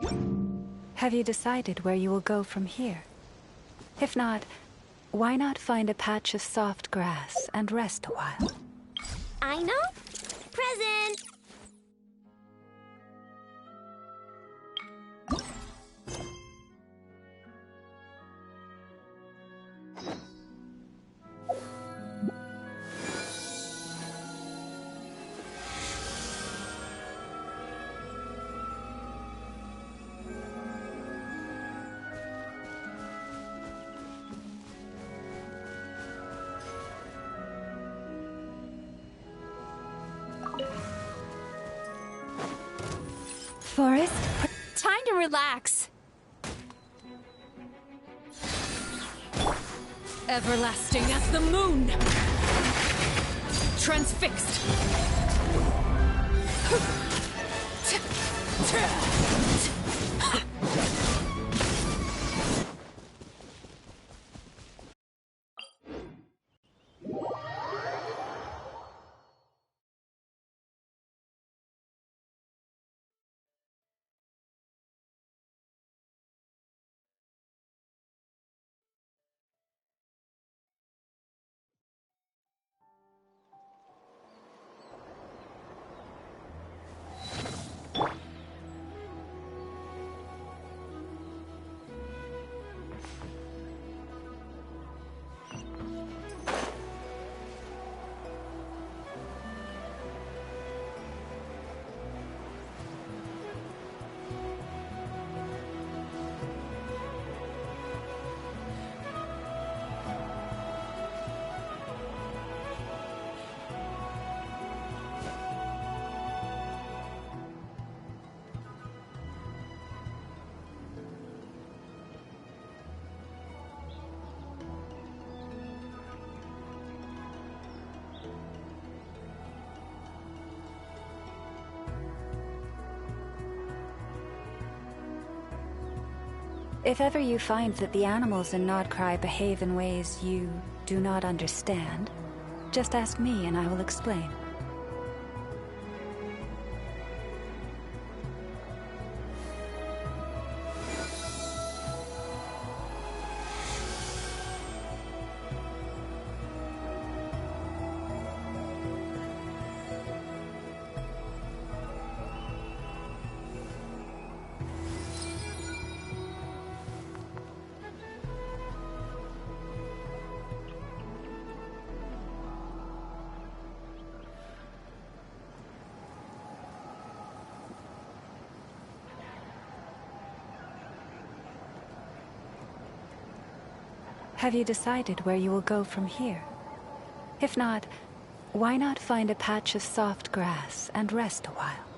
Have you decided where you will go from here? If not, why not find a patch of soft grass and rest a while? I know. Present! Forest? Time to relax. Everlasting as the moon. Transfixed. If ever you find that the animals in Nodcry behave in ways you do not understand, just ask me and I will explain. Have you decided where you will go from here? If not, why not find a patch of soft grass and rest a while?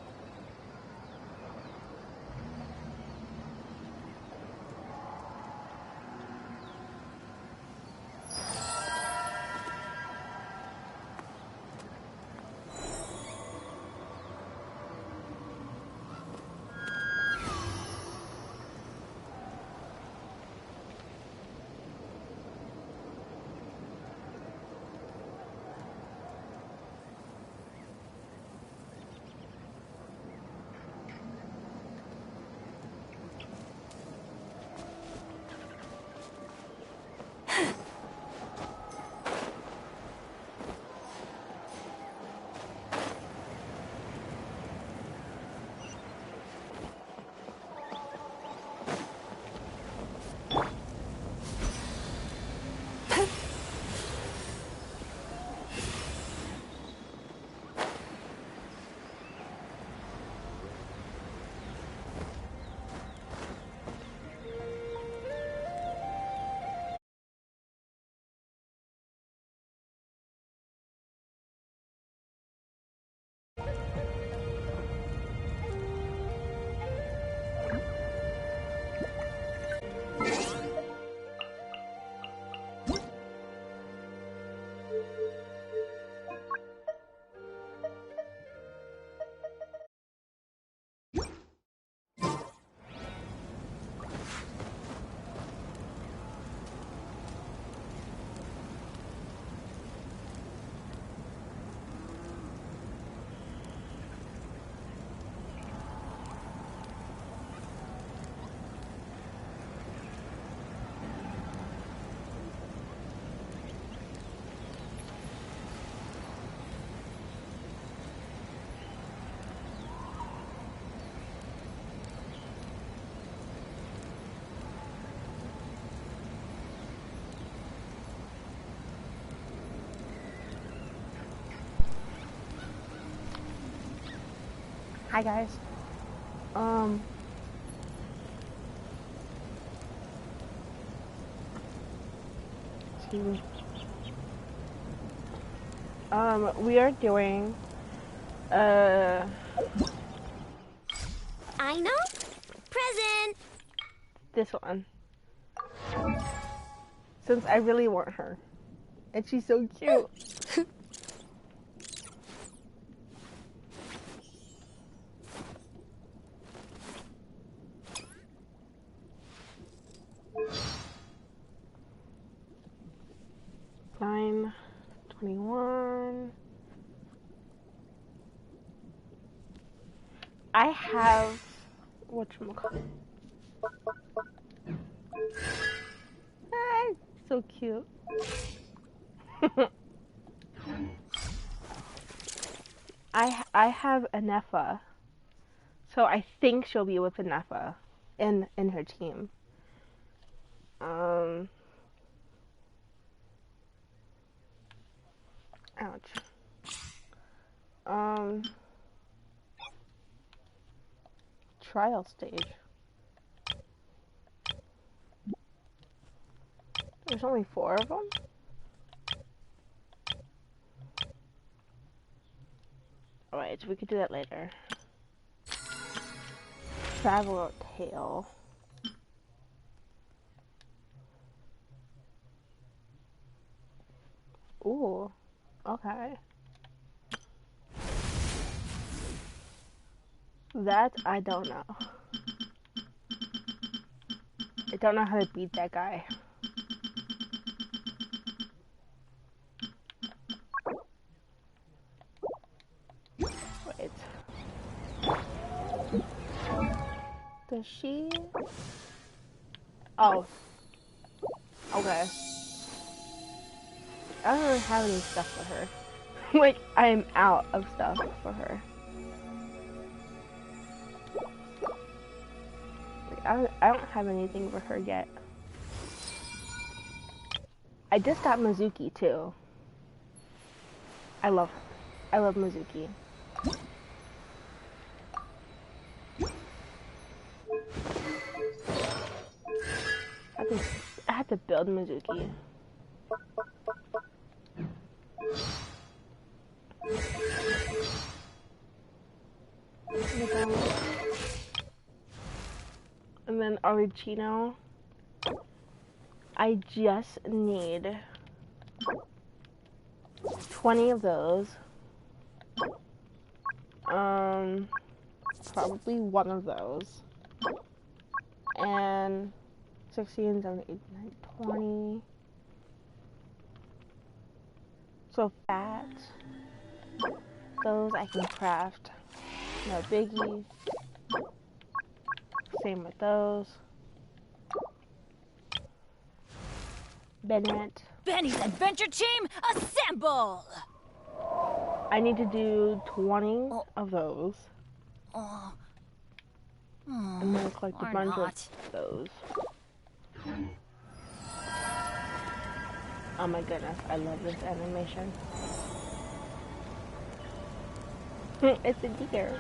Hi guys. Excuse me. We are doing I know. Present. this one. Since I really want her. And she's so cute. Fine. 21. I have whatchamacallit. Hi, so cute. I have Anefa, so I think she'll be with Anefa in her team. Ouch. Trial stage. There's only 4 of them? Alright, so we could do that later. Traveler Tale. Ooh, okay. That I don't know. I don't know how to beat that guy. Wait. Does she? Oh. Okay. I don't really have any stuff for her. Like, I am out of stuff for her. Like, I don't have anything for her yet. I just got Mizuki too. I love Mizuki. I have to build Mizuki. And then Origino. I just need 20 of those. Probably one of those. And 16, 17, 18, 20. So fat. Those I can craft. No biggie. Same with those. Bennett. Benny's adventure team, assemble! I need to do 20 of those. And then collect a bunch of those. Oh my goodness, I love this animation. It's a deer.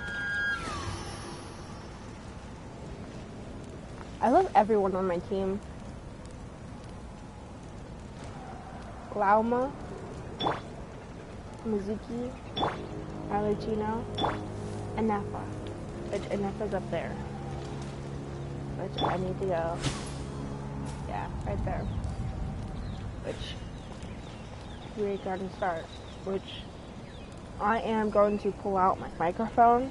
I love everyone on my team. Lauma, Mizuki, Arlecchino, and Nappa. Which Nappa's up there. Which I need to go. Yeah, right there. Which we're going to start. Which I am going to pull out my microphone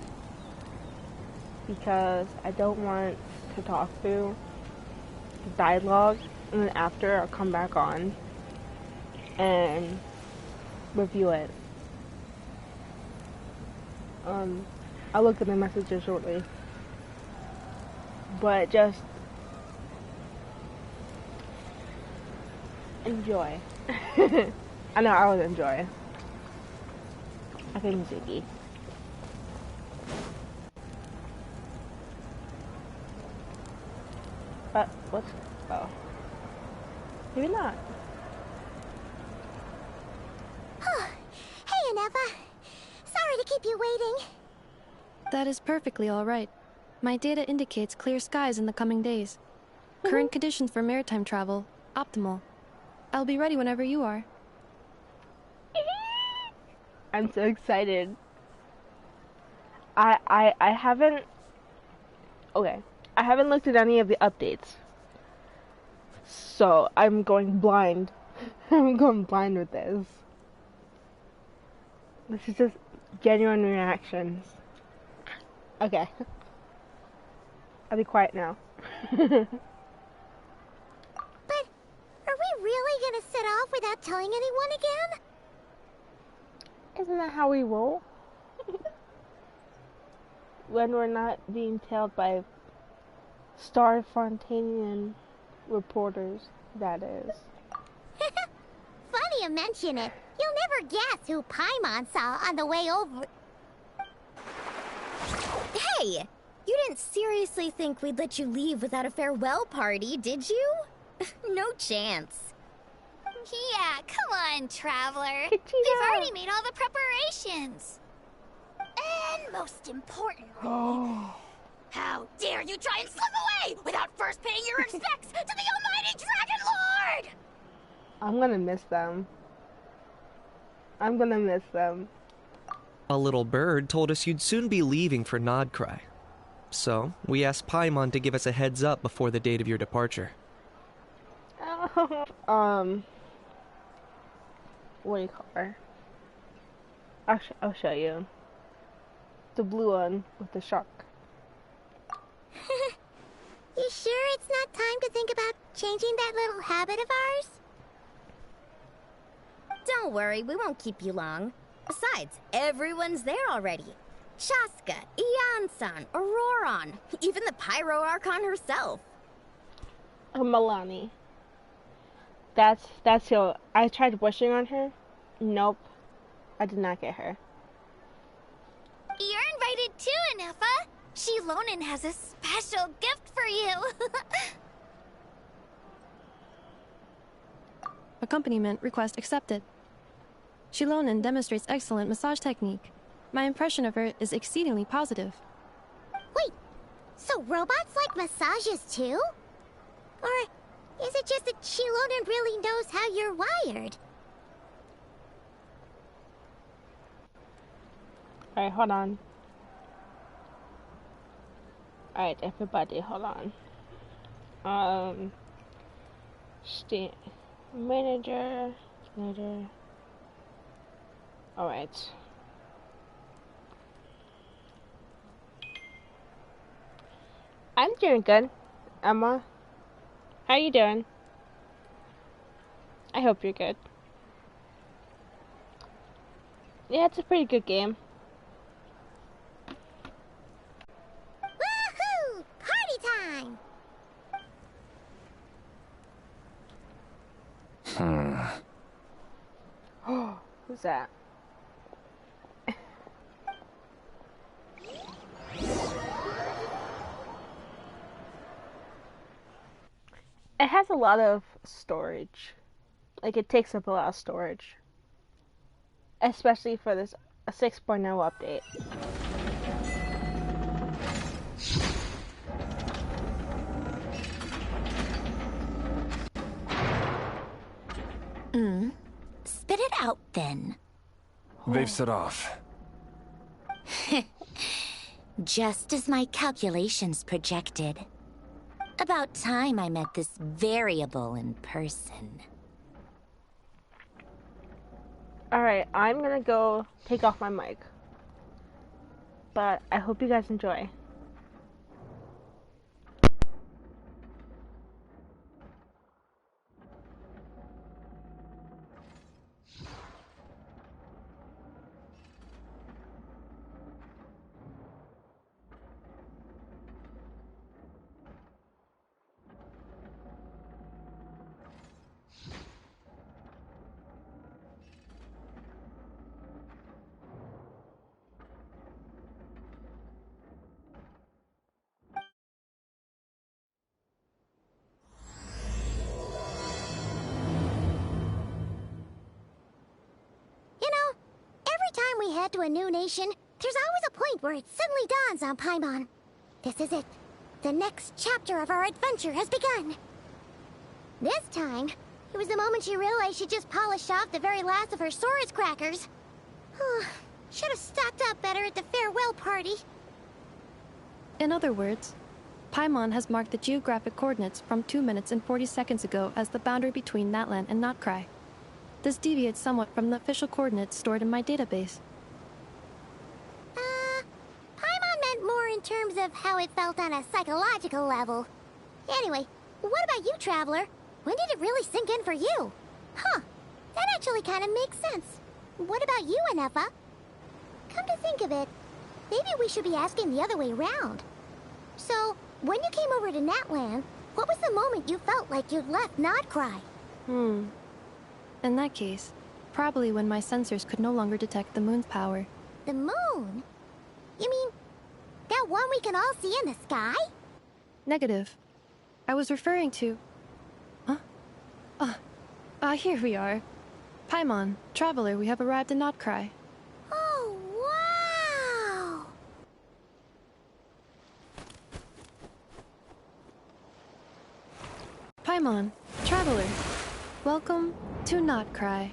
because I don't want to talk through the dialogue, and then after I'll come back on and review it. I'll look at the messages shortly. But just enjoy. I know I would enjoy. Okay, Mizuki. But what's maybe not. Hey, Aneva. Sorry to keep you waiting. That is perfectly all right. My data indicates clear skies in the coming days. Current conditions for maritime travel, optimal. I'll be ready whenever you are. I'm so excited. I haven't... Okay. I haven't looked at any of the updates. So, I'm going blind. I'm going blind with this. This is just genuine reactions. Okay. I'll be quiet now. But are we really gonna set off without telling anyone again? Isn't that how we roll? When we're not being tailed by Star Fontanian reporters, that is. Funny you mention it. You'll never guess who Paimon saw on the way over. Hey! You didn't seriously think we'd let you leave without a farewell party, did you? No chance. Yeah, come on, Traveler. Katina. We've already made all the preparations. And most importantly, how dare you try and slip away without first paying your respects to the almighty Dragon Lord! I'm gonna miss them. I'm gonna miss them. A little bird told us you'd soon be leaving for Nodcry. So, we asked Paimon to give us a heads up before the date of your departure. What do you call her? I'll show you. The blue one with the shark. You sure it's not time to think about changing that little habit of ours? Don't worry, we won't keep you long. Besides, everyone's there already. Shaska, Ian-san, Auroron, even the Pyro Archon herself. Milani. That's your... I tried wishing on her. Nope. I did not get her. You're invited too, Anefa. Shilonen has a special gift for you. Accompaniment request accepted. Shilonen demonstrates excellent massage technique. My impression of her is exceedingly positive. Wait, so robots like massages too? Or is it just that Shilonen really knows how you're wired? Alright, hold on. Alright, everybody, hold on. Manager. Alright. I'm doing good, Emma. How you doing? I hope you're good. Yeah, it's a pretty good game. Woohoo! Party time! Who's that? It has a lot of storage. Like, it takes up a lot of storage. Especially for this 6.0 update. Spit it out then. They've set off. Just as my calculations projected. About time I met this variable in person. Alright, I'm gonna go take off my mic. But I hope you guys enjoy. You know, every time we head to a new nation, There's always a point where it suddenly dawns on Paimon. This is it. The next chapter of our adventure has begun. This time, it was the moment she realized she just polished off the very last of her Saurus crackers. Should have stocked up better at the farewell party. In other words, Paimon has marked the geographic coordinates from 2 minutes and 40 seconds ago as the boundary between Natlan and Notcry. This deviates somewhat from the official coordinates stored in my database. Paimon meant more in terms of how it felt on a psychological level. Anyway, what about you, Traveler? When did it really sink in for you? Huh, that actually kind of makes sense. What about you, Anefa? Come to think of it, maybe we should be asking the other way around. So, when you came over to Natlan, what was the moment you felt like you'd left Notcry? In that case, probably when my sensors could no longer detect the moon's power. The moon? You mean, that one we can all see in the sky? Negative. I was referring to... Here we are. Paimon, Traveler, we have arrived in Notcry. Oh, wow! Paimon, Traveler, welcome to Notcry.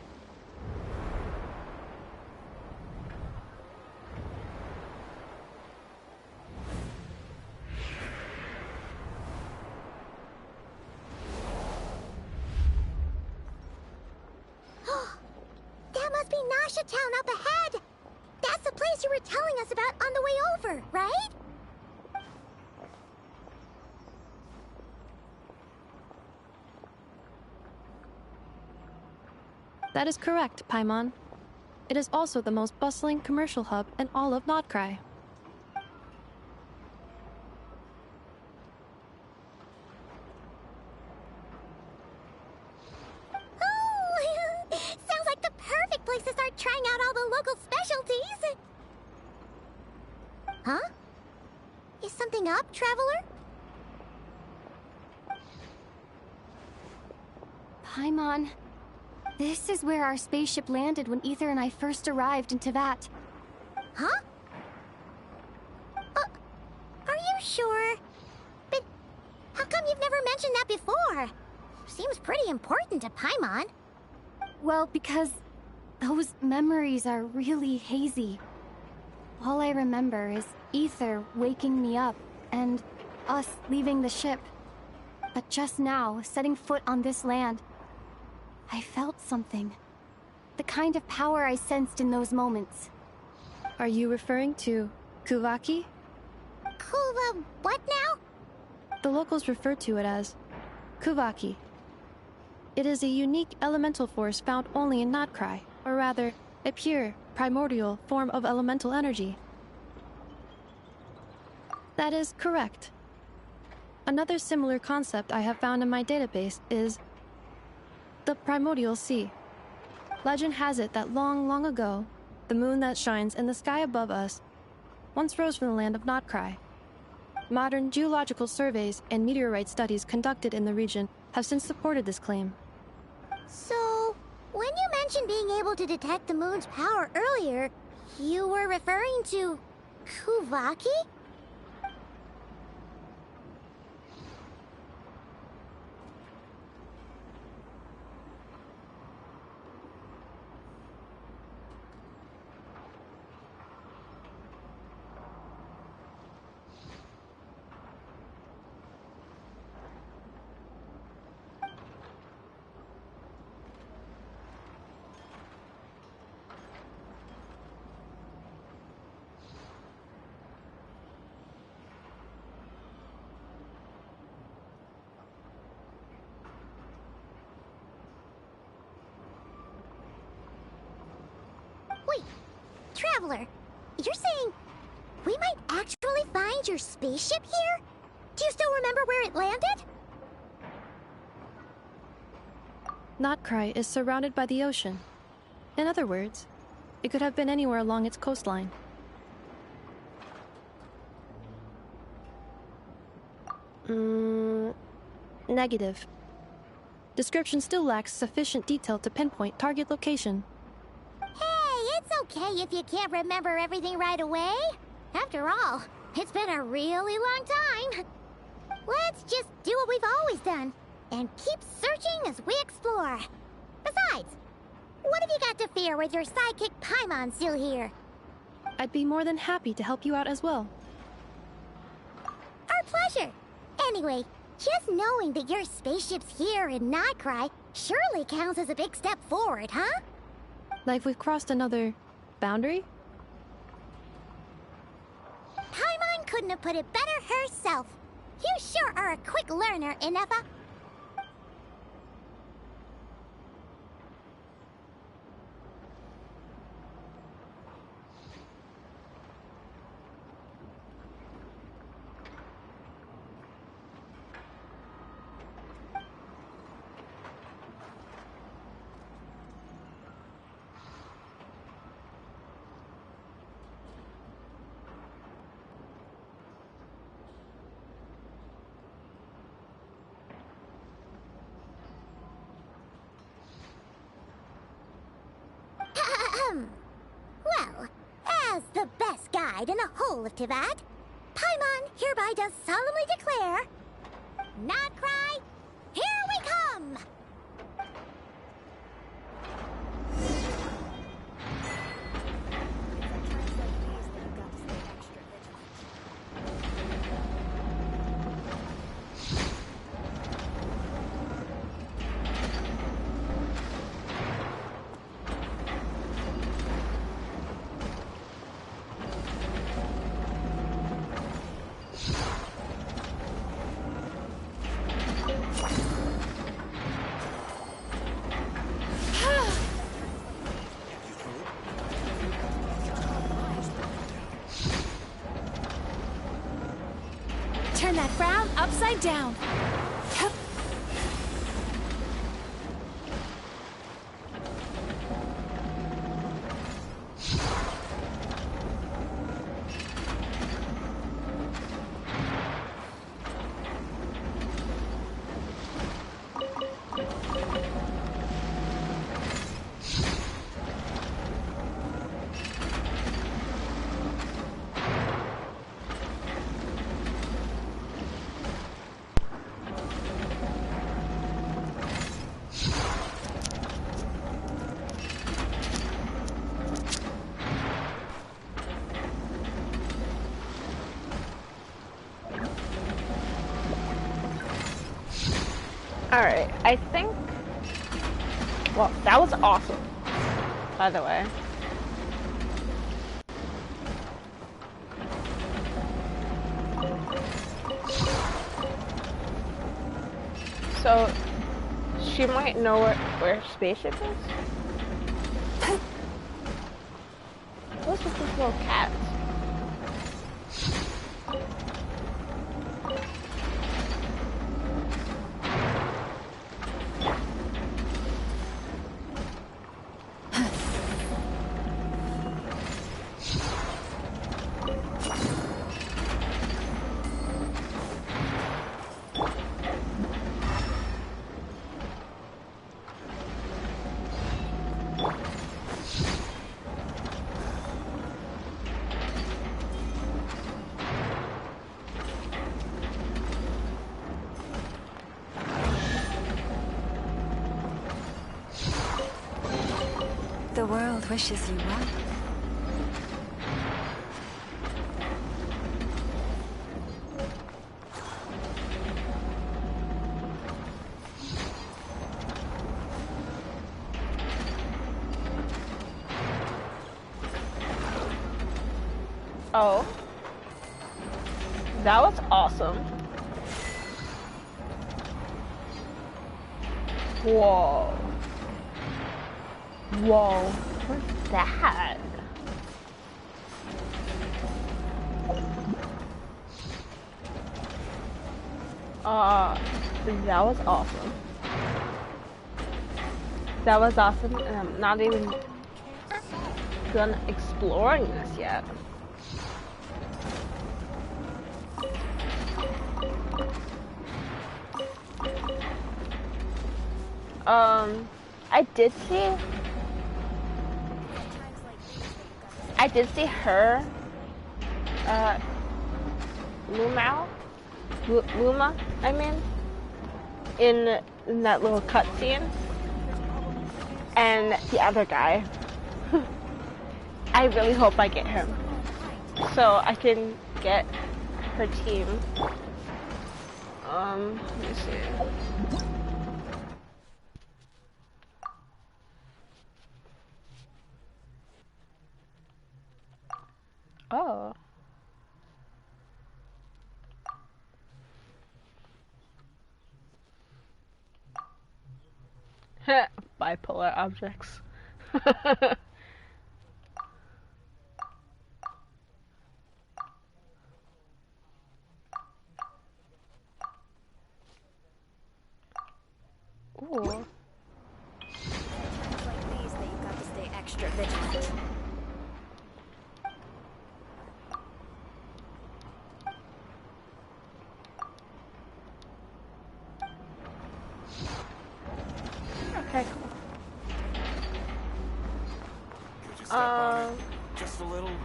That must be Nasha Town up ahead! That's the place you were telling us about on the way over, right? That is correct, Paimon. It is also the most bustling commercial hub in all of Notcry. Oh, sounds like the perfect place to start trying out all the local specialties. Huh? Is something up, Traveler? Paimon, this is where our spaceship landed when Ether and I first arrived in Tevat. Huh? Are you sure? But how come you've never mentioned that before? Seems pretty important to Paimon. Well, because those memories are really hazy. All I remember is Ether waking me up and us leaving the ship. But just now, setting foot on this land, I felt something. The kind of power I sensed in those moments. Are you referring to Kuvaki? Kuva, what now? The locals refer to it as Kuvaki. It is a unique elemental force found only in Notcry, or rather, a pure, primordial form of elemental energy. That is correct. Another similar concept I have found in my database is the primordial sea. Legend has it that long, long ago, the moon that shines in the sky above us once rose from the land of Notcry. Modern geological surveys and meteorite studies conducted in the region have since supported this claim. So, when you mentioned being able to detect the moon's power earlier, you were referring to Kuvaki? Wait, Traveler, you're saying we might actually find your spaceship here? Do you still remember where it landed? Notcry is surrounded by the ocean. In other words, it could have been anywhere along its coastline. Negative. Description still lacks sufficient detail to pinpoint target location. Hey, it's okay if you can't remember everything right away. After all, it's been a really long time. Let's just do what we've always done, and keep searching as we explore. Besides, what have you got to fear with your sidekick Paimon still here? I'd be more than happy to help you out as well. Our pleasure. Anyway, just knowing that your spaceship's here in Nightcry surely counts as a big step forward, huh? Like we've crossed another boundary? Paimon couldn't have put it better herself. You sure are a quick learner, Inefa. Well, as the best guide in the whole of Tivat, Paimon hereby does solemnly declare, Nightcry, here we come! Turn that frown upside down. Hup. Alright, I think... Well, that was awesome, by the way. So, she might know where spaceship is? What's with this little cat? The world wishes you well. Oh. That was awesome. Whoa. Whoa. What's that? That was awesome. That was awesome, and I'm not even done exploring this yet. I did see I did see her, Luma, I mean, in that little cutscene, and the other guy. I really hope I get him, so I can get her team. Let me see. Oh. Bipolar objects. Ooh. Times like these that you've got to stay extra vigilant. Okay, cool. Could you step on it? Just a little.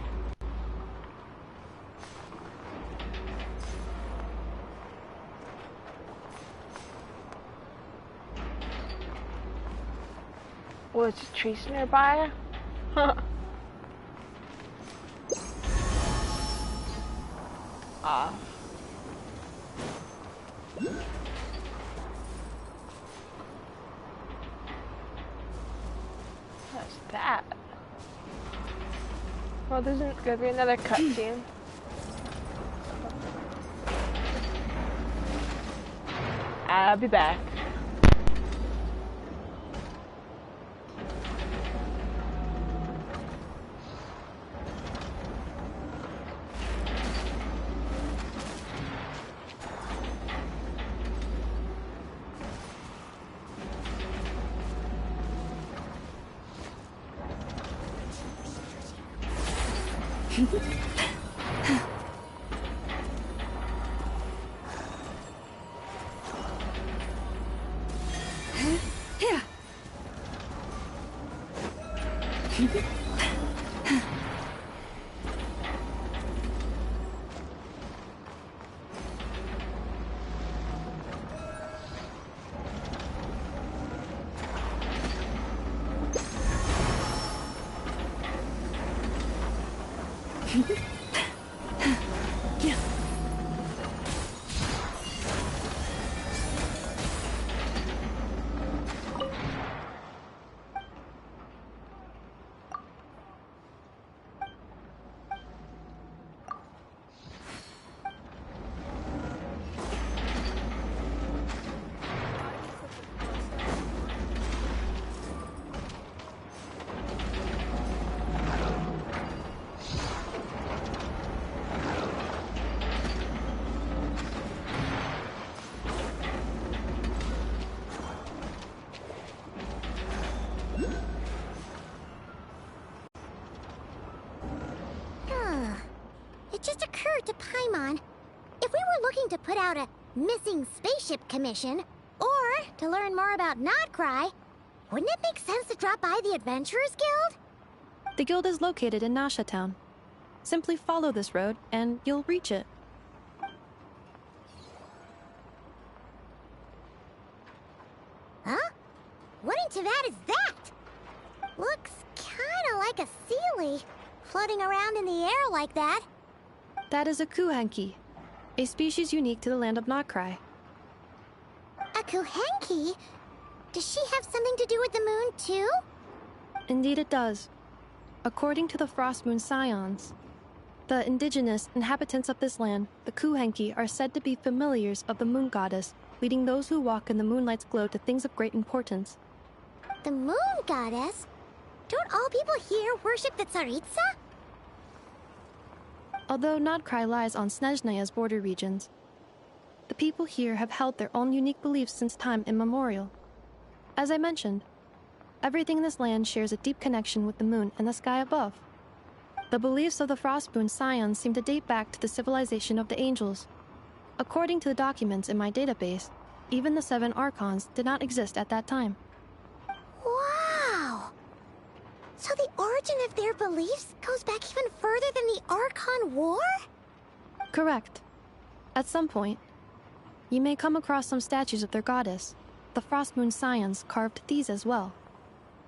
Was there trees nearby? Ah. What's that? Well, there's gonna be another cutscene. I'll be back. It just occurred to Paimon, if we were looking to put out a missing spaceship commission, or to learn more about Nodcry, wouldn't it make sense to drop by the Adventurers Guild? The guild is located in Nasha Town. Simply follow this road, and you'll reach it. Huh? What in Teyvat is that? Looks kinda like a Seelie, floating around in the air like that. That is a Kuhanki, a species unique to the land of Nodcry. A Kuhenki? Does she have something to do with the moon, too? Indeed it does. According to the Frost Moon Scions, the indigenous inhabitants of this land, the Kuhenki, are said to be familiars of the moon goddess, leading those who walk in the moonlight's glow to things of great importance. The moon goddess? Don't all people here worship the Tsaritsa? Although Nodcry lies on Snezhnaya's border regions, the people here have held their own unique beliefs since time immemorial. As I mentioned, everything in this land shares a deep connection with the moon and the sky above. The beliefs of the Frostmoon Scions seem to date back to the civilization of the angels. According to the documents in my database, even the 7 Archons did not exist at that time. Wow! So the origin of their beliefs goes back even further than the Archon War? Correct. At some point, you may come across some statues of their goddess. The Frostmoon Scions carved these as well.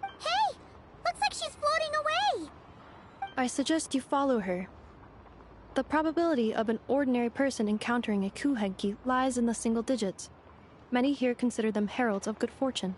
Hey! Looks like she's floating away! I suggest you follow her. The probability of an ordinary person encountering a Kuhenki lies in the single digits. Many here consider them heralds of good fortune.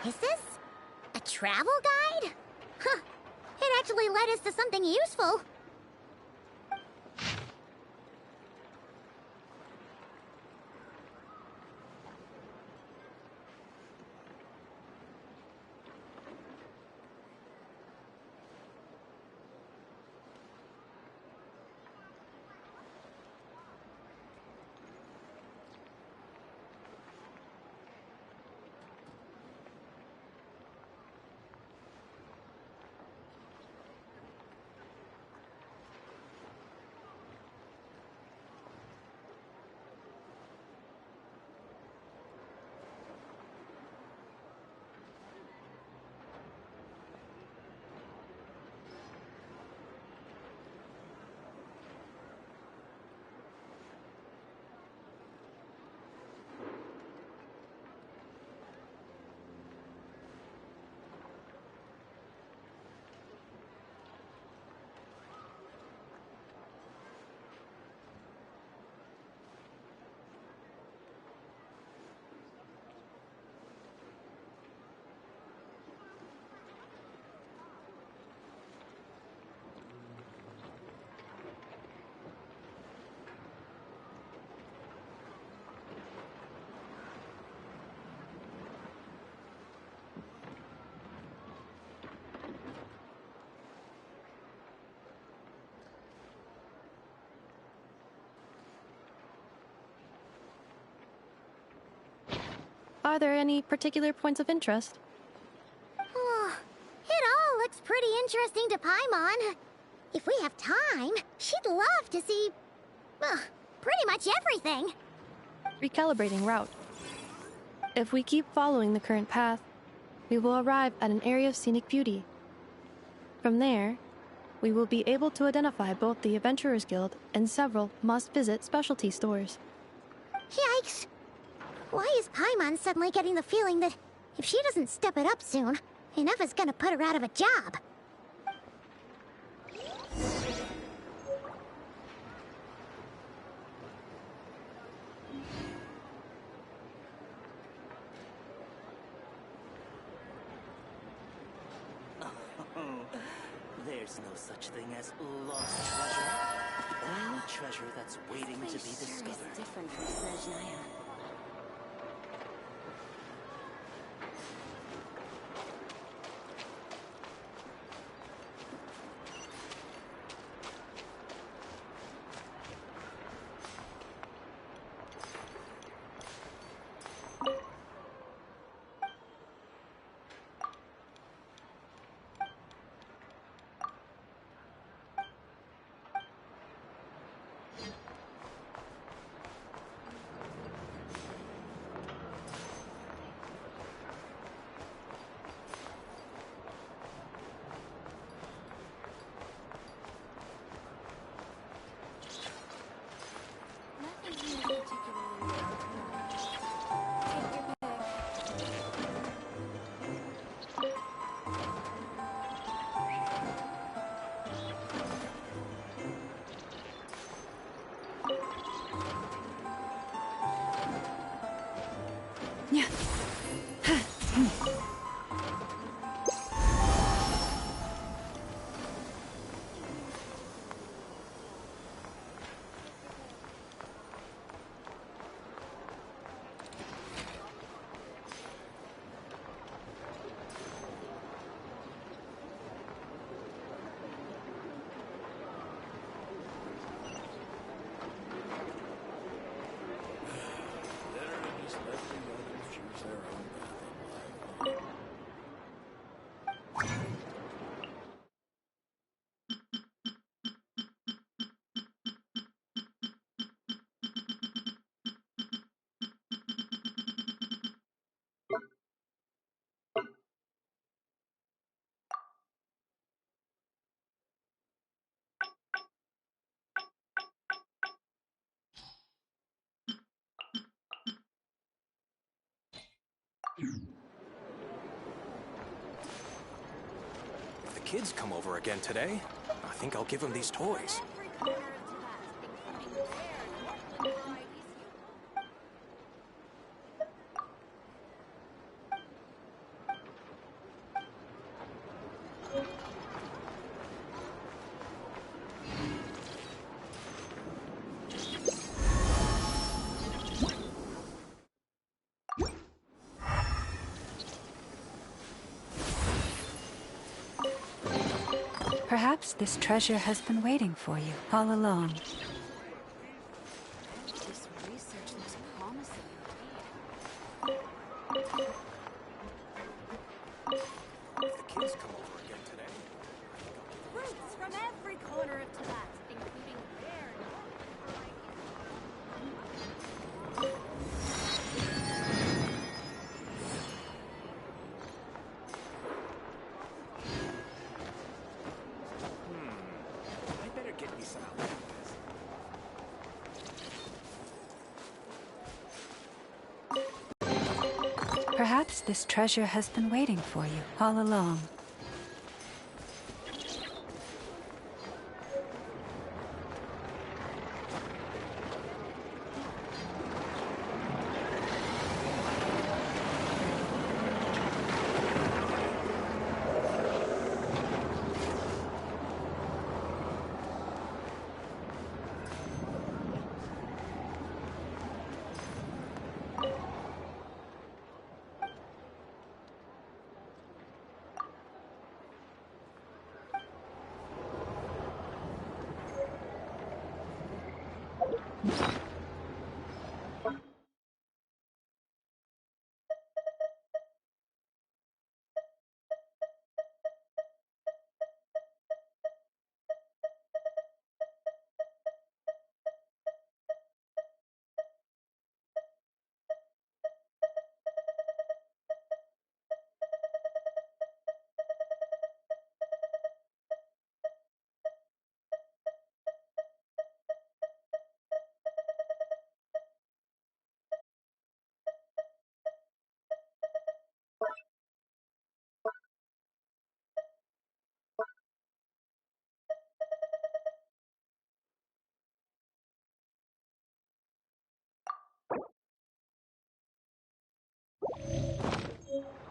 Is this a travel guide? Huh. It actually led us to something useful. Are there any particular points of interest? Oh, it all looks pretty interesting to Paimon. If we have time, she'd love to see, pretty much everything. Recalibrating route. If we keep following the current path, we will arrive at an area of scenic beauty. From there, we will be able to identify both the Adventurers Guild and several must-visit specialty stores. Yikes! Why is Paimon suddenly getting the feeling that if she doesn't step it up soon, Inefa's gonna put her out of a job? There's no such thing as lost treasure. Only treasure that's waiting to be discovered. Different from Snezhnaya. kids come over again today, I think I'll give them these toys. Perhaps this treasure has been waiting for you all along. This research looks promising. If the kids come over again today, Fruits from every corner of Talat, including rare I better get me some out. Perhaps this treasure has been waiting for you all along.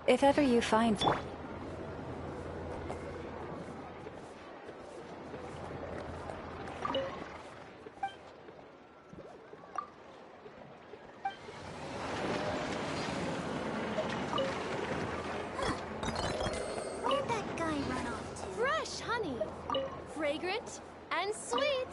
If ever you find... Where'd that guy run off to? fresh honey. Fragrant and sweet.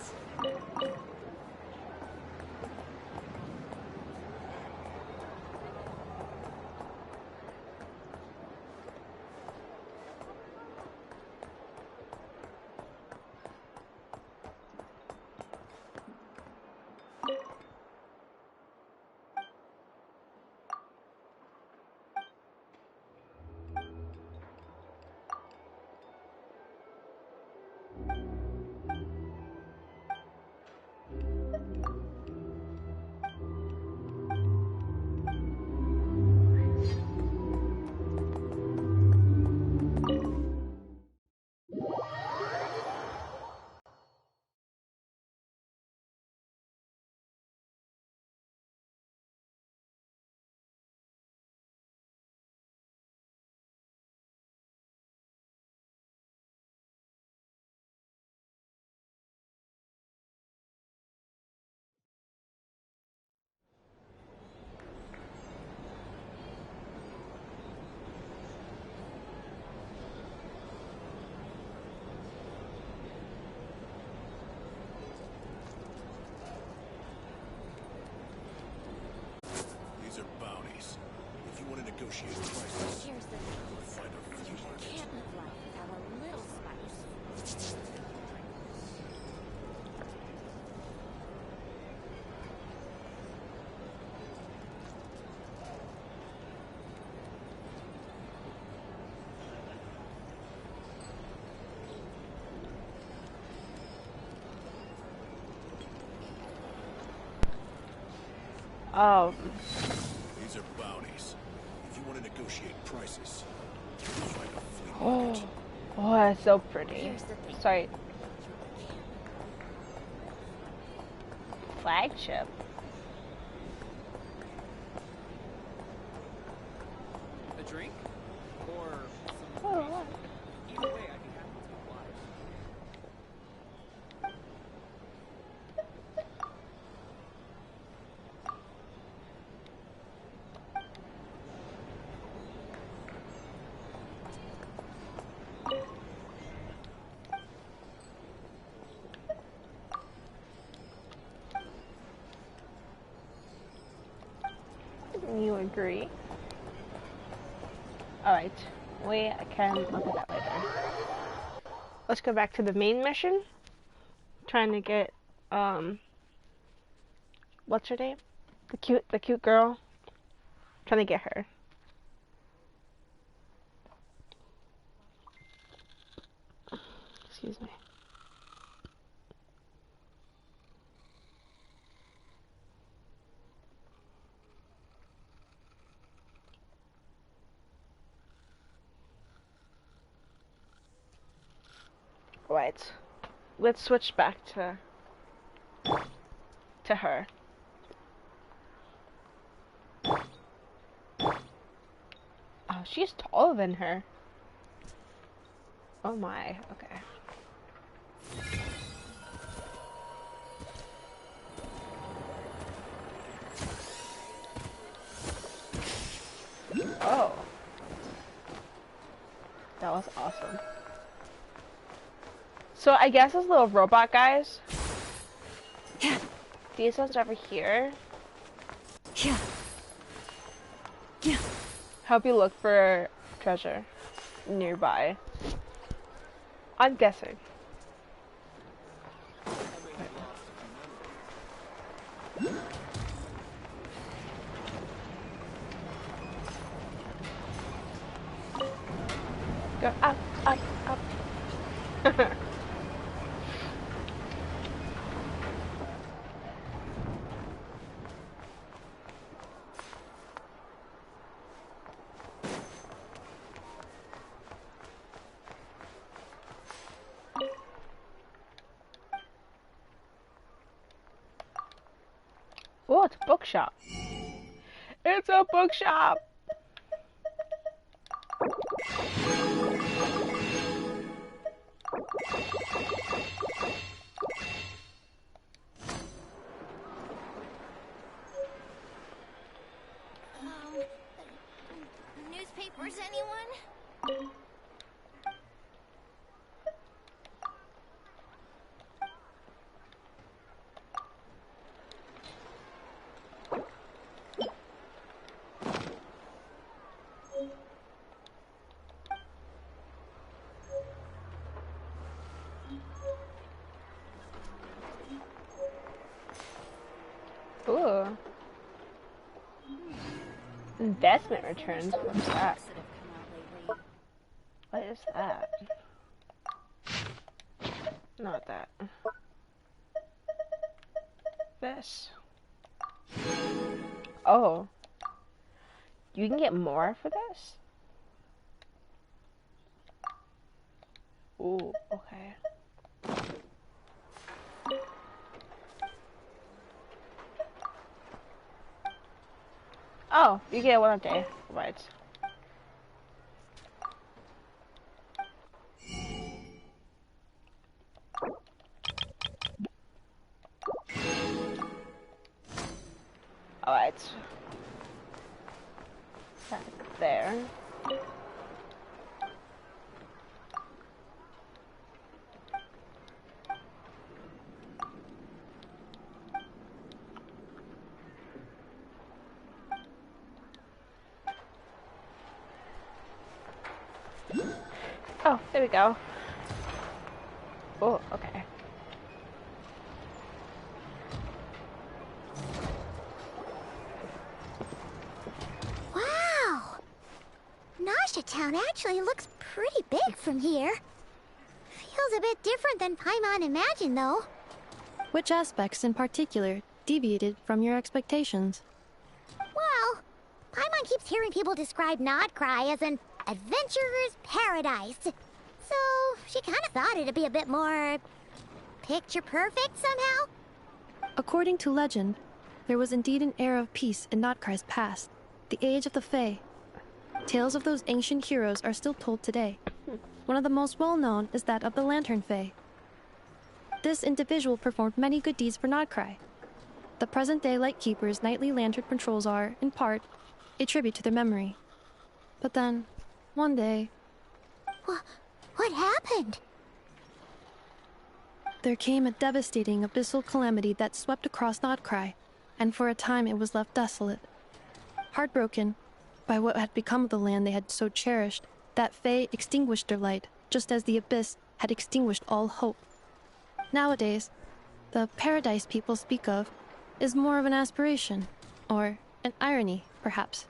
These are bounties. If you want to negotiate prices, Here's the you'll thing. find a few You markets. can't live life without a little spice. Oh, These are bounties. If you want to negotiate prices, you'll find a flea oh, market. Oh, that's so pretty. Sorry. Flagship. A drink? Or some Oh, what? Either way, I'd be happy to oblige. You agree? Alright. We can look at that later. Let's go back to the main mission. Trying to get, what's her name? The cute girl. Trying to get her. Excuse me. Right. Let's switch back to her. Oh, she's taller than her. Oh my, okay. Oh. That was awesome. So I guess those little robot guys, these ones over here, help you look for treasure nearby. I'm guessing. Go up, up, up. Oh, it's a bookshop. It's a bookshop. Newspapers, anyone? Ooh. Investment returns. What's that? What is that? Not that. This. Oh. You can get more for this? Ooh, okay. Oh, you get one a day. Right. Alright. Back there. Oh, there we go. Oh, okay. Wow! Nasha Town actually looks pretty big from here. Feels a bit different than Paimon imagined, though. Which aspects in particular deviated from your expectations? Well, Paimon keeps hearing people describe Nodcry as an adventurer's paradise. So So, she kind of thought it'd be a bit more picture perfect somehow? According to legend, there was indeed an era of peace in Notcry's past, the age of the Fae. Tales of those ancient heroes are still told today. One of the most well-known is that of the Lantern Fae. This individual performed many good deeds for Notcry. The present-day Lightkeeper's nightly lantern patrols are, in part, a tribute to their memory. But then, one day... What happened? There came a devastating abyssal calamity that swept across Notcry, and for a time it was left desolate. Heartbroken by what had become of the land they had so cherished, that Fae extinguished their light, just as the abyss had extinguished all hope. Nowadays, the paradise people speak of is more of an aspiration, or an irony, perhaps.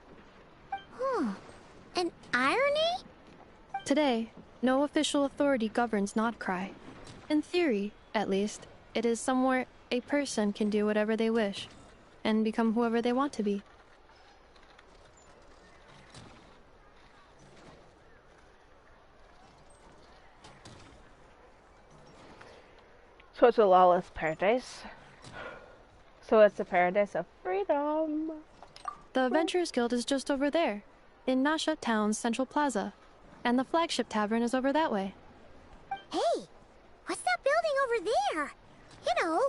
An irony? Today, no official authority governs Notcry. In theory, at least, it is somewhere a person can do whatever they wish, and become whoever they want to be. So it's a lawless paradise. So it's a paradise of freedom. The Adventurers Guild is just over there, in Nasha Town's central plaza, and the flagship tavern is over that way. Hey, what's that building over there? You know,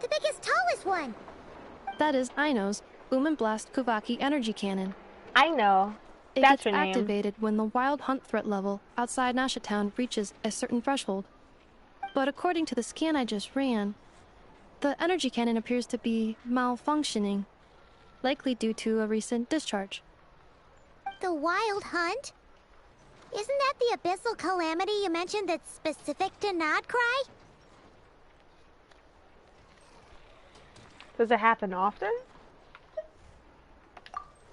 the biggest, tallest one. That is Aino's Boom and Blast Kuvaki energy cannon. I know. It That's gets her name. activated when the wild hunt threat level outside Nasha Town reaches a certain threshold. But according to the scan I just ran, the energy cannon appears to be malfunctioning, likely due to a recent discharge. The Wild Hunt? Isn't that the abyssal calamity you mentioned that's specific to Nodcry? Does it happen often?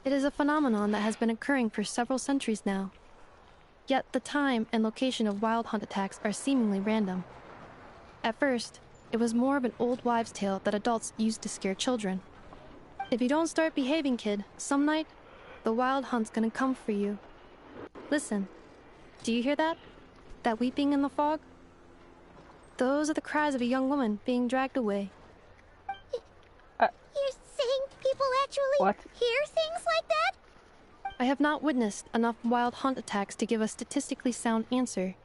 It is a phenomenon that has been occurring for several centuries now. Yet the time and location of wild hunt attacks are seemingly random. At first, it was more of an old wives' tale that adults used to scare children. If you don't start behaving, kid, some night, the wild hunt's gonna come for you. Listen, do you hear that? That weeping in the fog? Those are the cries of a young woman being dragged away. You're saying people actually hear things like that? I have not witnessed enough wild hunt attacks to give a statistically sound answer.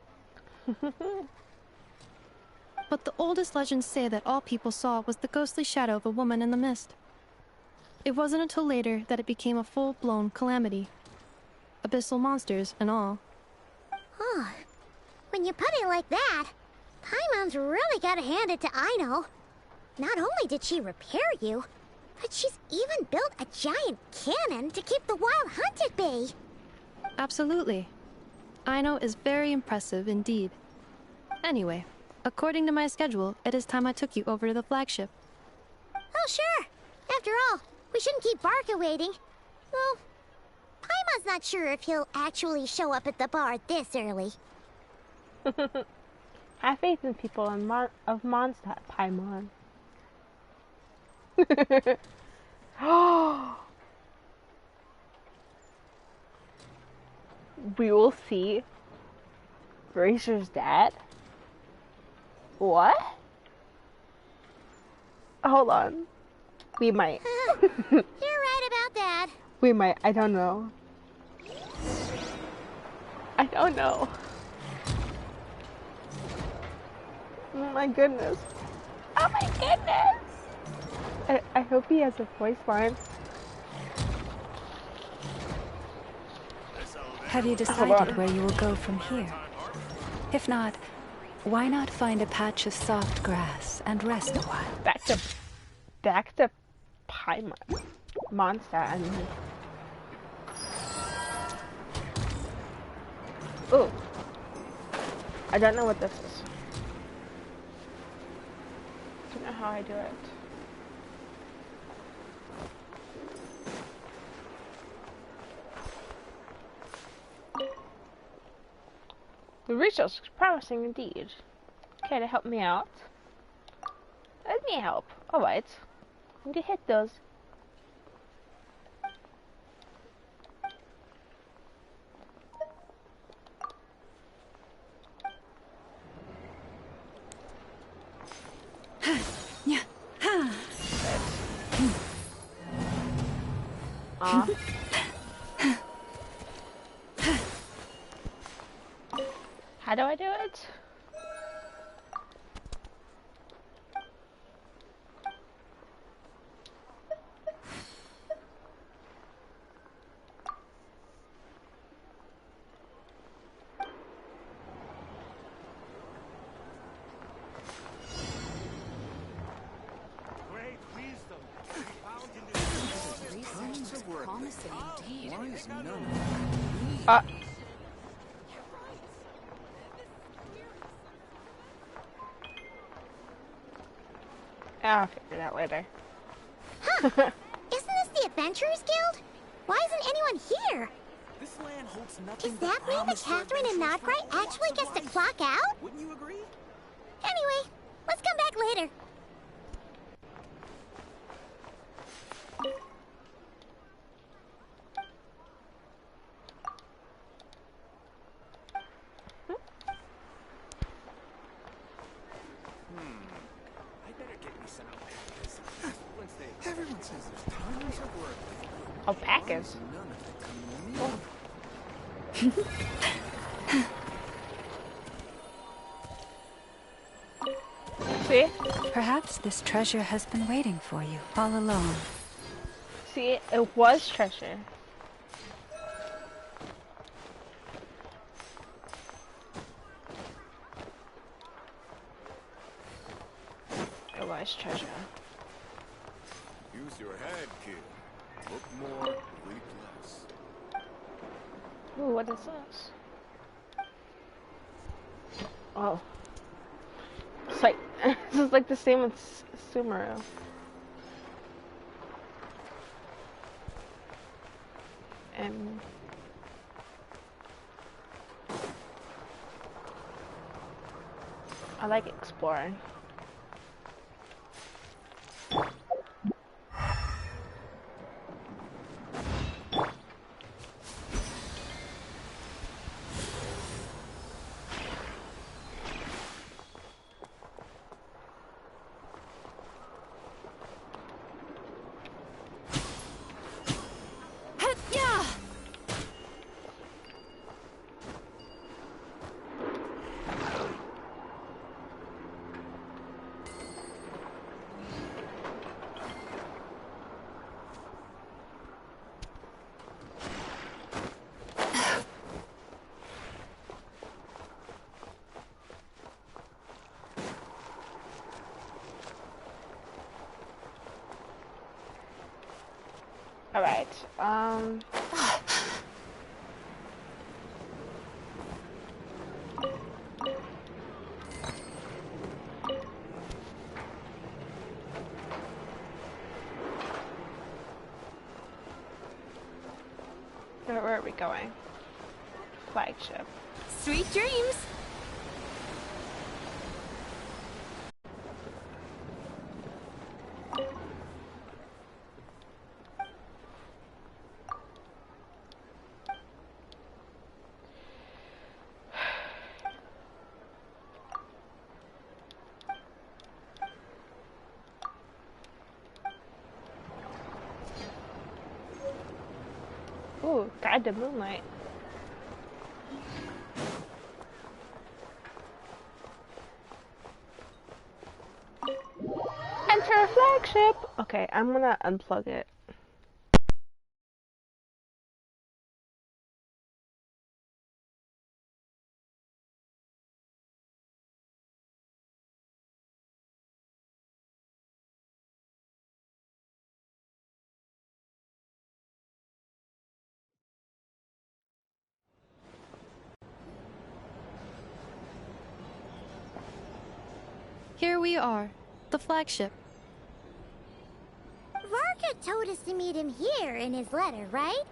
But the oldest legends say that all people saw was the ghostly shadow of a woman in the mist. It wasn't until later that it became a full-blown calamity. Abyssal monsters and all. Oh, when you put it like that, Paimon's really gotta hand it to Aino. Not only did she repair you, but she's even built a giant cannon to keep the wild hunt at bay. Absolutely. Aino is very impressive indeed. Anyway, according to my schedule, it is time I took you over to the flagship. Oh, sure. After all, we shouldn't keep Barca waiting. Well, Paimon's not sure if he'll actually show up at the bar this early. Have faith in people of Mondstadt, Paimon. We will see Razor's dad? What? Hold on. We might. You're right about that. We might. I don't know. I don't know. Oh my goodness. Oh my goodness! I hope he has a voice line. Have you decided where you will go from here? If not, why not find a patch of soft grass and rest a while? Back to Paimon. Mondstadt, I mean. Oh. I don't know what this is. I don't know how I do it. The resource is promising indeed. Care to help me out? Let me help. Alright. I'm gonna hit those. How do I do it? I'll figure it out later. Huh. Isn't this the Adventurers Guild? Why isn't anyone here? This land holds nothing. Does that mean that Catherine and Nodbright actually gets to clock out? Wouldn't you agree? Anyway, let's come back later. Everyone says there's tons of work. Alpacas. See? Perhaps this treasure has been waiting for you all along. See, it was treasure. It was treasure. Use your head, kid. Look more, read less. Ooh, what is this? Oh. It's like, this is like the same with Sumeru. And I like exploring. Alright, where are we going? Flagship. Sweet dreams! Ooh, guide to moonlight. Enter a flagship! Okay, I'm gonna unplug it. Here we are, the flagship. Varka told us to meet him here in his letter, right?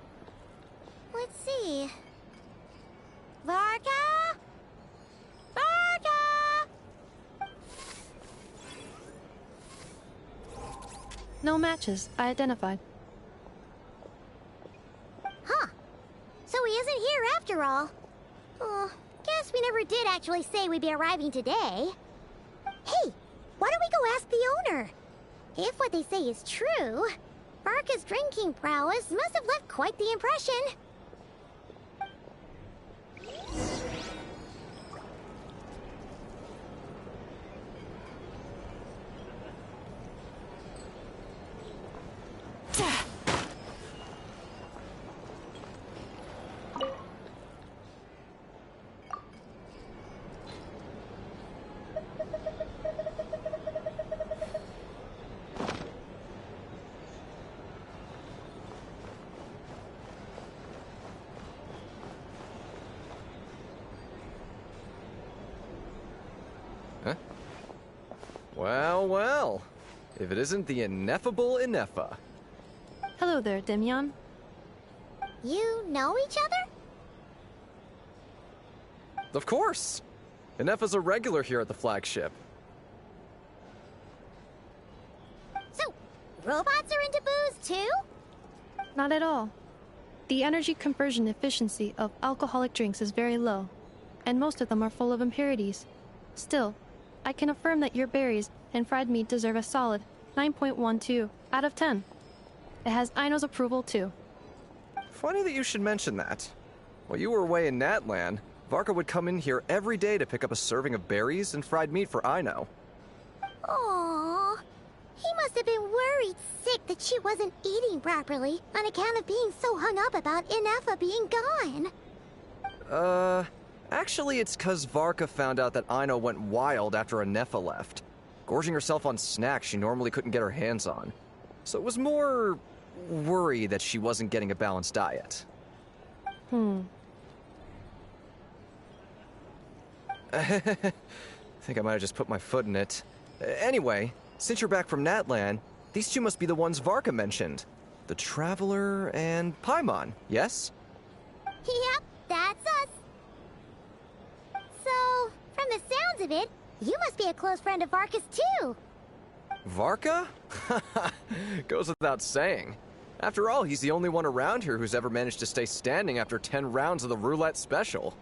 Let's see. Varka? Varka! No matches, I identified. Huh. So he isn't here after all. Oh, guess we never did actually say we'd be arriving today. Hey, why don't we go ask the owner? If what they say is true, Varka's drinking prowess must have left quite the impression. Huh? Well, well. If it isn't the ineffable Ineffa. Hello there, Demyon. You know each other? Of course! Ineffa's a regular here at the flagship. So, robots are into booze too? Not at all. The energy conversion efficiency of alcoholic drinks is very low, and most of them are full of impurities. Still, I can affirm that your berries and fried meat deserve a solid 9.12 out of 10. It has Aino's approval too. Funny that you should mention that. While you were away in Natlan, Varka would come in here every day to pick up a serving of berries and fried meat for Aino. Aww. He must have been worried sick that she wasn't eating properly on account of being so hung up about Ineffa being gone. Actually it's 'cause Varka found out that Aino went wild after Ineffa left, gorging herself on snacks she normally couldn't get her hands on. So it was more worry that she wasn't getting a balanced diet. I think I might have just put my foot in it. Anyway, since you're back from Natlan, these two must be the ones Varka mentioned. The Traveler and Paimon, yes? Yep, that's us. So, from the sounds of it, you must be a close friend of Varka's too. Varka? Goes without saying. After all, he's the only one around here who's ever managed to stay standing after 10 rounds of the roulette special.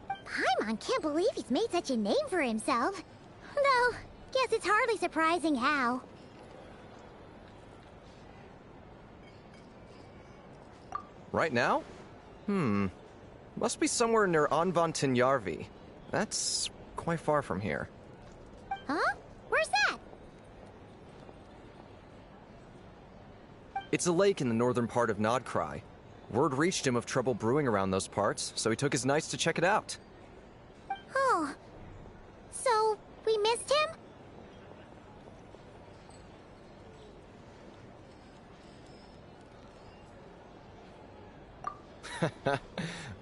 Paimon can't believe he's made such a name for himself. Though, guess it's hardly surprising how. Right now? Must be somewhere near Anvan Tinyarvi. That's quite far from here. Huh? Where's that? It's a lake in the northern part of Nodcry. Word reached him of trouble brewing around those parts, so he took his knights to check it out. Oh. So, we missed him?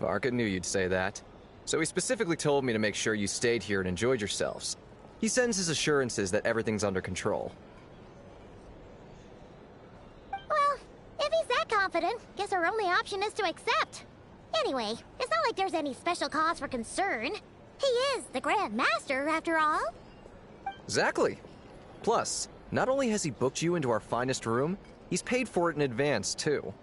Varka knew you'd say that. So he specifically told me to make sure you stayed here and enjoyed yourselves. He sends his assurances that everything's under control. Well, if he's that confident, guess our only option is to accept. Anyway, it's not like there's any special cause for concern. He is the Grand Master, after all. Exactly. Plus, not only has he booked you into our finest room, he's paid for it in advance, too.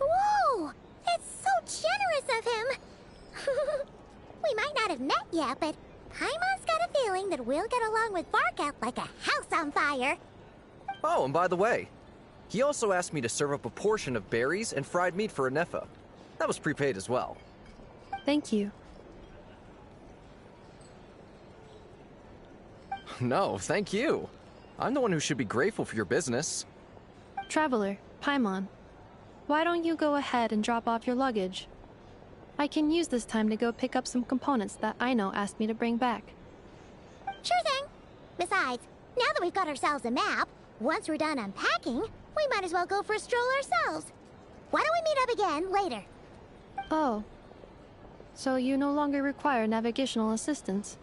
Whoa! That's so generous of him! We might not have met yet, but Paimon's got a feeling that we'll get along with Varka like a house on fire. Oh, and by the way, he also asked me to serve up a portion of berries and fried meat for Ineffa. That was prepaid as well. Thank you. No, thank you. I'm the one who should be grateful for your business. Traveler, Paimon, why don't you go ahead and drop off your luggage? I can use this time to go pick up some components that Aino asked me to bring back. Sure thing. Besides, now that we've got ourselves a map, once we're done unpacking, we might as well go for a stroll ourselves. Why don't we meet up again later? Oh. So you no longer require navigational assistance?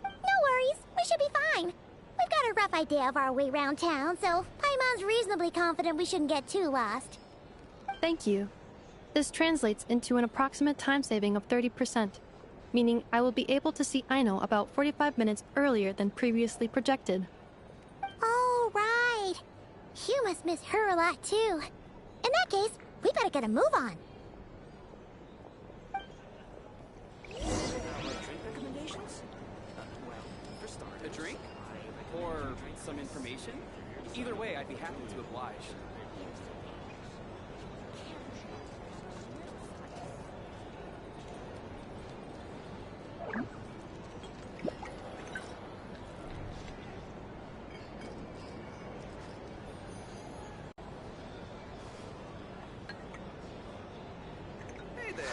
No worries. We should be fine. We've got a rough idea of our way around town, so Paimon's reasonably confident we shouldn't get too lost. Thank you. This translates into an approximate time saving of 30%, meaning I will be able to see Aino about 45 minutes earlier than previously projected. Oh, right. You must miss her a lot, too. In that case, we better get a move on. Drink recommendations? Well, for start, a drink? Or some information? Either way, I'd be happy to oblige. Hey there!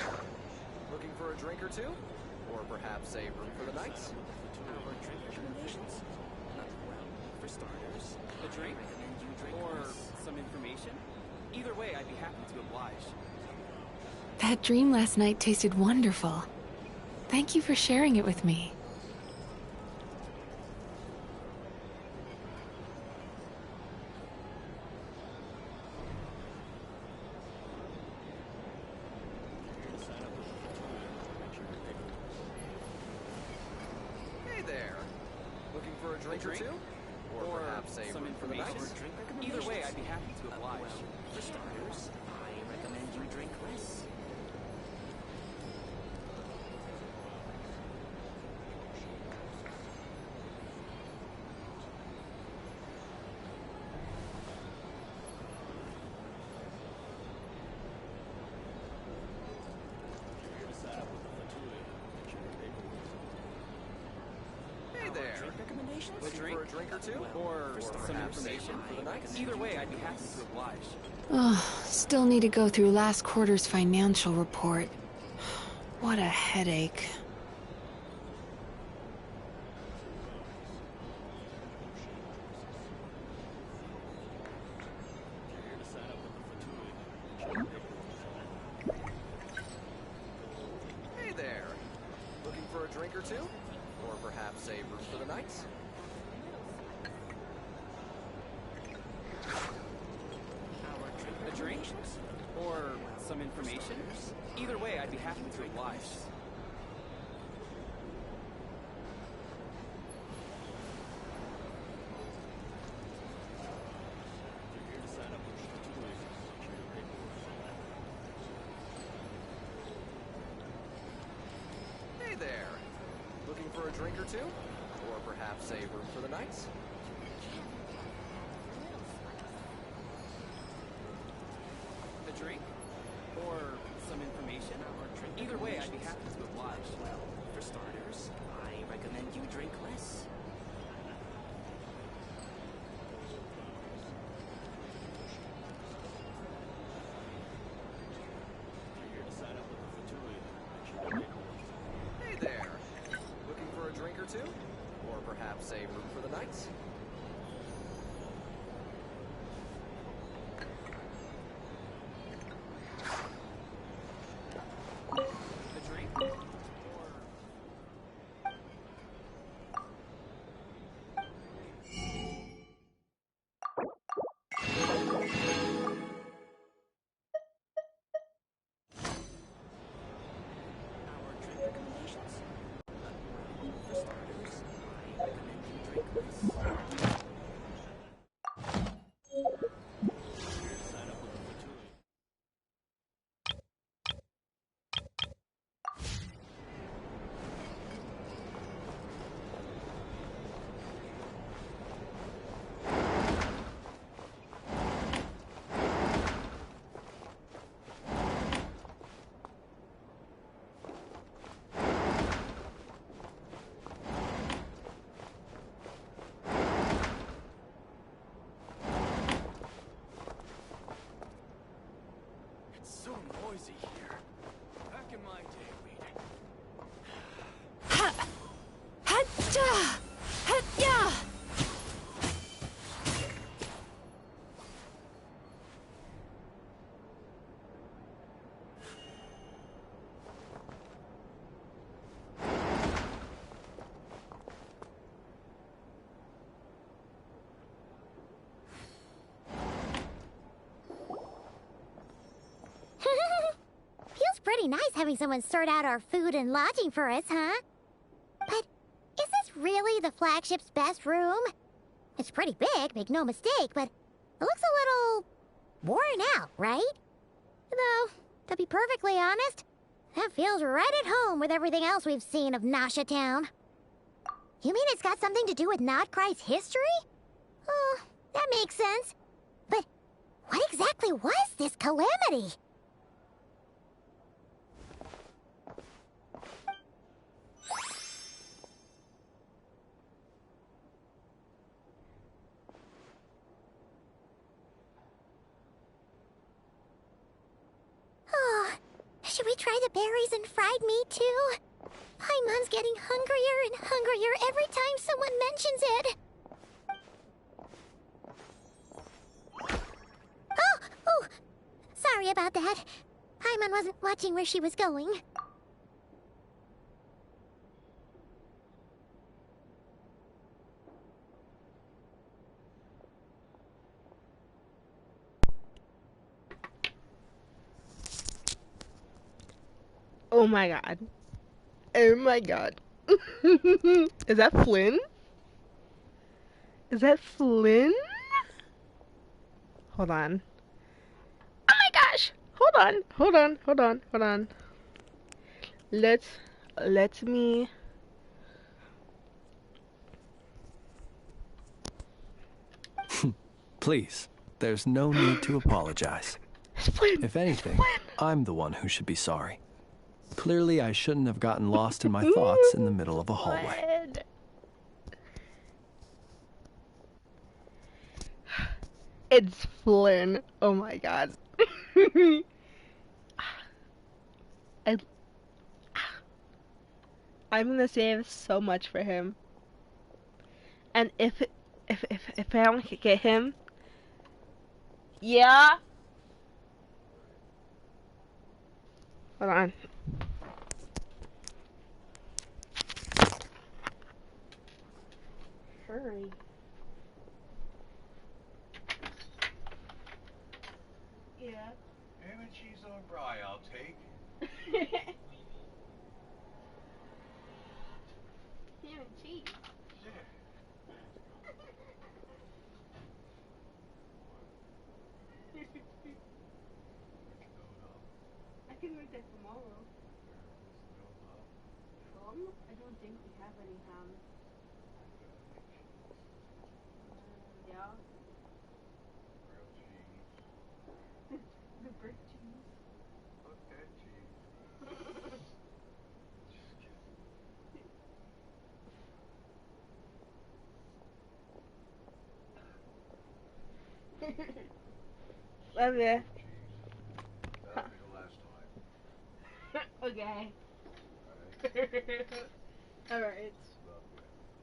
Looking for a drink or two? Or perhaps a room for the night? Drink recommendations? Well, for starters, a drink? Or some information? Either way, I'd be happy to oblige. That dream last night tasted wonderful. Thank you for sharing it with me. Hey there. Looking for a drink or two? Or perhaps a some room for the night? information. Either way, I'd be happy to oblige. For starters, I recommend you drink less. Hey there. Recommendations? A drink? For a drink or two? Or some perhaps a information. room for the night? Either way, I'd be happy to oblige. Ugh, still need to go through last quarter's financial report. What a headache. Hey there. Looking for a drink or two? Or perhaps a room for the night? A drink? Or some information? Either way, I'd be happy to oblige. Hey there. Looking for a drink or two? Or perhaps a room for the night? A drink? Or some information? Either way, I'd be happy to oblige. Well, for starters, I recommend you drink less. Hey there. Looking for a drink or two? Or perhaps a room for the night? A drink? Our drink recommendations? For starters, I recommend you drink less. It's so noisy here. Back in my day, we'd... Feels pretty nice having someone sort out our food and lodging for us, huh? But is this really the flagship's best room? It's pretty big, make no mistake, but it looks a little worn out, right? Though, to be perfectly honest, that feels right at home with everything else we've seen of Nasha Town. You mean it's got something to do with Nodcry's history? Oh, that makes sense. But what exactly was this calamity? Oh, should we try the berries and fried meat too? Paimon's getting hungrier and hungrier every time someone mentions it. Oh, sorry about that. Paimon wasn't watching where she was going. Oh my god. Oh my god. Is that Flynn? Is that Flynn? Hold on. Oh my gosh! Hold on. Let me... Please, there's no need to apologize. If anything, I'm the one who should be sorry. Clearly, I shouldn't have gotten lost in my thoughts in the middle of a hallway. It's Flynn. Oh my god. I'm gonna save so much for him. And if I don't get him, yeah. Hold on. Hurry. Yeah. Ham and cheese on rye, I'll take. Ham and cheese. I can make that tomorrow. I don't think we have any ham. Yeah. The brick cheese. Fuck that cheese. Love ya. That'll be the last time. Okay. Alright.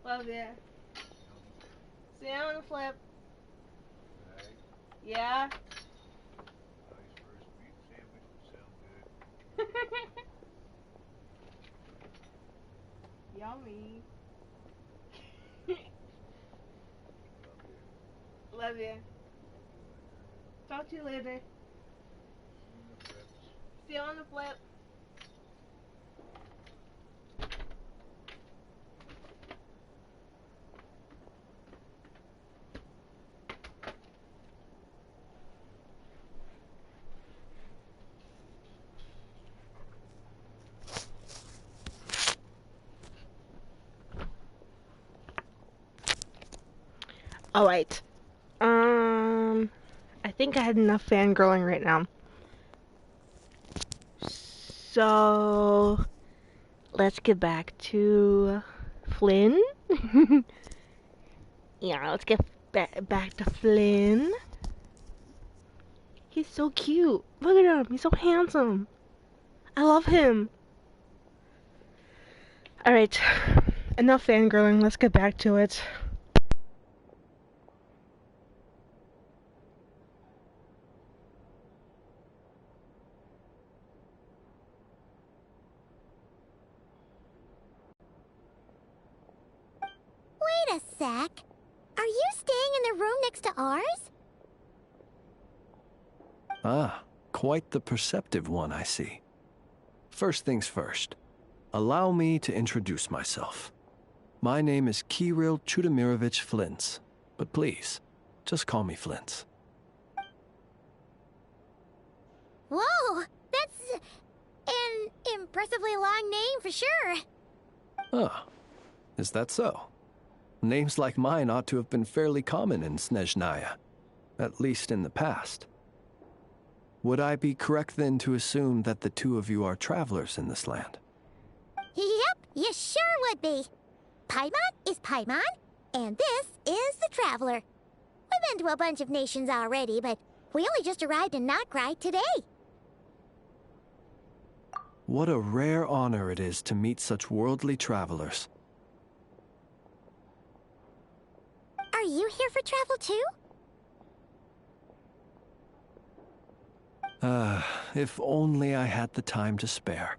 Love ya. See you on the flip. Yeah? Nice first meat sandwich would sound good. Yummy. Love ya. Talk to you later. See you on the flip. Alright. I think I had enough fangirling right now. So, let's get back to Flynn. Yeah, let's get back to Flynn. He's so cute. Look at him. He's so handsome. I love him. Alright. Enough fangirling. Let's get back to it. Wait a sec. Are you staying in the room next to ours? Ah, quite the perceptive one, I see. First things first, allow me to introduce myself. My name is Kirill Chudamirovich Flintz, but please, just call me Flintz. Whoa, that's an impressively long name for sure. Ah, is that so? Names like mine ought to have been fairly common in Snezhnaya, at least in the past. Would I be correct then to assume that the two of you are travelers in this land? Yep, you sure would be. Paimon is Paimon, and this is the Traveler. We've been to a bunch of nations already, but we only just arrived in Notcry today. What a rare honor it is to meet such worldly travelers. Are you here for travel too? If only I had the time to spare.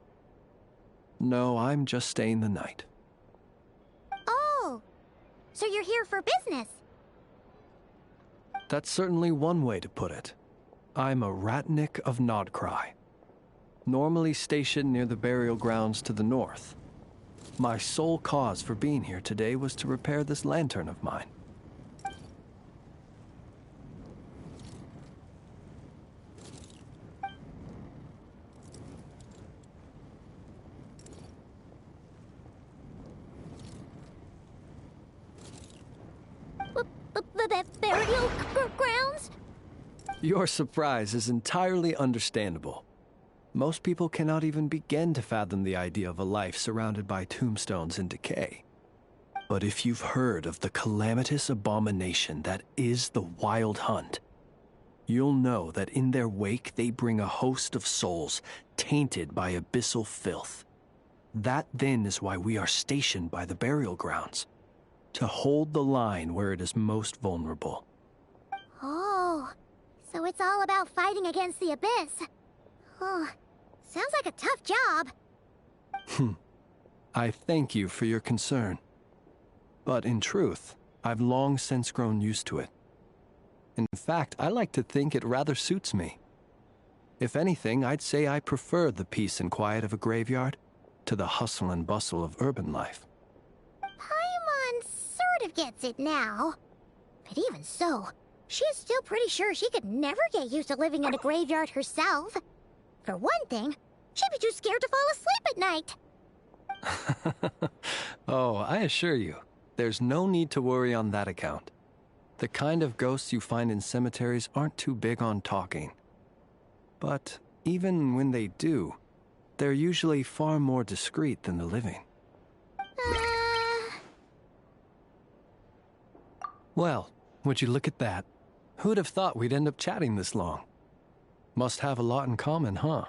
No, I'm just staying the night. Oh, so you're here for business? That's certainly one way to put it. I'm a Ratnik of Nodcry. normally stationed near the burial grounds to the north. My sole cause for being here today was to repair this lantern of mine. Burial grounds? Your surprise is entirely understandable. Most people cannot even begin to fathom the idea of a life surrounded by tombstones and decay. But if you've heard of the calamitous abomination that is the Wild Hunt, you'll know that in their wake they bring a host of souls tainted by abyssal filth. That then is why we are stationed by the burial grounds, to hold the line where it is most vulnerable. Oh, so it's all about fighting against the abyss. Oh, sounds like a tough job. I thank you for your concern. But in truth, I've long since grown used to it. In fact, I like to think it rather suits me. If anything, I'd say I prefer the peace and quiet of a graveyard to the hustle and bustle of urban life. Paimon sort of gets it now. But even so, she is still pretty sure she could never get used to living in a graveyard herself. For one thing, she'd be too scared to fall asleep at night. Oh, I assure you, there's no need to worry on that account. The kind of ghosts you find in cemeteries aren't too big on talking. But even when they do, they're usually far more discreet than the living. Well, would you look at that? Who'd have thought we'd end up chatting this long? Must have a lot in common, huh?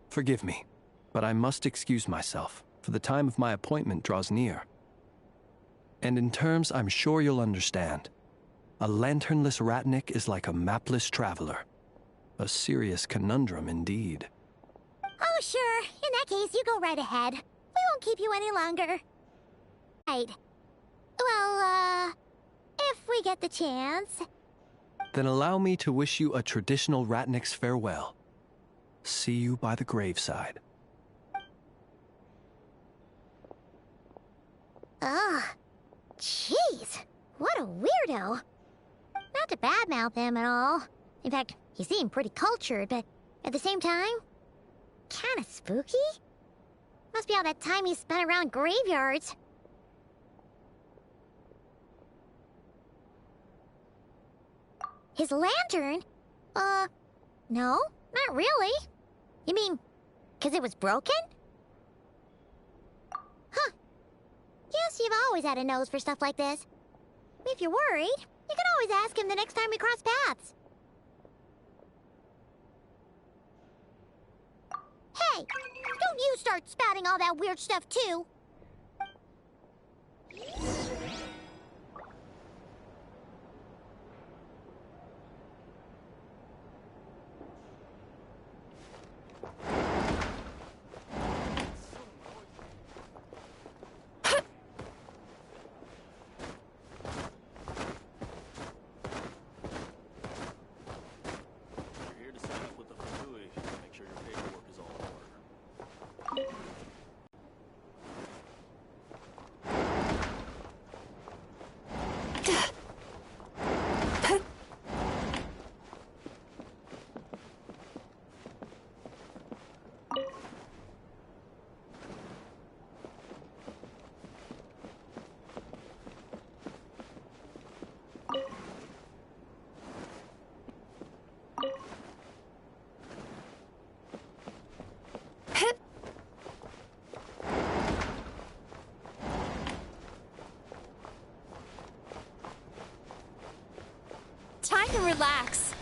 Forgive me, but I must excuse myself, for the time of my appointment draws near. And in terms I'm sure you'll understand, a lanternless Ratnik is like a mapless traveler. A serious conundrum indeed. Oh, sure. In that case, you go right ahead. We won't keep you any longer. Right. Well, if we get the chance. Then allow me to wish you a traditional Ratnik's farewell. See you by the graveside. Ugh. Jeez. What a weirdo. Not to badmouth him at all. In fact, he seemed pretty cultured, but at the same time, kinda spooky? Must be all that time he spent around graveyards. His lantern? No, not really. You mean, 'cause it was broken? Huh. Guess you've always had a nose for stuff like this. If you're worried, you can always ask him the next time we cross paths. Hey, don't you start spouting all that weird stuff too. Time to relax.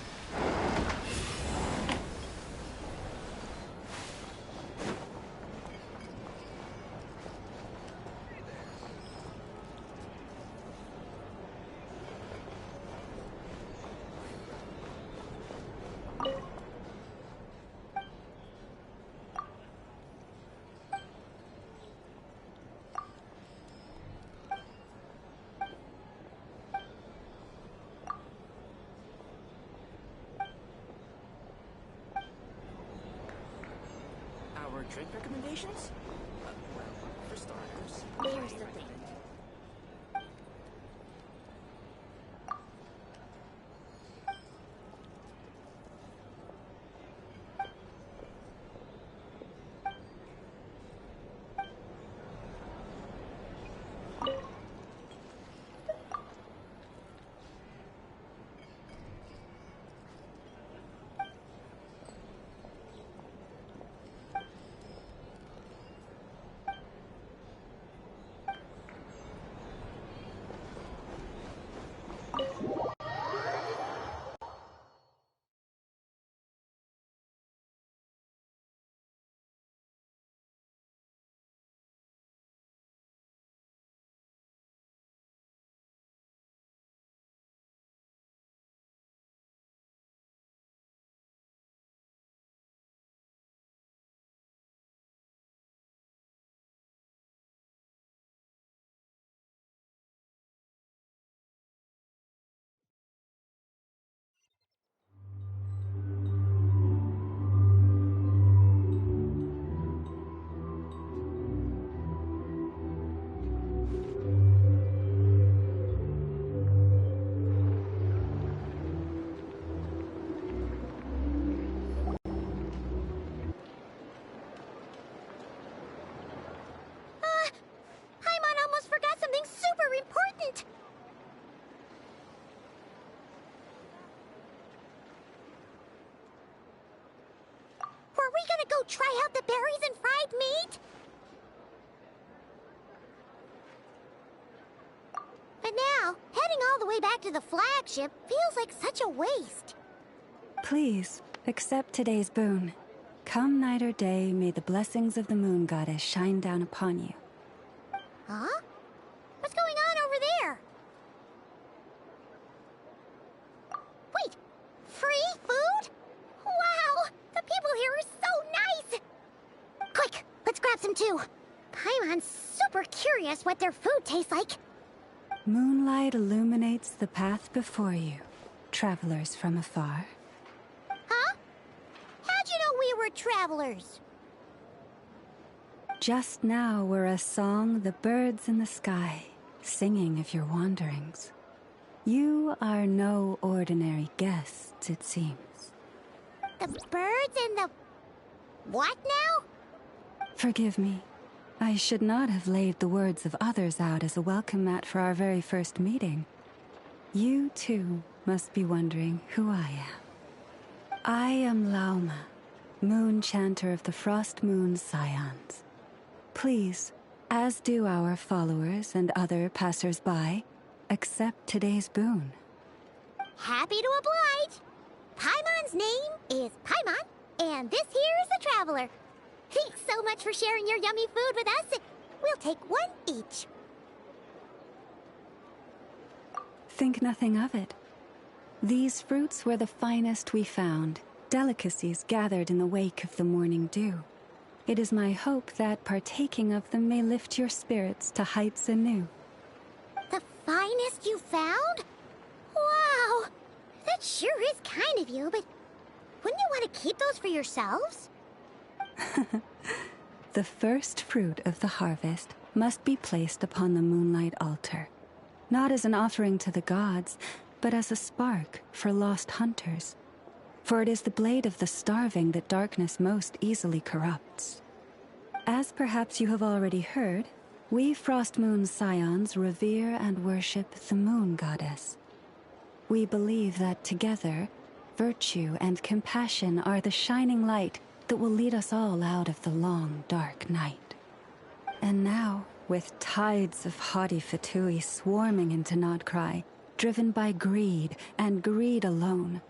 Drink recommendations? Well, for starters... Here's the thing. Paimon almost forgot something super important! Were we gonna go try out the berries and fried meat? But now, heading all the way back to the flagship feels like such a waste. Please, accept today's boon. Come night or day, may the blessings of the moon goddess shine down upon you. Huh? What's going on over there? Wait! Free food? Wow! The people here are so nice! Quick! Let's grab some too! Paimon's super curious what their food tastes like. Moonlight illuminates the path before you, travelers from afar. Huh? How'd you know we were travelers? Just now were a song the birds in the sky, singing of your wanderings. You are no ordinary guests, it seems. The birds and the... what now? Forgive me. I should not have laid the words of others out as a welcome mat for our very first meeting. You, too, must be wondering who I am. I am Lauma, moon chanter of the Frost Moon Scions. Please, as do our followers and other passers-by, accept today's boon. Happy to oblige! Paimon's name is Paimon, and this here is the Traveler. Thanks so much for sharing your yummy food with us. We'll take one each. Think nothing of it. These fruits were the finest we found, delicacies gathered in the wake of the morning dew. It is my hope that partaking of them may lift your spirits to heights anew. The finest you found? Wow! That sure is kind of you, but wouldn't you want to keep those for yourselves? The first fruit of the harvest must be placed upon the moonlight altar, not as an offering to the gods, but as a spark for lost hunters. For it is the blade of the starving that darkness most easily corrupts. As perhaps you have already heard, we Frost Moon Scions revere and worship the moon goddess. We believe that together, virtue and compassion are the shining light that will lead us all out of the long, dark night. And now, with tides of haughty Fatui swarming into Nodcry, driven by greed, and greed alone,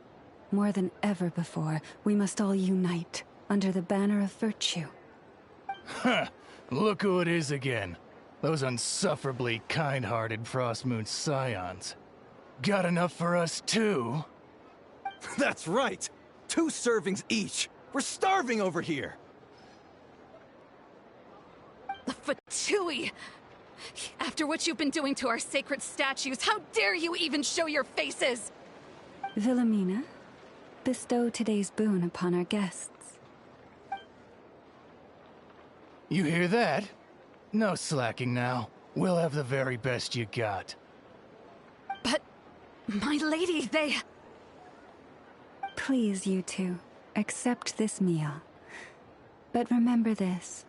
more than ever before, we must all unite under the banner of virtue. Huh! Look who it is again. Those unsufferably kind-hearted Frost Moon Scions. Got enough for us too? That's right! 2 servings each! We're starving over here! The Fatui! After what you've been doing to our sacred statues, how dare you even show your faces! Wilhelmina, bestow today's boon upon our guests. You hear that? No slacking now. We'll have the very best you got. But, my lady, they... Please, you two, accept this meal. But remember this.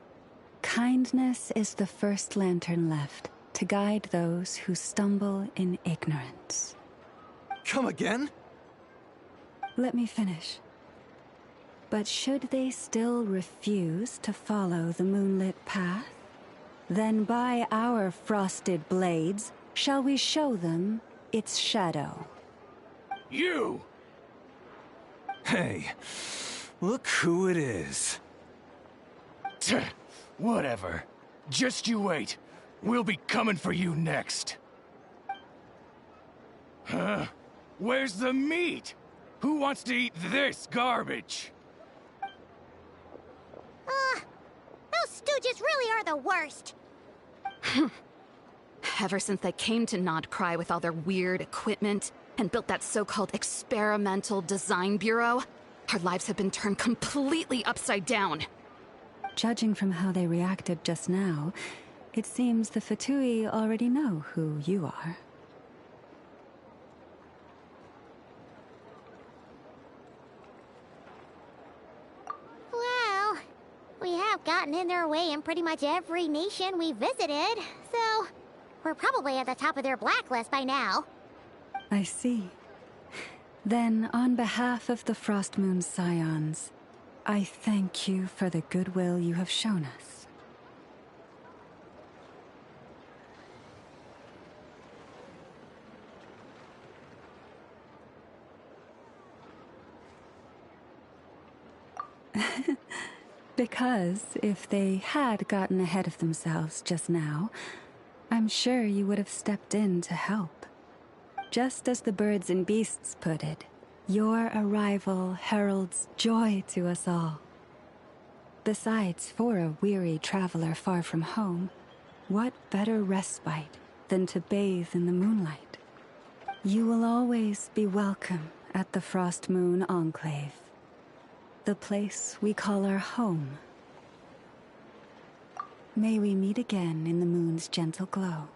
Kindness is the first lantern left to guide those who stumble in ignorance. Come again? Let me finish. But should they still refuse to follow the moonlit path, then by our frosted blades shall we show them its shadow. You! Hey, look who it is. Whatever. Just you wait. We'll be coming for you next. Huh? Where's the meat? Who wants to eat this garbage? Those stooges really are the worst. Ever since they came to Nodcry with all their weird equipment and built that so-called experimental design bureau, our lives have been turned completely upside down. Judging from how they reacted just now, it seems the Fatui already know who you are. Well, we have gotten in their way in pretty much every nation we visited, so we're probably at the top of their blacklist by now. I see. Then, on behalf of the Frostmoon Scions, I thank you for the goodwill you have shown us. Because if they had gotten ahead of themselves just now, I'm sure you would have stepped in to help. Just as the birds and beasts put it, your arrival heralds joy to us all. Besides, for a weary traveler far from home, what better respite than to bathe in the moonlight? You will always be welcome at the Frostmoon Enclave, the place we call our home. May we meet again in the moon's gentle glow.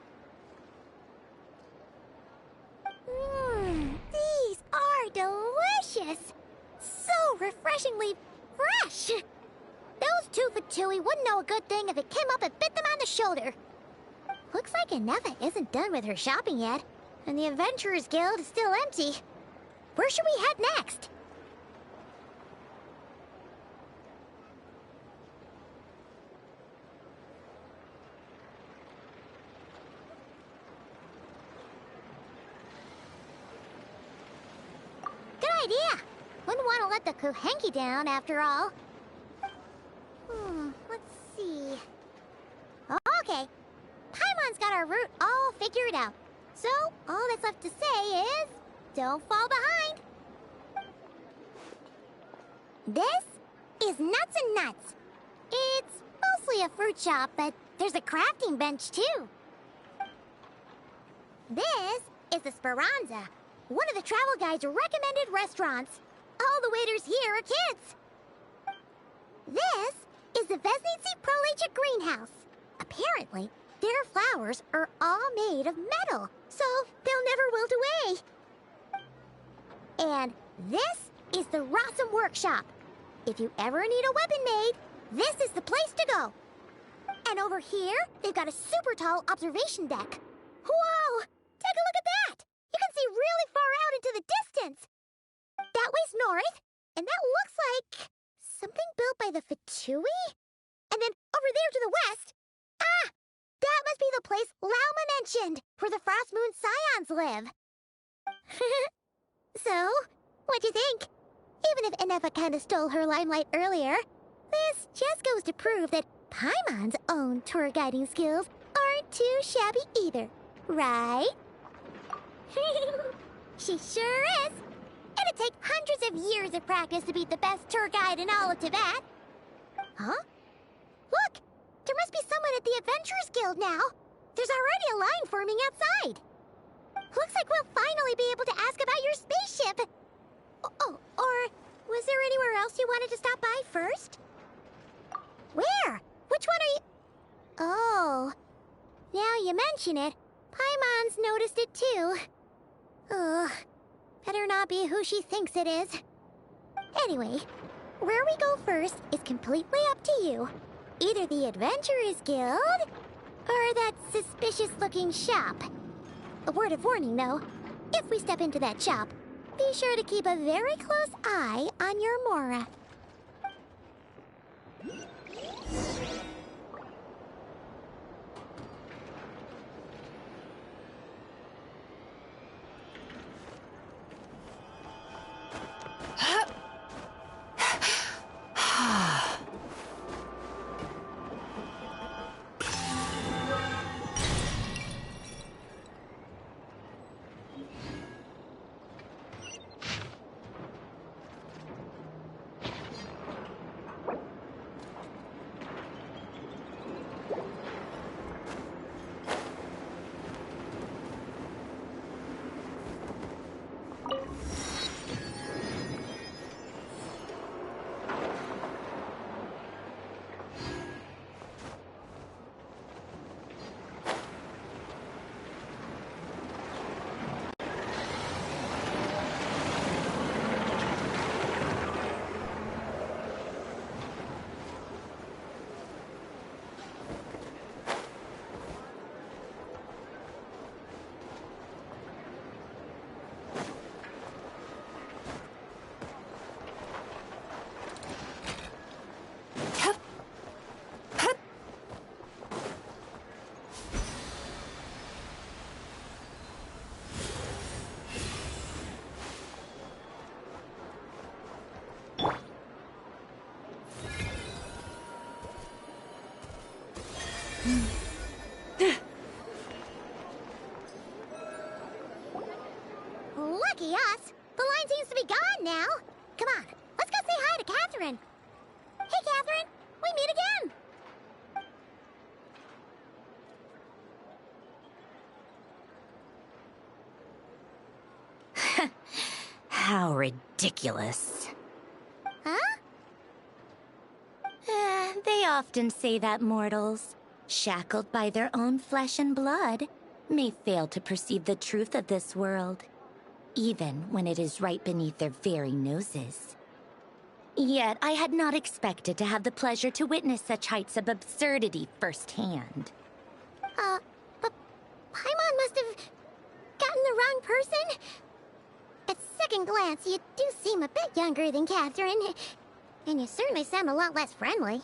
These are delicious! So refreshingly fresh! Those two Fatui wouldn't know a good thing if it came up and bit them on the shoulder. Looks like Inefa isn't done with her shopping yet, and the Adventurers Guild is still empty. Where should we head next? Good idea! Wouldn't want to let the Kuhenki down, after all. Let's see... Okay. Paimon's got our route all figured out. So, all that's left to say is... don't fall behind. This is Nuts and Nuts. It's mostly a fruit shop, but there's a crafting bench, too. This is the Speranza, one of the travel guide's recommended restaurants. All the waiters here are kids. This is the Vesnitsi Prolecha greenhouse. Apparently, their flowers are all made of metal, so they'll never wilt away. And this is the Rossum Workshop. If you ever need a weapon made, this is the place to go. And over here, they've got a super tall observation deck. Whoa! Take a look at that! You can see really far out into the distance. That way's north, and that looks like something built by the Fatui? And then over there to the west, that must be the place Lauma mentioned, where the Frostmoon Scions live. So, what'd you think? Even if Inefa kinda stole her limelight earlier, this just goes to prove that Paimon's own tour guiding skills aren't too shabby either, right? She sure is. It'd take hundreds of years of practice to beat the best tour guide in all of Tibet. Huh? Look! There must be someone at the Adventurers Guild now. There's already a line forming outside. Looks like we'll finally be able to ask about your spaceship. Oh, or was there anywhere else you wanted to stop by first? Where? What Which one are you? Oh. Now you mention it, Paimon's noticed it too. Ugh. Better not be who she thinks it is. Anyway, where we go first is completely up to you. Either the Adventurers Guild, or that suspicious-looking shop. A word of warning, though. If we step into that shop, be sure to keep a very close eye on your Mora. Lucky us! The line seems to be gone now. Come on, let's go say hi to Catherine. Hey, Catherine! We meet again! How ridiculous. Huh? They often say that mortals, shackled by their own flesh and blood, may fail to perceive the truth of this world, even when it is right beneath their very noses. Yet I had not expected to have the pleasure to witness such heights of absurdity firsthand. But Paimon must have gotten the wrong person? At second glance, you do seem a bit younger than Catherine, and you certainly sound a lot less friendly.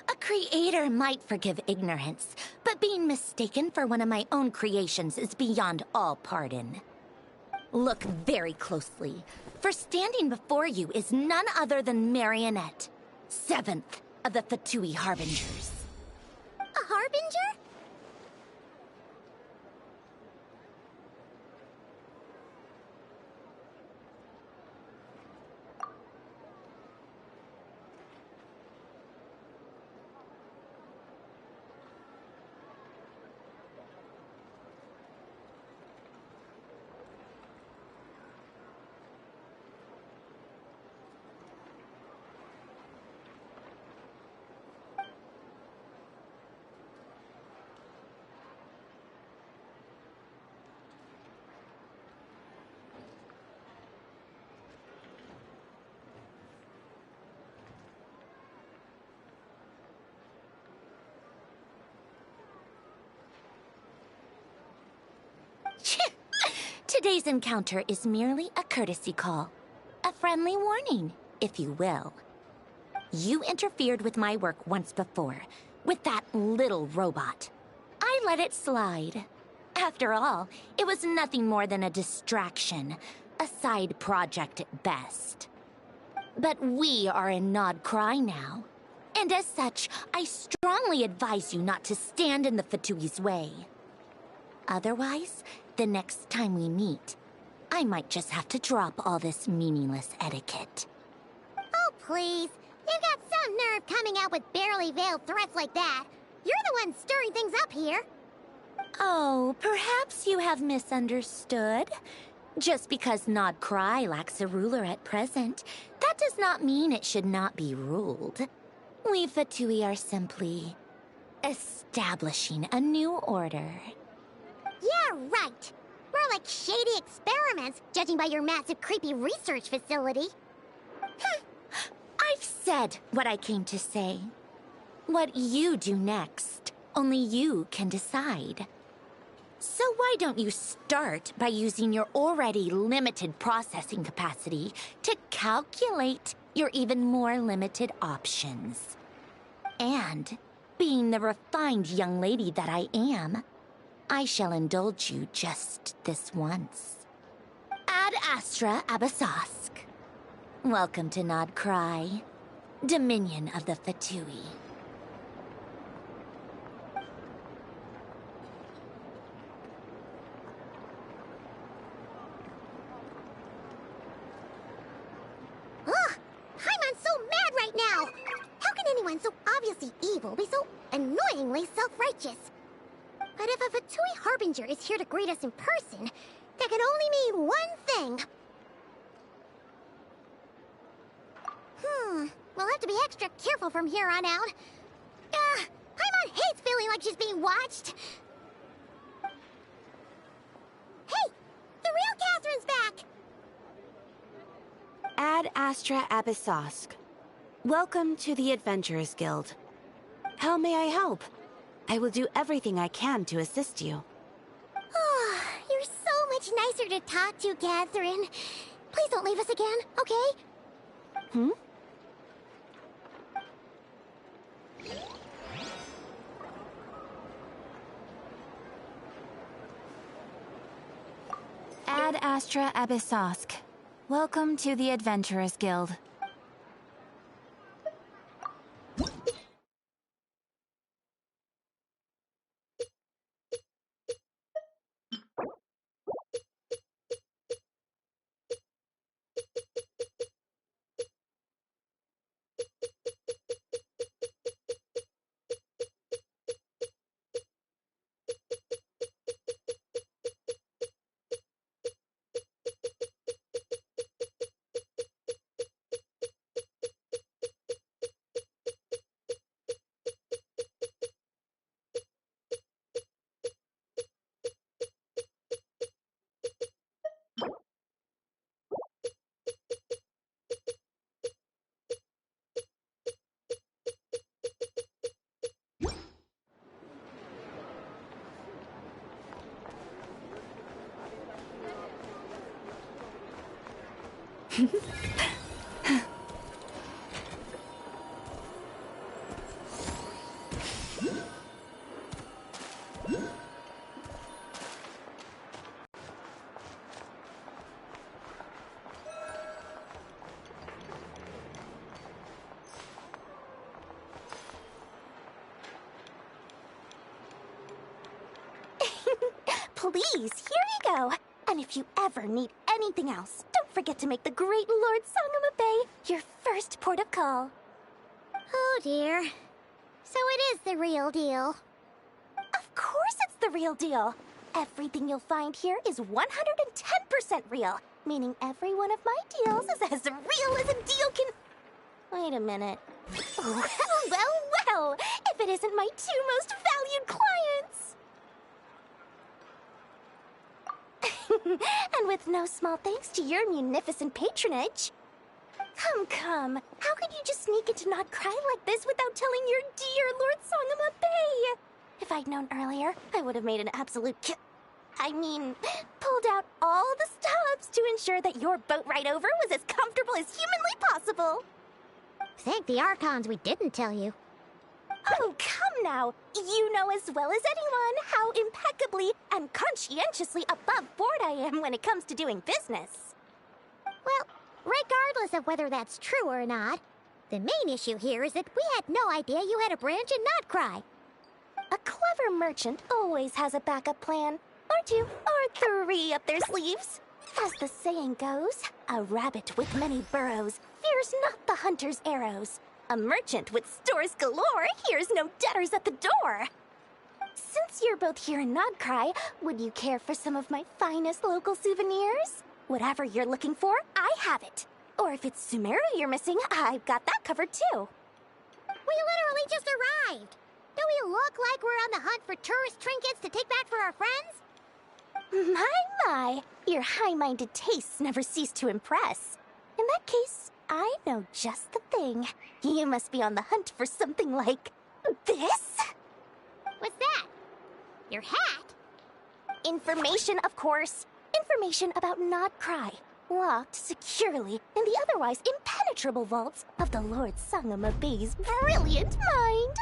A creator might forgive ignorance, but being mistaken for one of my own creations is beyond all pardon. Look very closely, for standing before you is none other than Marionette, 7th of the Fatui Harbingers. A Harbinger? Today's encounter is merely a courtesy call. A friendly warning, if you will. You interfered with my work once before, with that little robot. I let it slide. After all, it was nothing more than a distraction, a side project at best. But we are in Nod Cry now, and as such, I strongly advise you not to stand in the Fatui's way. Otherwise, the next time we meet, I might just have to drop all this meaningless etiquette. Oh, please. You've got some nerve coming out with barely veiled threats like that. You're the one stirring things up here. Oh, perhaps you have misunderstood. Just because Nod Cry lacks a ruler at present, that does not mean it should not be ruled. We Fatui are simply establishing a new order. Yeah, right. We're like shady experiments, judging by your massive, creepy research facility. I've said what I came to say. What you do next, only you can decide. So why don't you start by using your already limited processing capacity to calculate your even more limited options? And, being the refined young lady that I am, I shall indulge you just this once. Ad Astra Abyssosque. Welcome to Nod Cry, Dominion of the Fatui. Ugh! Paimon's so mad right now! How can anyone so obviously evil be so annoyingly self-righteous? But if a Fatui Harbinger is here to greet us in person, that can only mean one thing. We'll have to be extra careful from here on out. Paimon hates feeling like she's being watched. Hey! The real Catherine's back! Ad Astra Abyssosque. Welcome to the Adventurers Guild. How may I help? I will do everything I can to assist you. Oh, you're so much nicer to talk to, Catherine. Please don't leave us again, okay? Hmm? Ad Astra Abyssosque. Welcome to the Adventurers Guild. Please, here you go. And if you ever need anything else, don't forget to make the great Lord Sangama Bay your first port of call. Oh dear. So it is the real deal. Of course it's the real deal. Everything you'll find here is 110% real, meaning every one of my deals is as real as a deal can... Wait a minute. Well, if it isn't my two most valued clients. And with no small thanks to your munificent patronage. Come. How could you just sneak into Nod Cry like this without telling your dear Lord Sangama Bay? If I'd known earlier, I would have made an absolute pulled out all the stops to ensure that your boat ride over was as comfortable as humanly possible. Thank the Archons we didn't tell you. Oh, come now. You know as well as anyone how impeccably and conscientiously above board I am when it comes to doing business. Well, regardless of whether that's true or not, the main issue here is that we had no idea you had a branch in Nodcry. A clever merchant always has a backup plan, or two, or three up their sleeves. As the saying goes, a rabbit with many burrows fears not the hunter's arrows. A merchant with stores galore hears no debtors at the door. Since you're both here in Nodcry, would you care for some of my finest local souvenirs? Whatever you're looking for, I have it. Or if it's Sumeru you're missing, I've got that covered too. We literally just arrived. Do we look like we're on the hunt for tourist trinkets to take back for our friends? My, your high-minded tastes never cease to impress. In that case, I know just the thing. You must be on the hunt for something like this? What's that? Your hat? Information, of course. Information about Not Cry, locked securely in the otherwise impenetrable vaults of the Lord Sangama Bey's brilliant mind.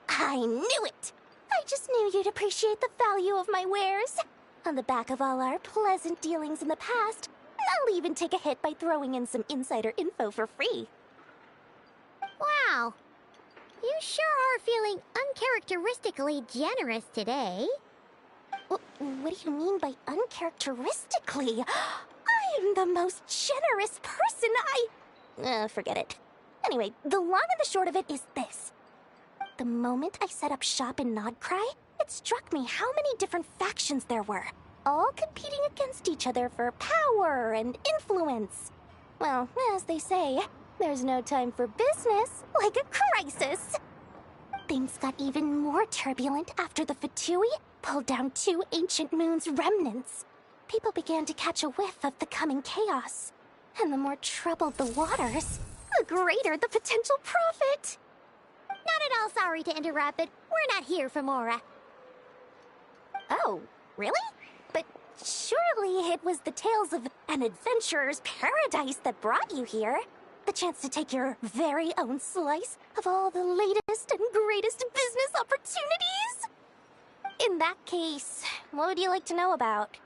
I knew it! I just knew you'd appreciate the value of my wares. On the back of all our pleasant dealings in the past, I'll even take a hit by throwing in some insider info for free. Wow. You sure are feeling uncharacteristically generous today. What do you mean by uncharacteristically? I am the most generous person. Forget it. Anyway, the long and the short of it is this. The moment I set up shop in Nodcry, it struck me how many different factions there were, all competing against each other for power and influence. Well, as they say, there's no time for business like a crisis. Things got even more turbulent after the Fatui pulled down 2 ancient moon's remnants. People began to catch a whiff of the coming chaos. And the more troubled the waters, the greater the potential profit. Not at all sorry to interrupt, but we're not here for Mora. Oh, really? But surely it was the tales of an adventurer's paradise that brought you here. The chance to take your very own slice of all the latest and greatest business opportunities? In that case, what would you like to know about?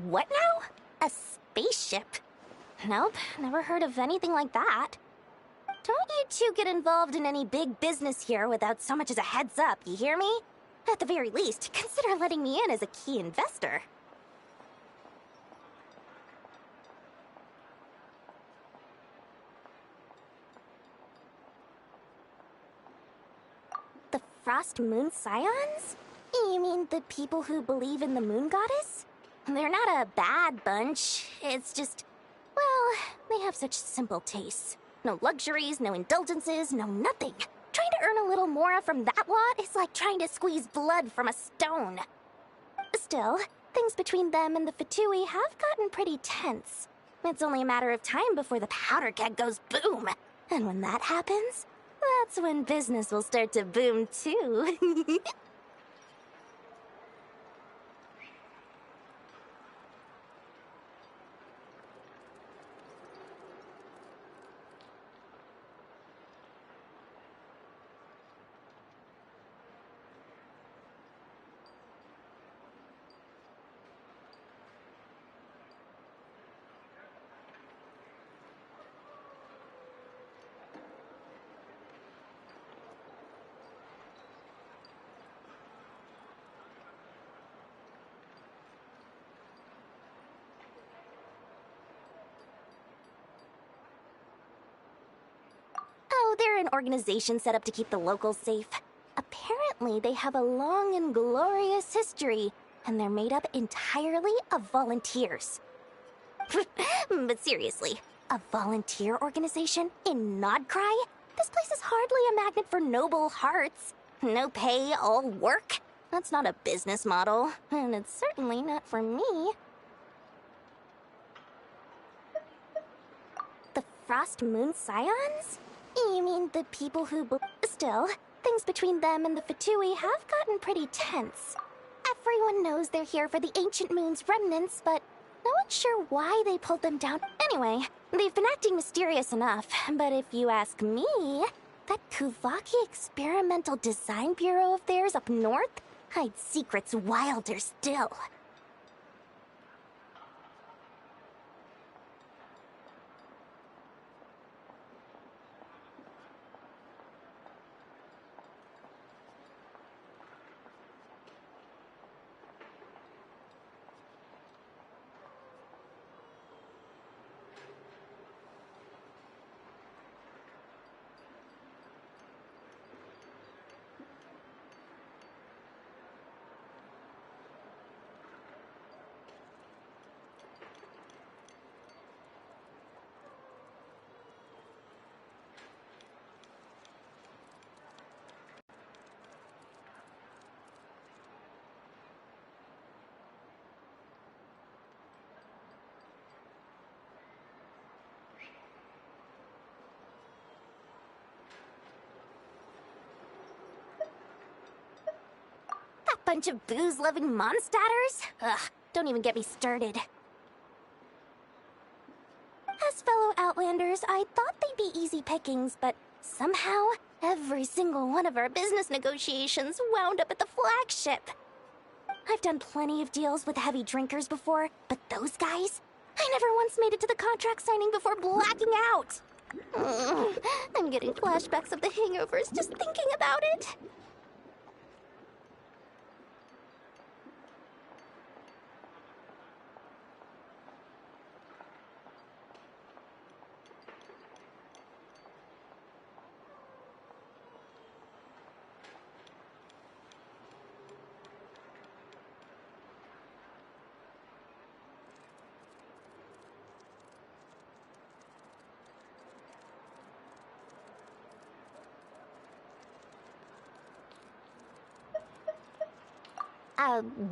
What now? A spaceship? Nope, never heard of anything like that. Don't you two get involved in any big business here without so much as a heads up, you hear me? At the very least, consider letting me in as a key investor. The Frost Moon Scions? You mean the people who believe in the Moon Goddess? They're not a bad bunch. It's just, well, they have such simple tastes. No luxuries, no indulgences, no nothing. Trying to earn a little more from that lot is like trying to squeeze blood from a stone. Still, things between them and the Fatui have gotten pretty tense. It's only a matter of time before the powder keg goes boom. And when that happens, that's when business will start to boom too. Oh, they're an organization set up to keep the locals safe. Apparently, they have a long and glorious history, and they're made up entirely of volunteers. But seriously, a volunteer organization in Nodcry? This place is hardly a magnet for noble hearts. No pay, all work. That's not a business model, and it's certainly not for me. The Frost Moon Scions? You mean the people who Still, things between them and the Fatui have gotten pretty tense. Everyone knows they're here for the Ancient Moon's remnants, but no one sure why they pulled them down. Anyway, they've been acting mysterious enough, but if you ask me, that Kuvaki Experimental Design Bureau of theirs up north hides secrets wilder still. Bunch of booze-loving monstatters? Ugh, don't even get me started. As fellow Outlanders, I thought they'd be easy pickings, but somehow, every single one of our business negotiations wound up at the flagship. I've done plenty of deals with heavy drinkers before, but those guys? I never once made it to the contract signing before blacking out. I'm getting flashbacks of the hangovers just thinking about it.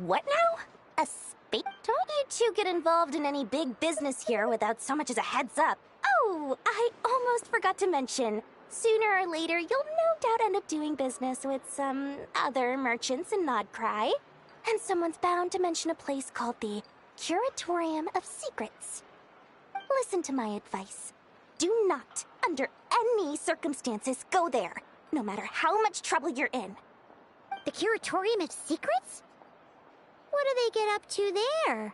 What now? A space? Don't you two get involved in any big business here without so much as a heads up. Oh, I almost forgot to mention. Sooner or later, you'll no doubt end up doing business with some other merchants in Nodcry. And someone's bound to mention a place called the Curatorium of Secrets. Listen to my advice. Do not, under any circumstances, go there, no matter how much trouble you're in. The Curatorium of Secrets? What do they get up to there?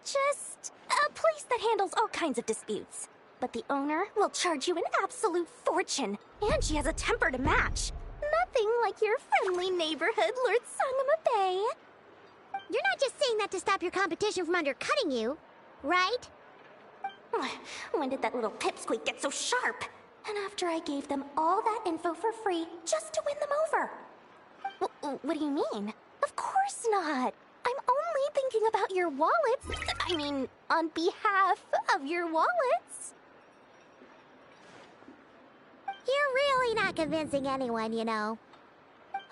Just a place that handles all kinds of disputes. But the owner will charge you an absolute fortune, and she has a temper to match. Nothing like your friendly neighborhood, Lord Sangama Bay. You're not just saying that to stop your competition from undercutting you, right? When did that little pipsqueak get so sharp? And after I gave them all that info for free just to win them over. What do you mean? Of course not. I'm only thinking about your wallets. I mean, on behalf of your wallets. You're really not convincing anyone, you know.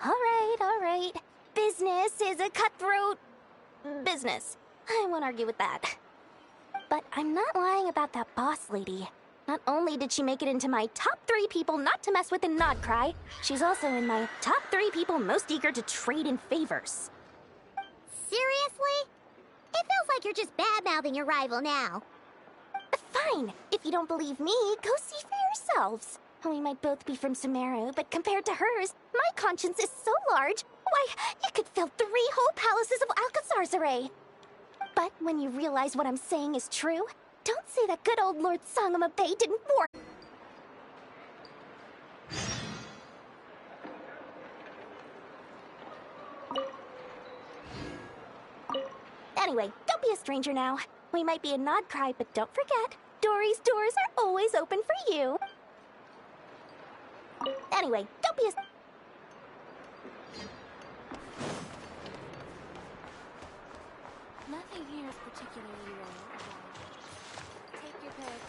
All right. Business is a cutthroat business. I won't argue with that. But I'm not lying about that boss lady. Not only did she make it into my top 3 people not to mess with in Nodcry, she's also in my top 3 people most eager to trade in favors. Seriously? It feels like you're just bad-mouthing your rival now. Fine. If you don't believe me, go see for yourselves. We might both be from Sumeru, but compared to hers, my conscience is so large, why, you could fill 3 whole palaces of Alcazar's array. But when you realize what I'm saying is true, don't say that good old Lord Sangama Bay didn't work. Anyway, don't be a stranger now. We might be in Nodcry, but don't forget, Dory's doors are always open for you. Anyway, don't be a... Nothing here is particularly rare. Take your pick.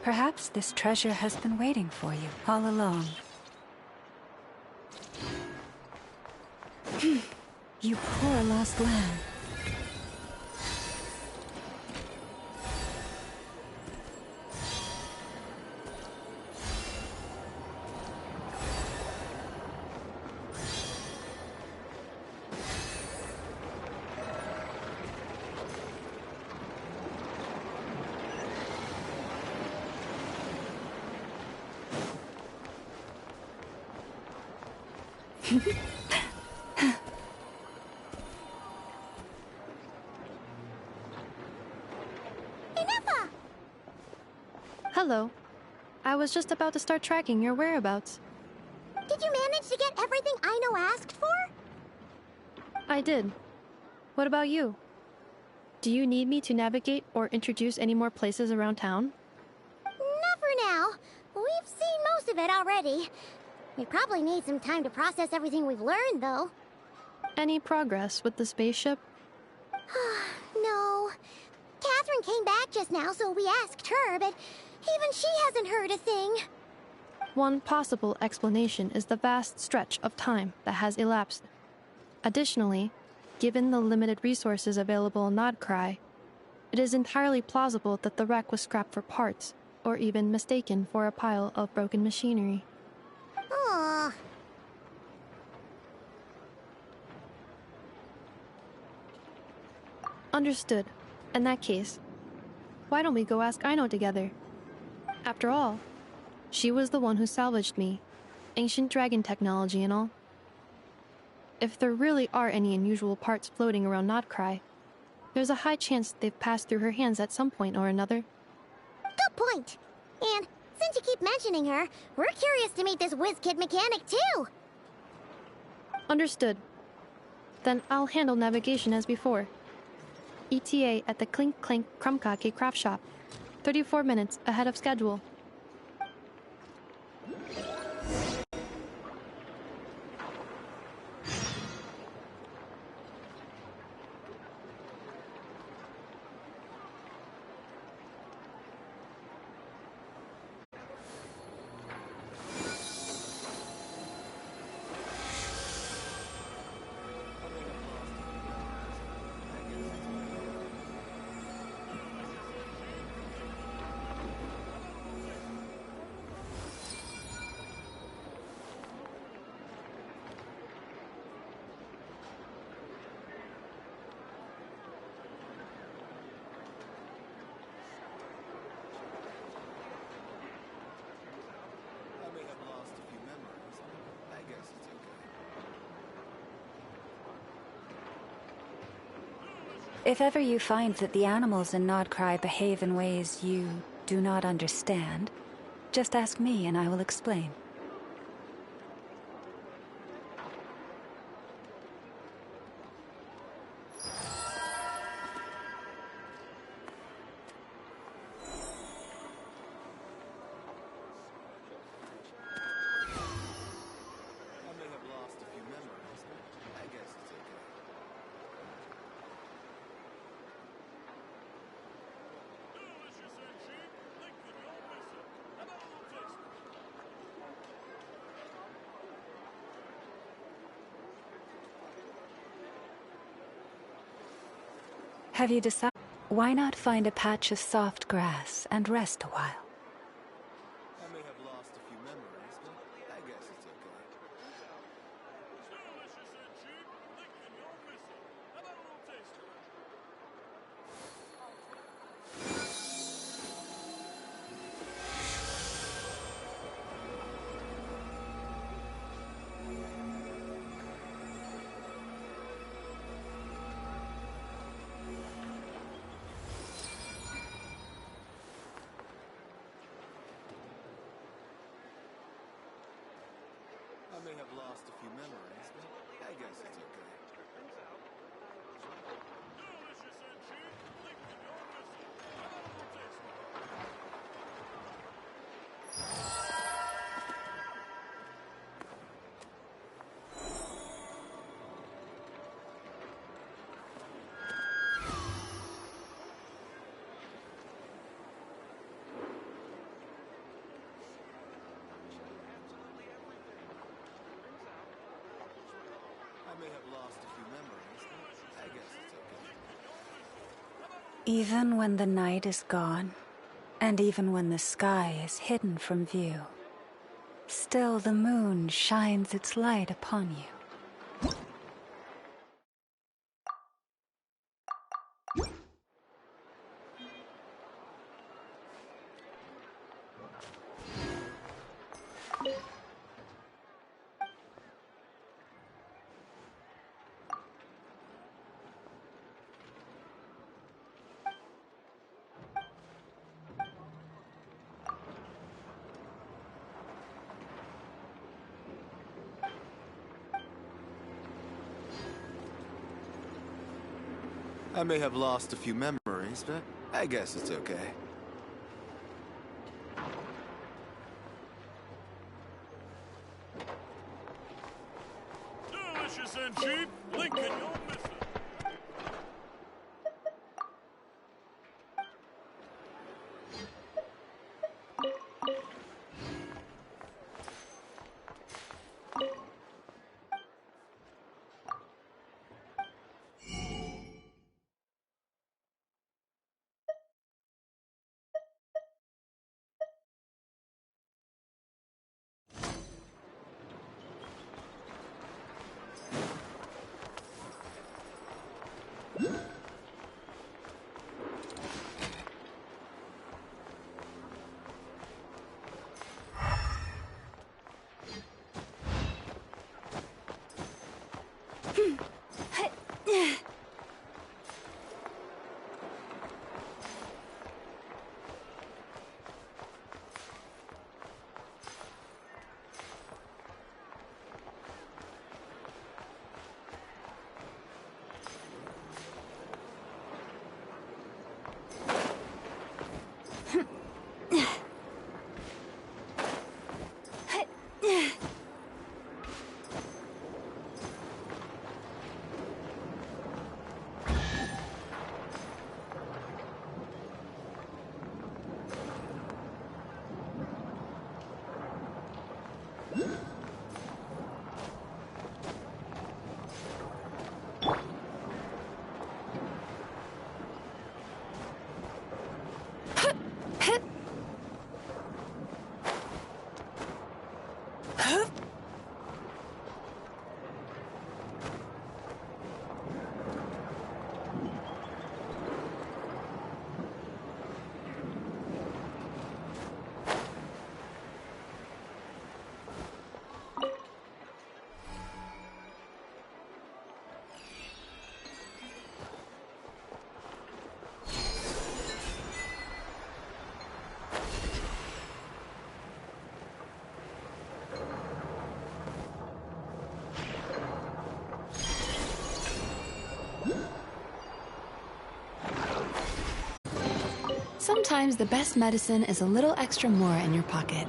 Perhaps this treasure has been waiting for you all along. You poor lost lamb. Ineffa! Hello. I was just about to start tracking your whereabouts. Did you manage to get everything Aino asked for? I did. What about you? Do you need me to navigate or introduce any more places around town? Not for now. We've seen most of it already. We probably need some time to process everything we've learned, though. Any progress with the spaceship? No. Catherine came back just now, so we asked her, but even she hasn't heard a thing. One possible explanation is the vast stretch of time that has elapsed. Additionally, given the limited resources available in Nodcry, it is entirely plausible that the wreck was scrapped for parts, or even mistaken for a pile of broken machinery. Aww. Understood. In that case, why don't we go ask Aino together? After all, she was the one who salvaged me. Ancient dragon technology and all. If there really are any unusual parts floating around Nodcry, there's a high chance they've passed through her hands at some point or another. Good point. And since you keep mentioning her, we're curious to meet this whiz-kid mechanic too. Understood. Then I'll handle navigation as before. ETA at the Clink Clank Krumkake craft shop. 34 minutes ahead of schedule. If ever you find that the animals in Nodcry behave in ways you do not understand, just ask me and I will explain. Have you decided? Why not find a patch of soft grass and rest a while? I may have lost a few memories, but I guess it's okay. I may have lost a few memories, but I guess it's okay. I may have lost a few memories, but I guess it's okay. Even when the night is gone, and even when the sky is hidden from view, still the moon shines its light upon you. I may have lost a few memories, but I guess it's okay. Delicious and cheap. Lincoln, you'll miss it. Sometimes the best medicine is a little extra more in your pocket.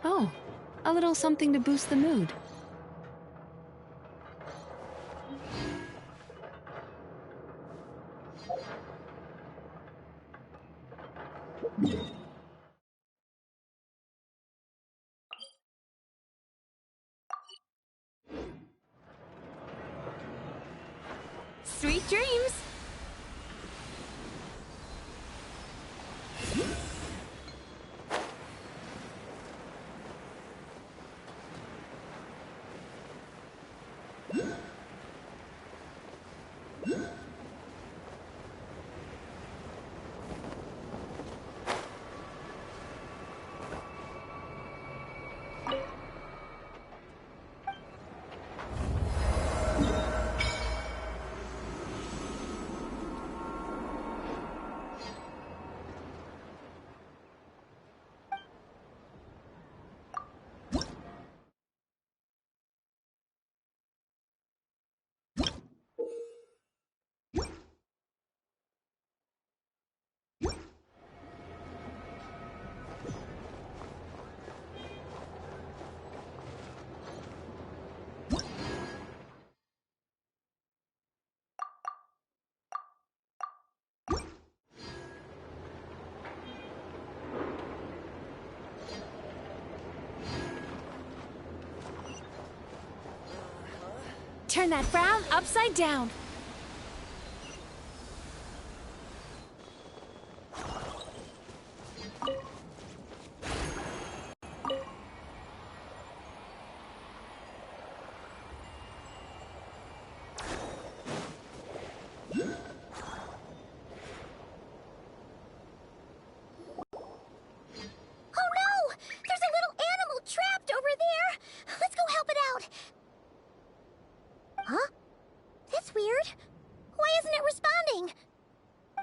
Oh, a little something to boost the mood. Sweet dreams! Turn that frown upside down.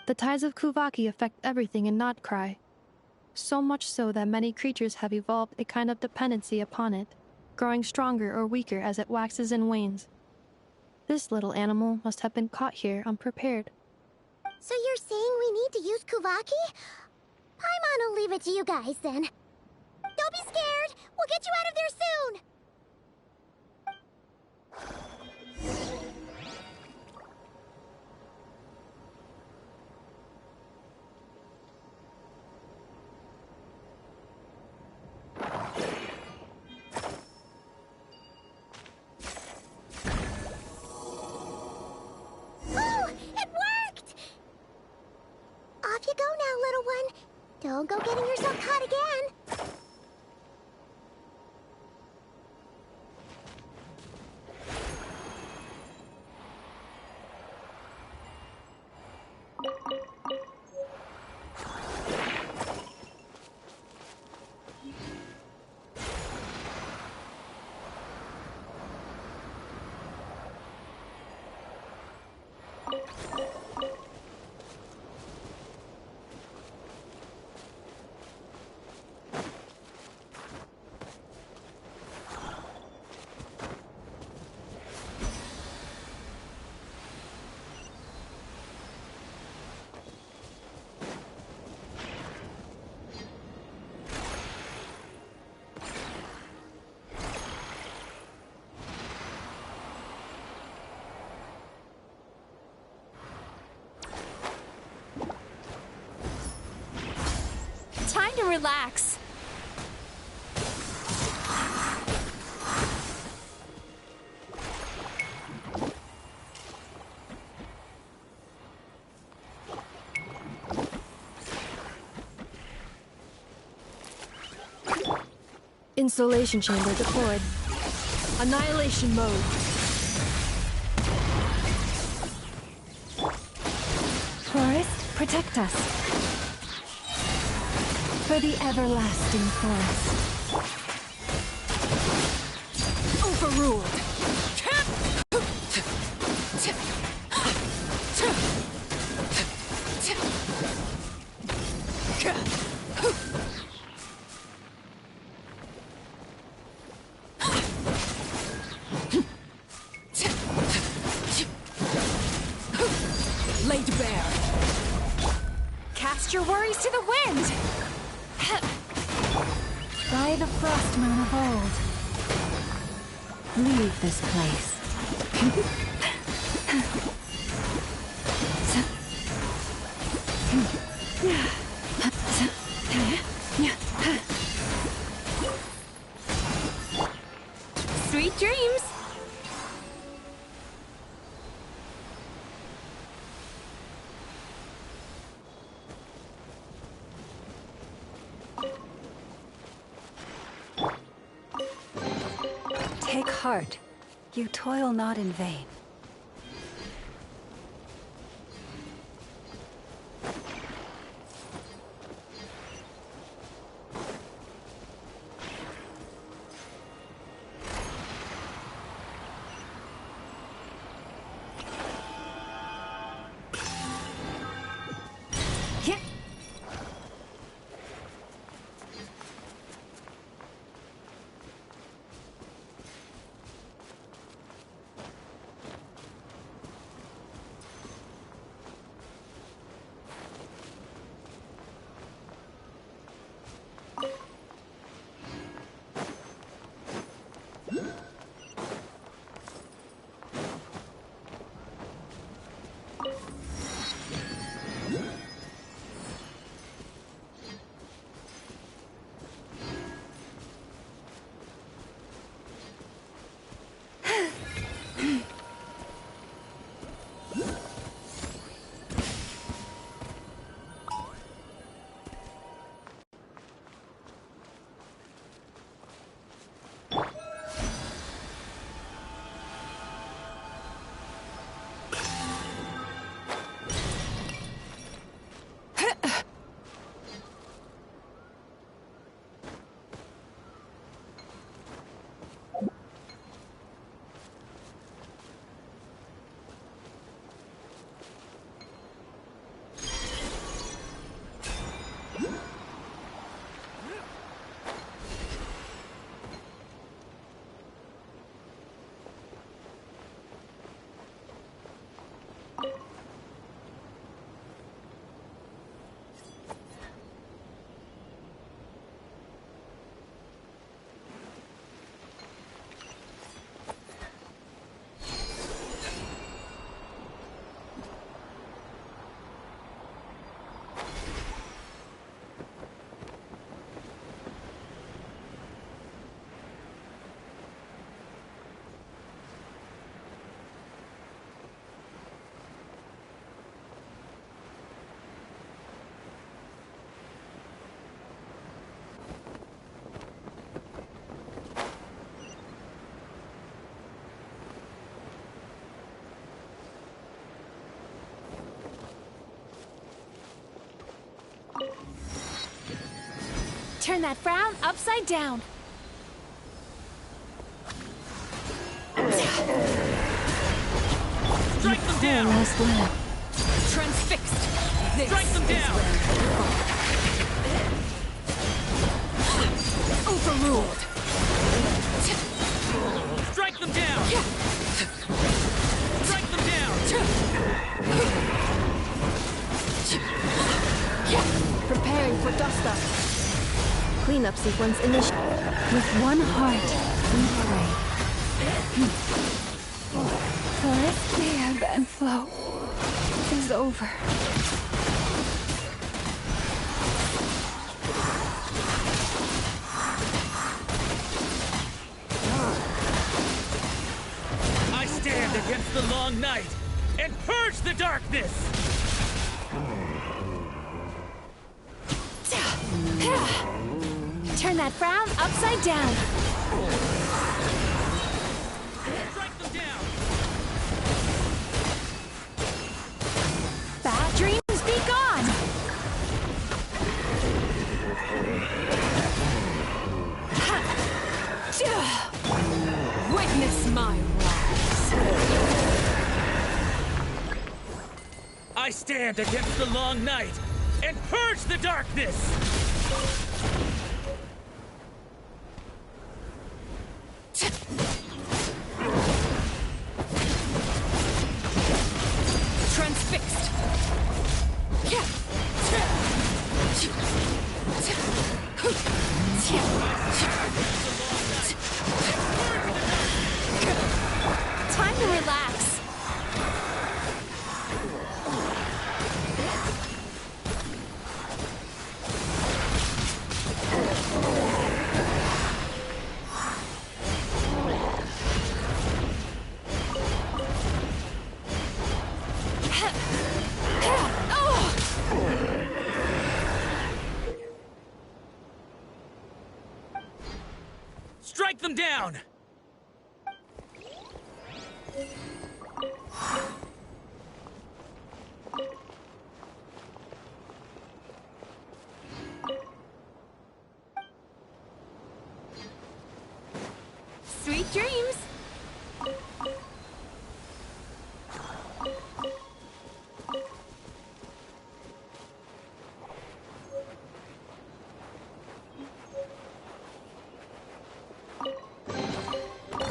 The tides of Kuvaki affect everything in Notcry. So much so that many creatures have evolved a kind of dependency upon it, growing stronger or weaker as it waxes and wanes. This little animal must have been caught here unprepared. So you're saying we need to use Kuvaki? Paimon'll leave it to you guys then. Don't be scared! We'll get you out of there soon! Off you go now, little one. Don't go getting yourself caught again. Time to relax. Insulation chamber deployed. Annihilation mode. Forest, protect us. For the everlasting forest. Overruled. Laid bare. Cast your worries to the wind. By the frost moon of old. Leave this place. Sweet dreams. Take heart. You toil not in vain. Turn that frown upside down. Strike them down! Last lamp. Transfixed! Strike them down! Overruled. Strike them down! Strike them down! Preparing for dust-up. Cleanup sequence initiated. With one heart, we pray. The risky ebb and flow is over. I stand against the long night and purge the darkness! Turn that frown upside down. Strike them down! Bad dreams be gone. Witness my rise! I stand against the long night and purge the darkness! Transfixed! Time to relax. Strike them down! Sweet dreams.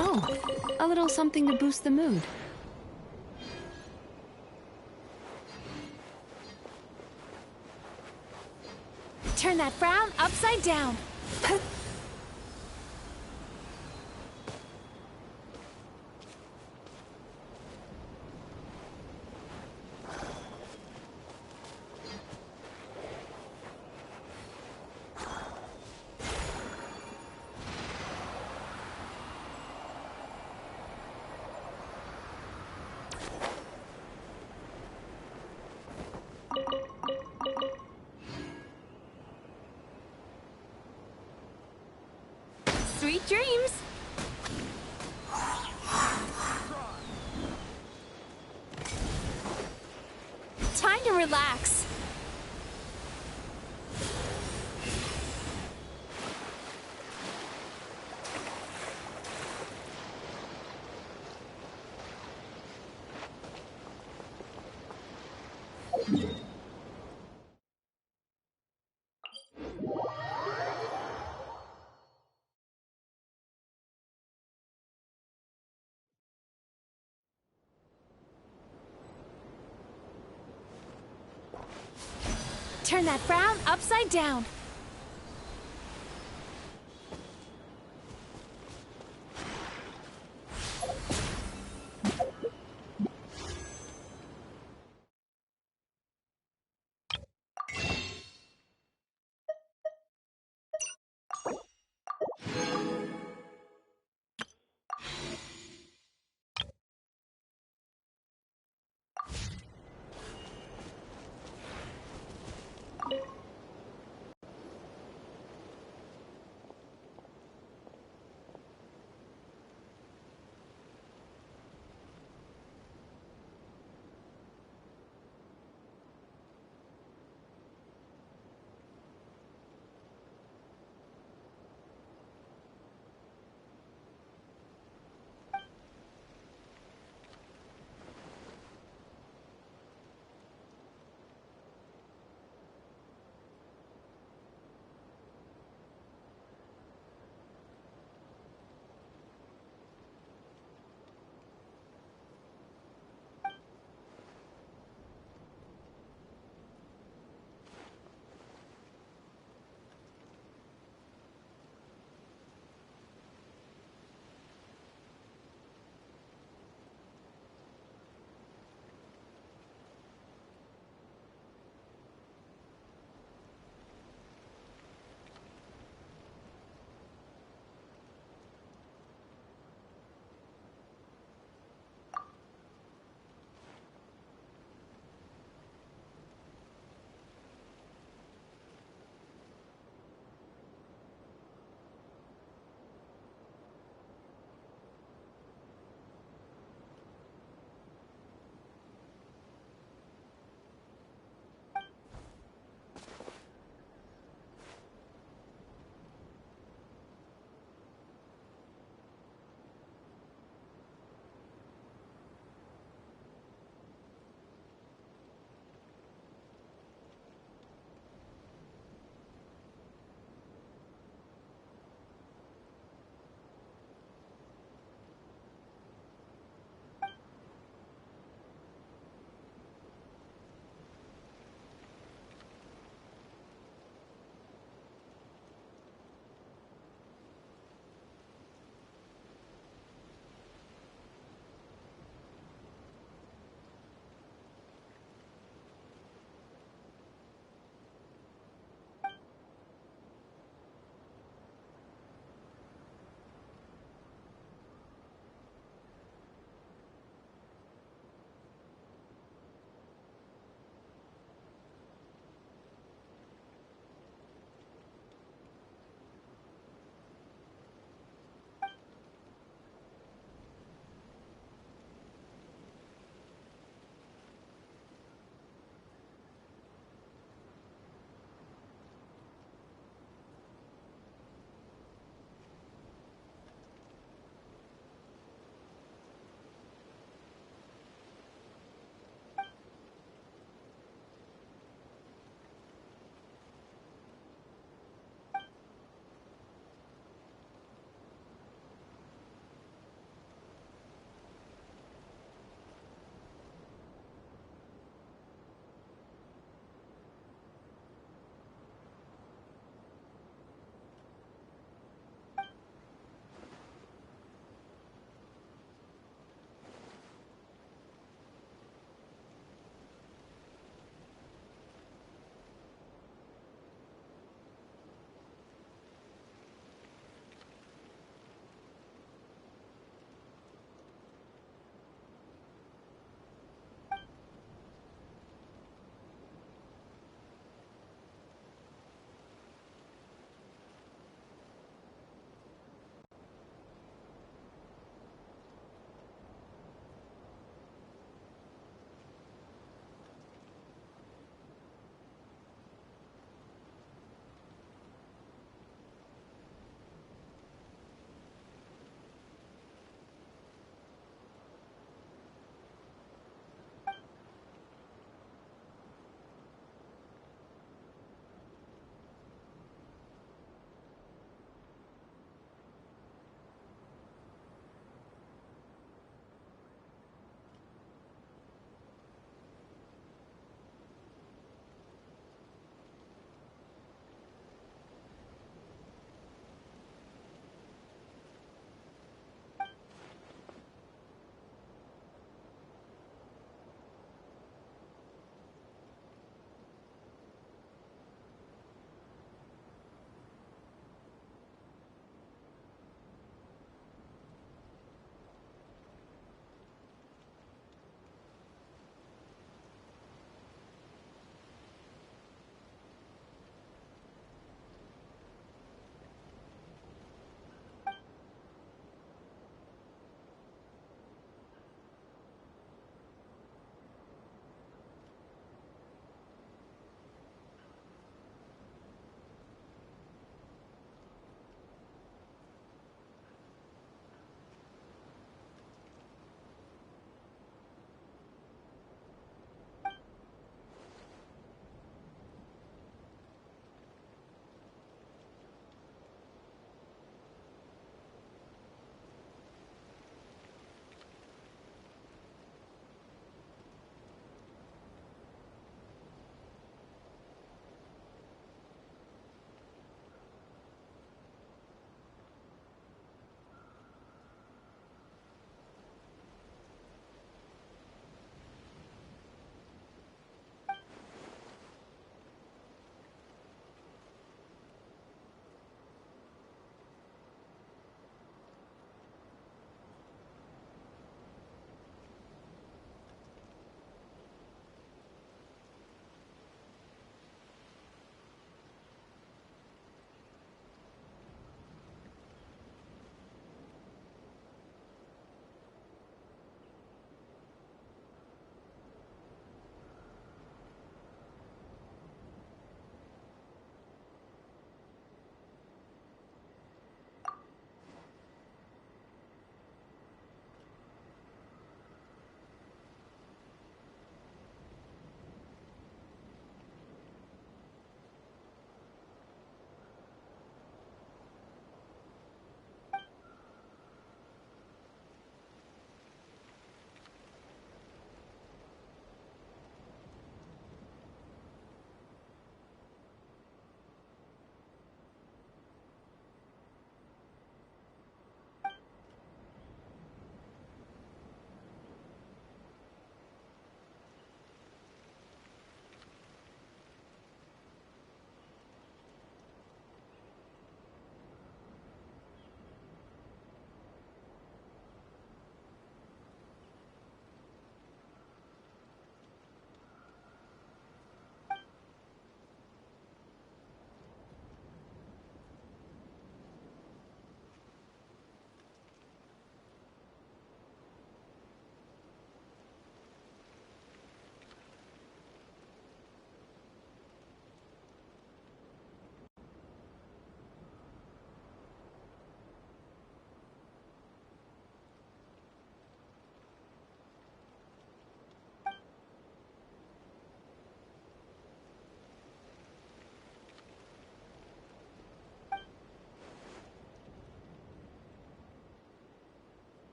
Oh, a little something to boost the mood. Turn that frown upside down. Sweet dreams. Time to relax. Turn that frown upside down.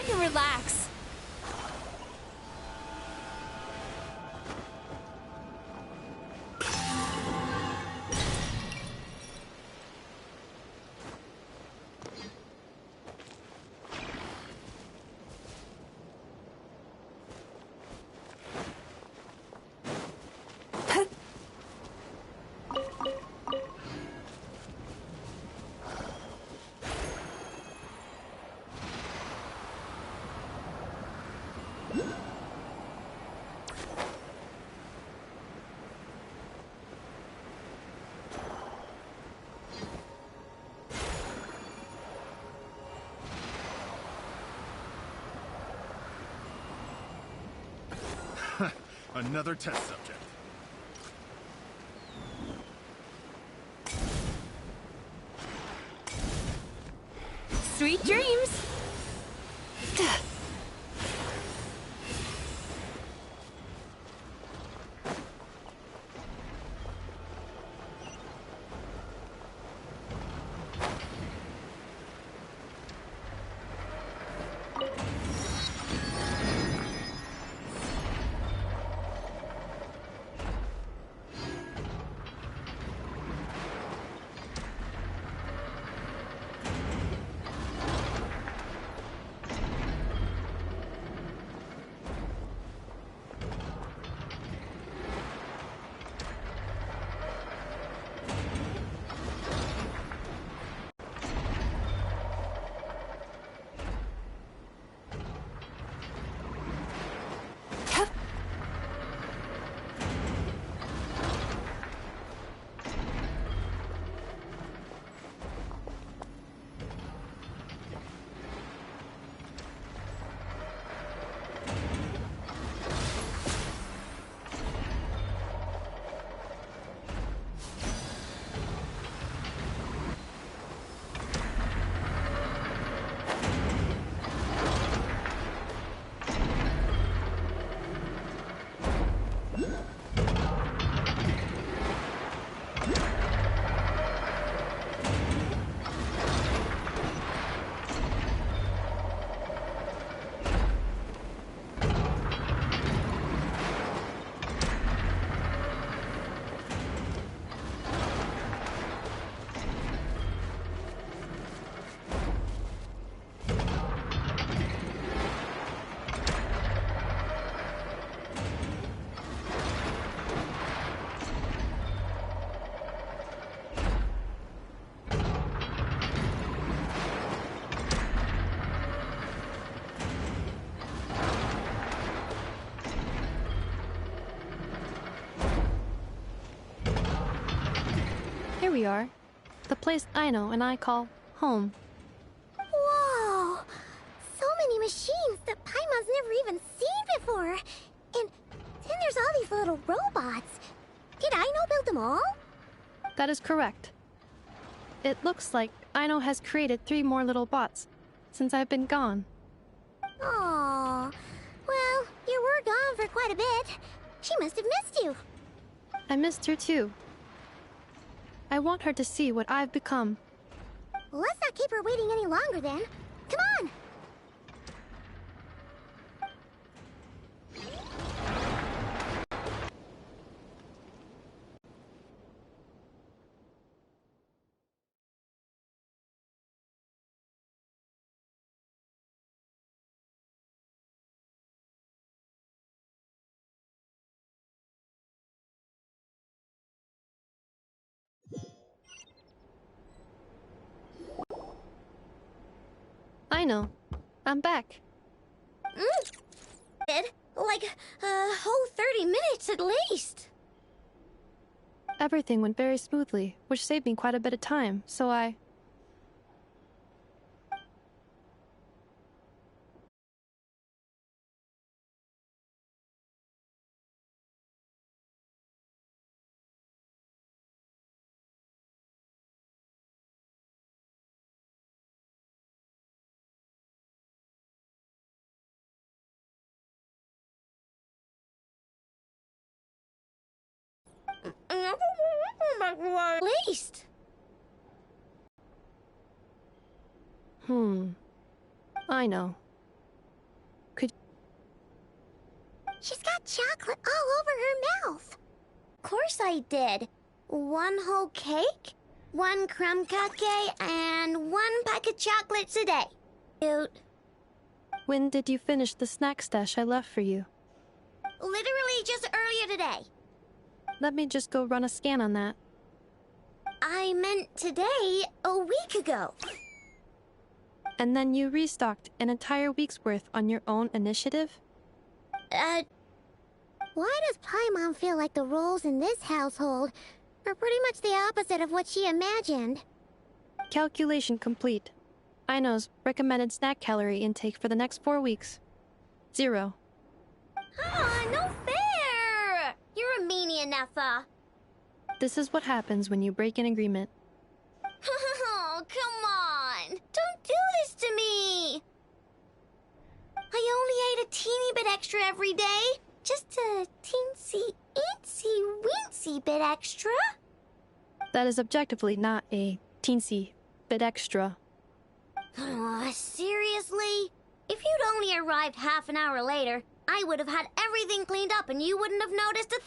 time to relax. Another test subject. Sweet dreams. Here we are. The place Aino and I call home. Whoa! So many machines that Paimon's never even seen before. And then there's all these little robots. Did Aino build them all? That is correct. It looks like Aino has created 3 more little bots since I've been gone. Aww. Well, you were gone for quite a bit. She must have missed you. I missed her too. I want her to see what I've become. Let's not keep her waiting any longer then. Come on! Aino, I'm back. Like a whole 30 minutes at least. Everything went very smoothly, which saved me quite a bit of time, so I... At least. I know. She's got chocolate all over her mouth. Course I did. 1 whole cake, 1 crumb cupcake, and 1 pack of chocolates a day. Cute. When did you finish the snack stash I left for you? Literally just earlier today. Let me just go run a scan on that. I meant today, a week ago. And then you restocked an entire week's worth on your own initiative? Why does Paimon feel like the roles in this household are pretty much the opposite of what she imagined? Calculation complete. Aino's recommended snack calorie intake for the next 4 weeks. 0. Ah, no fair! You're a meanie, Nefa. This is what happens when you break an agreement. Oh, come on! Don't do this to me! I only ate a teeny bit extra every day. Just a teensy bit extra. That is objectively not a teensy bit extra. Oh, seriously? If you'd only arrived half an hour later, I would have had everything cleaned up and you wouldn't have noticed a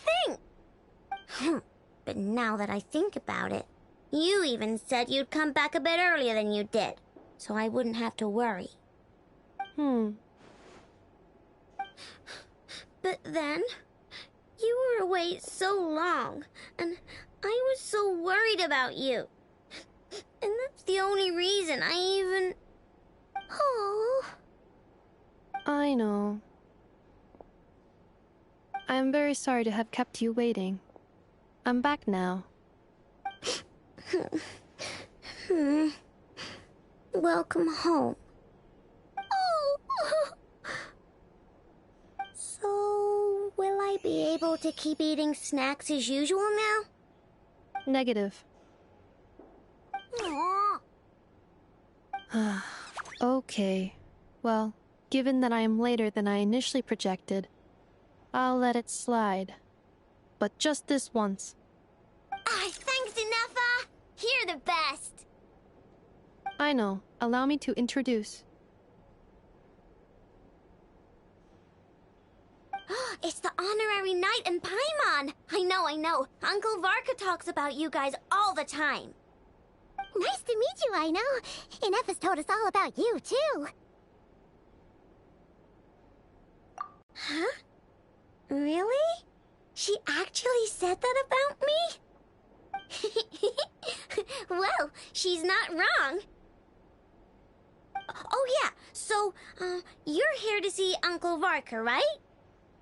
thing. But now that I think about it, you even said you'd come back a bit earlier than you did, so I wouldn't have to worry. But then, you were away so long, and I was so worried about you. And that's the only reason I even... Oh. I know. I am very sorry to have kept you waiting. I'm back now. Welcome home. Oh. So, will I be able to keep eating snacks as usual now? Negative. Aww. Okay. Well, given that I am later than I initially projected, I'll let it slide. But just this once. Thanks, Nefa! You're the best! I know. Allow me to introduce. It's the honorary knight and Paimon! I know. Uncle Varka talks about you guys all the time. Nice to meet you, I know. Nefa's told us all about you, too. Huh? Really? She actually said that about me? Well, she's not wrong. Oh yeah, so, you're here to see Uncle Varka, right?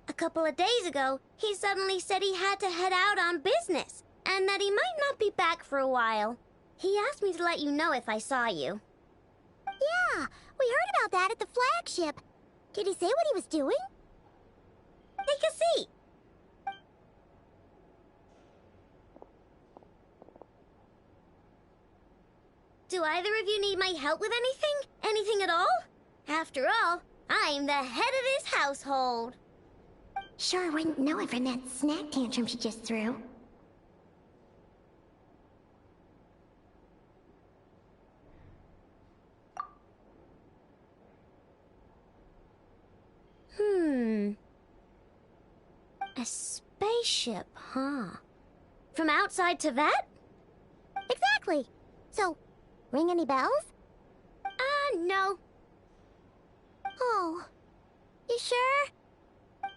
A couple of days ago, he suddenly said he had to head out on business, and that he might not be back for a while. He asked me to let you know if I saw you. Yeah, we heard about that at the flagship. Did he say what he was doing? Take a seat. Do either of you need my help with anything? Anything at all? After all, I'm the head of this household. Sure wouldn't know it from that snack tantrum she just threw. A spaceship, huh? From outside to that? Exactly. So, ring any bells? No. Oh, you sure?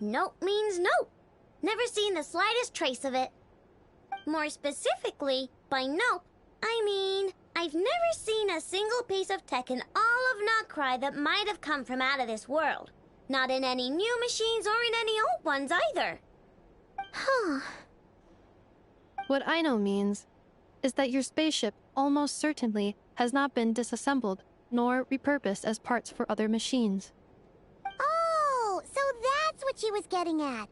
Nope means nope. Never seen the slightest trace of it. More specifically, by nope, I mean, I've never seen a single piece of tech in all of Notcry that might have come from out of this world. Not in any new machines or in any old ones either. Huh. What Aino means is that your spaceship almost certainly has not been disassembled nor repurposed as parts for other machines. Oh, so that's what she was getting at.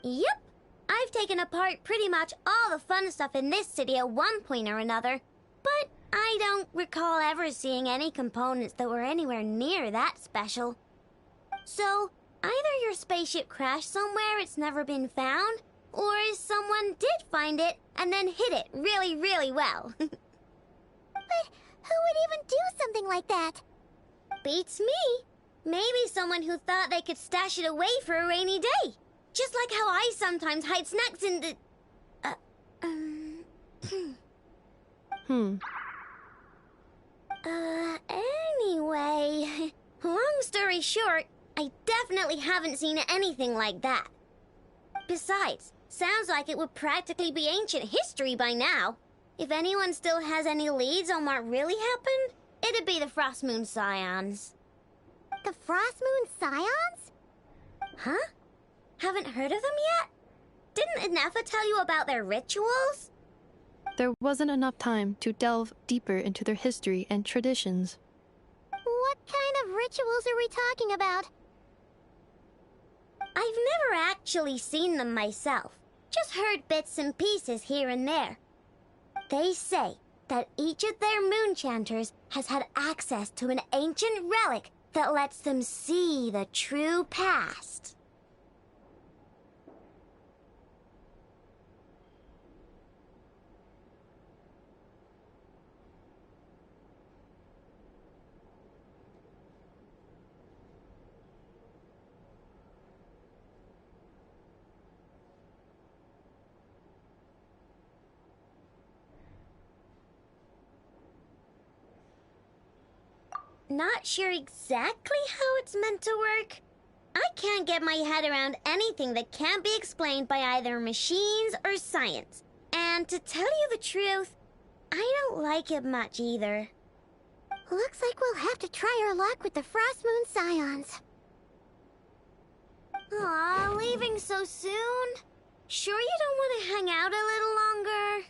Yep. I've taken apart pretty much all the fun stuff in this city at one point or another, but I don't recall ever seeing any components that were anywhere near that special. So, either your spaceship crashed somewhere it's never been found, or someone did find it and then hid it really, really well. But who would even do something like that? Beats me. Maybe someone who thought they could stash it away for a rainy day. Just like how I sometimes hide snacks in the... Anyway... Long story short, I definitely haven't seen anything like that. Besides, sounds like it would practically be ancient history by now. If anyone still has any leads on what really happened, it'd be the Frost Moon Scions. The Frost Moon Scions? Huh? Haven't heard of them yet? Didn't Inefa tell you about their rituals? There wasn't enough time to delve deeper into their history and traditions. What kind of rituals are we talking about? I've never actually seen them myself. Just heard bits and pieces here and there. They say that each of their moon chanters has had access to an ancient relic that lets them see the true past. Not sure exactly how it's meant to work. I can't get my head around anything that can't be explained by either machines or science. And to tell you the truth, I don't like it much either. Looks like we'll have to try our luck with the Frost Moon Scions. Aw, leaving so soon? Sure you don't want to hang out a little longer?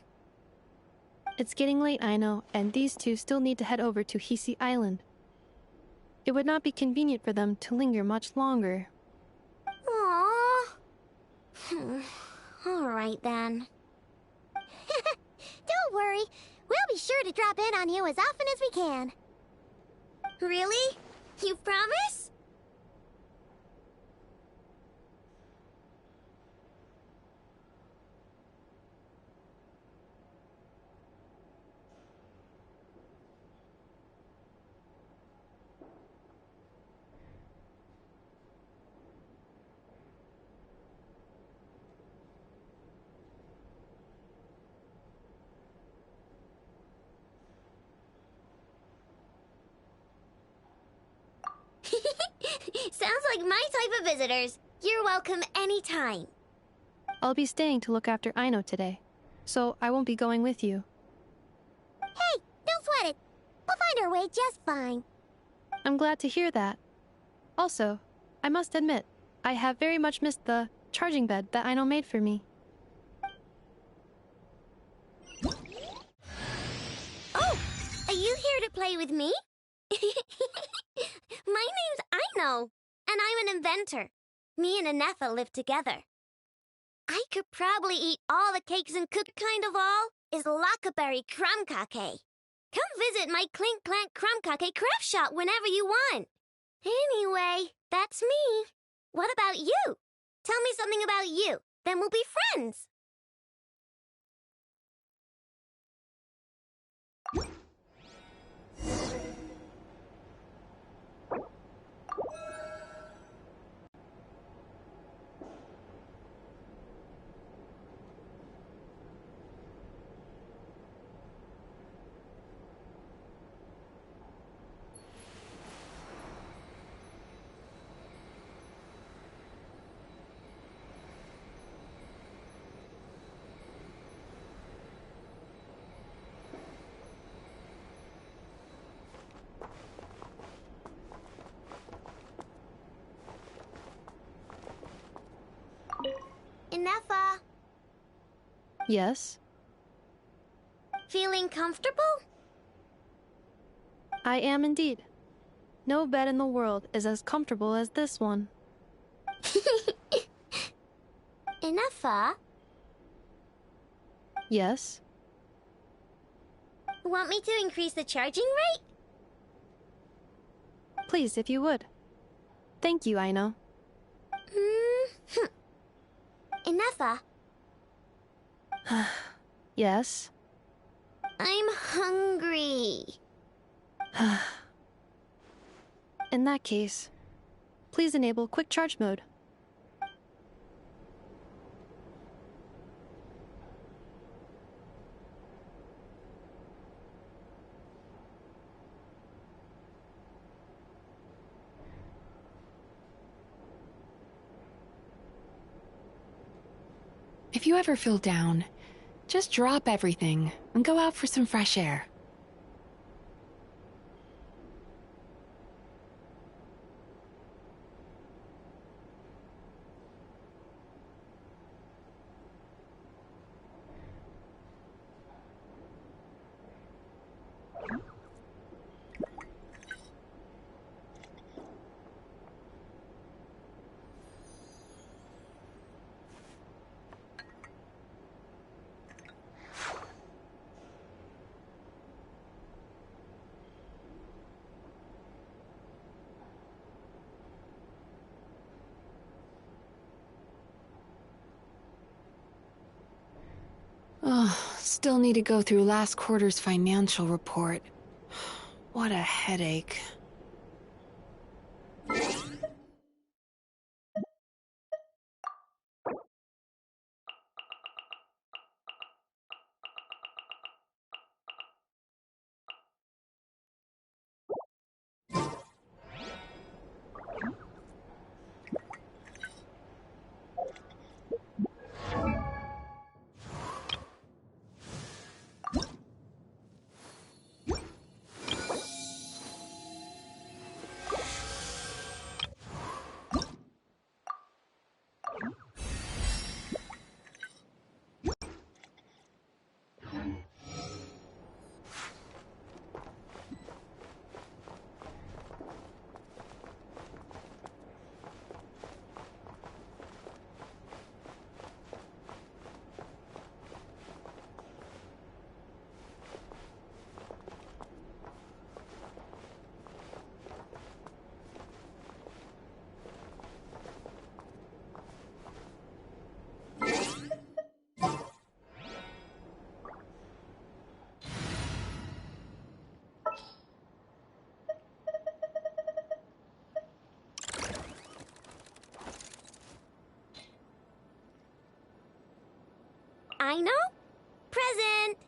It's getting late, I know, and these two still need to head over to Hisi Island. It would not be convenient for them to linger much longer. Aww. All right, then. Don't worry. We'll be sure to drop in on you as often as we can. Really? You promise? Sounds like my type of visitors. You're welcome anytime. I'll be staying to look after Aino today, so I won't be going with you. Hey, don't sweat it. We'll find our way just fine. I'm glad to hear that. Also, I must admit, I have very much missed the charging bed that Aino made for me. Oh, are you here to play with me? My name's Aino, and I'm an inventor. Me and Inefa live together. I could probably eat all the cakes and cook kind of all is Lockaberry Crumb Cake. Come visit my Clink Clank Crumb Cake craft shop whenever you want. Anyway, that's me. What about you? Tell me something about you, then we'll be friends. Inefa, Yes? feeling comfortable? I am indeed. No bed in the world is as comfortable as this one. Inefa, Yes? want me to increase the charging rate? Please, if you would. Thank you, Aino. Inefa, Yes? I'm hungry. In that case, please enable quick charge mode. If you ever feel down, just drop everything and go out for some fresh air. Oh, still need to go through last quarter's financial report. What a headache. I know. Present.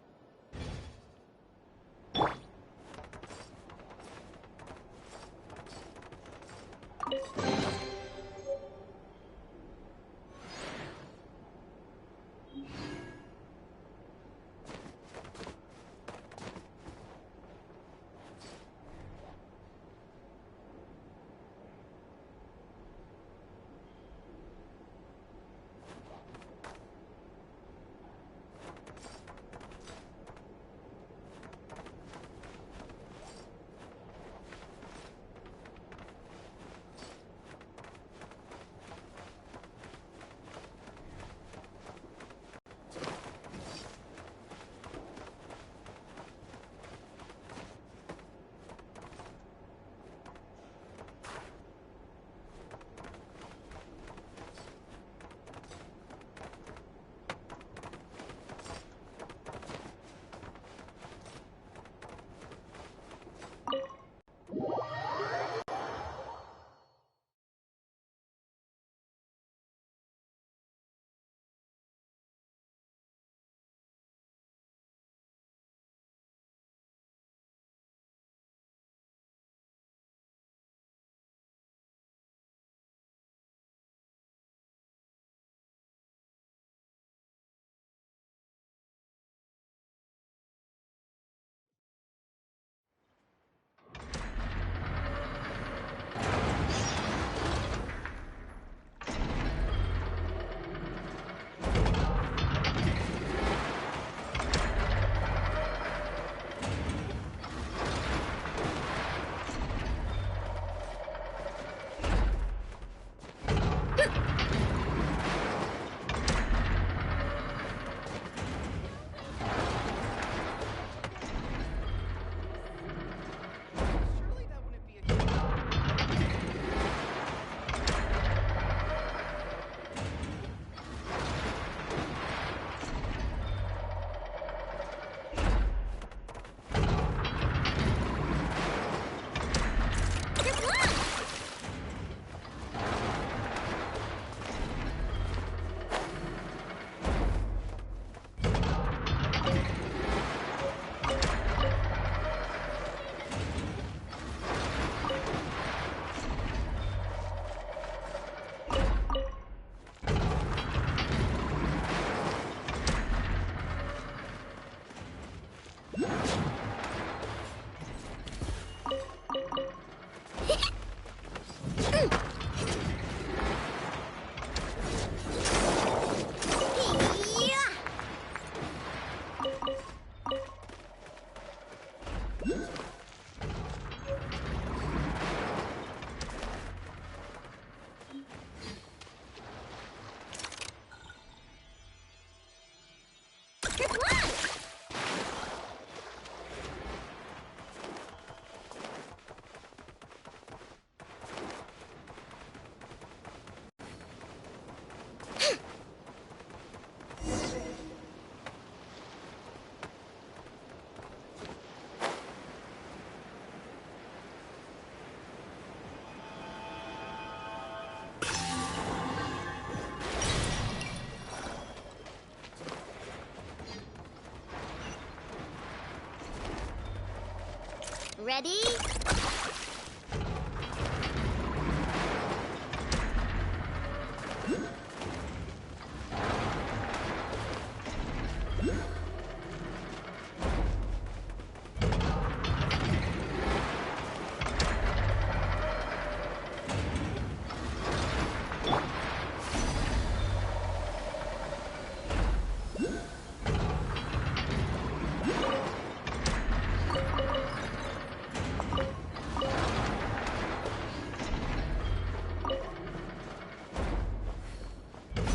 Ready?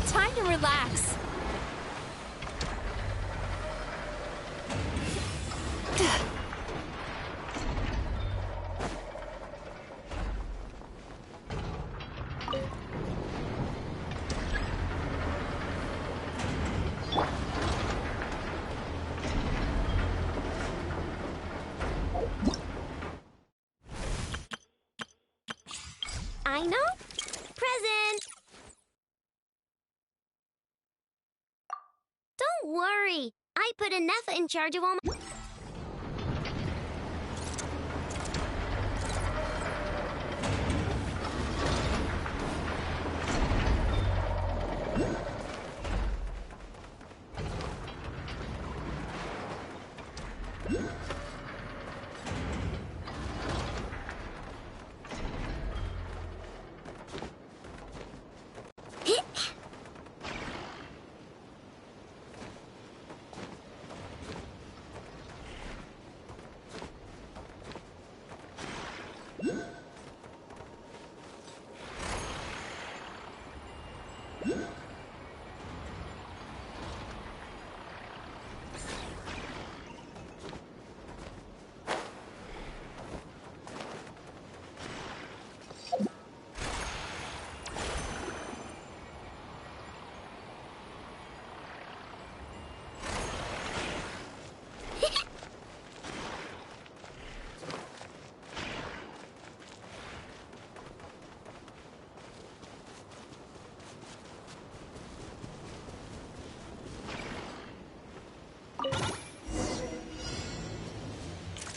Time to relax. I know. Present. Don't worry. I put Anefa in charge of all my...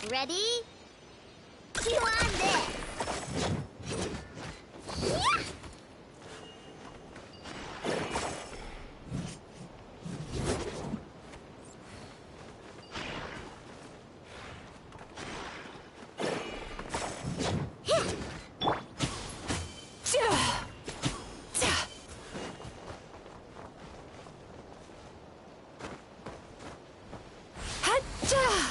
Ready? Chew on this. Yeah!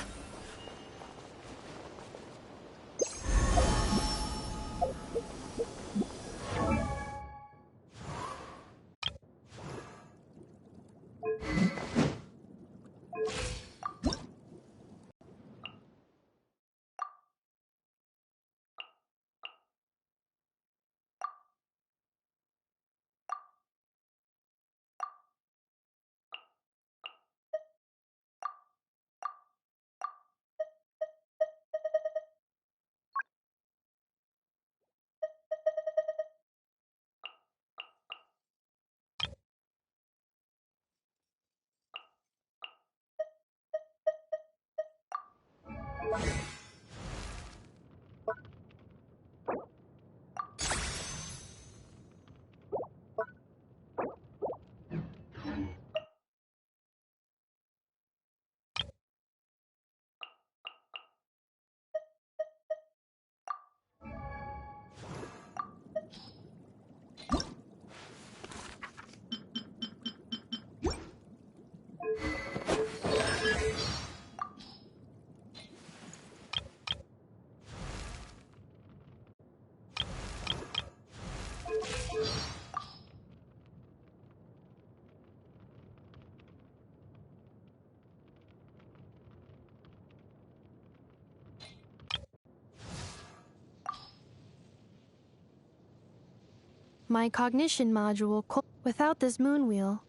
My cognition module. Without this moon wheel,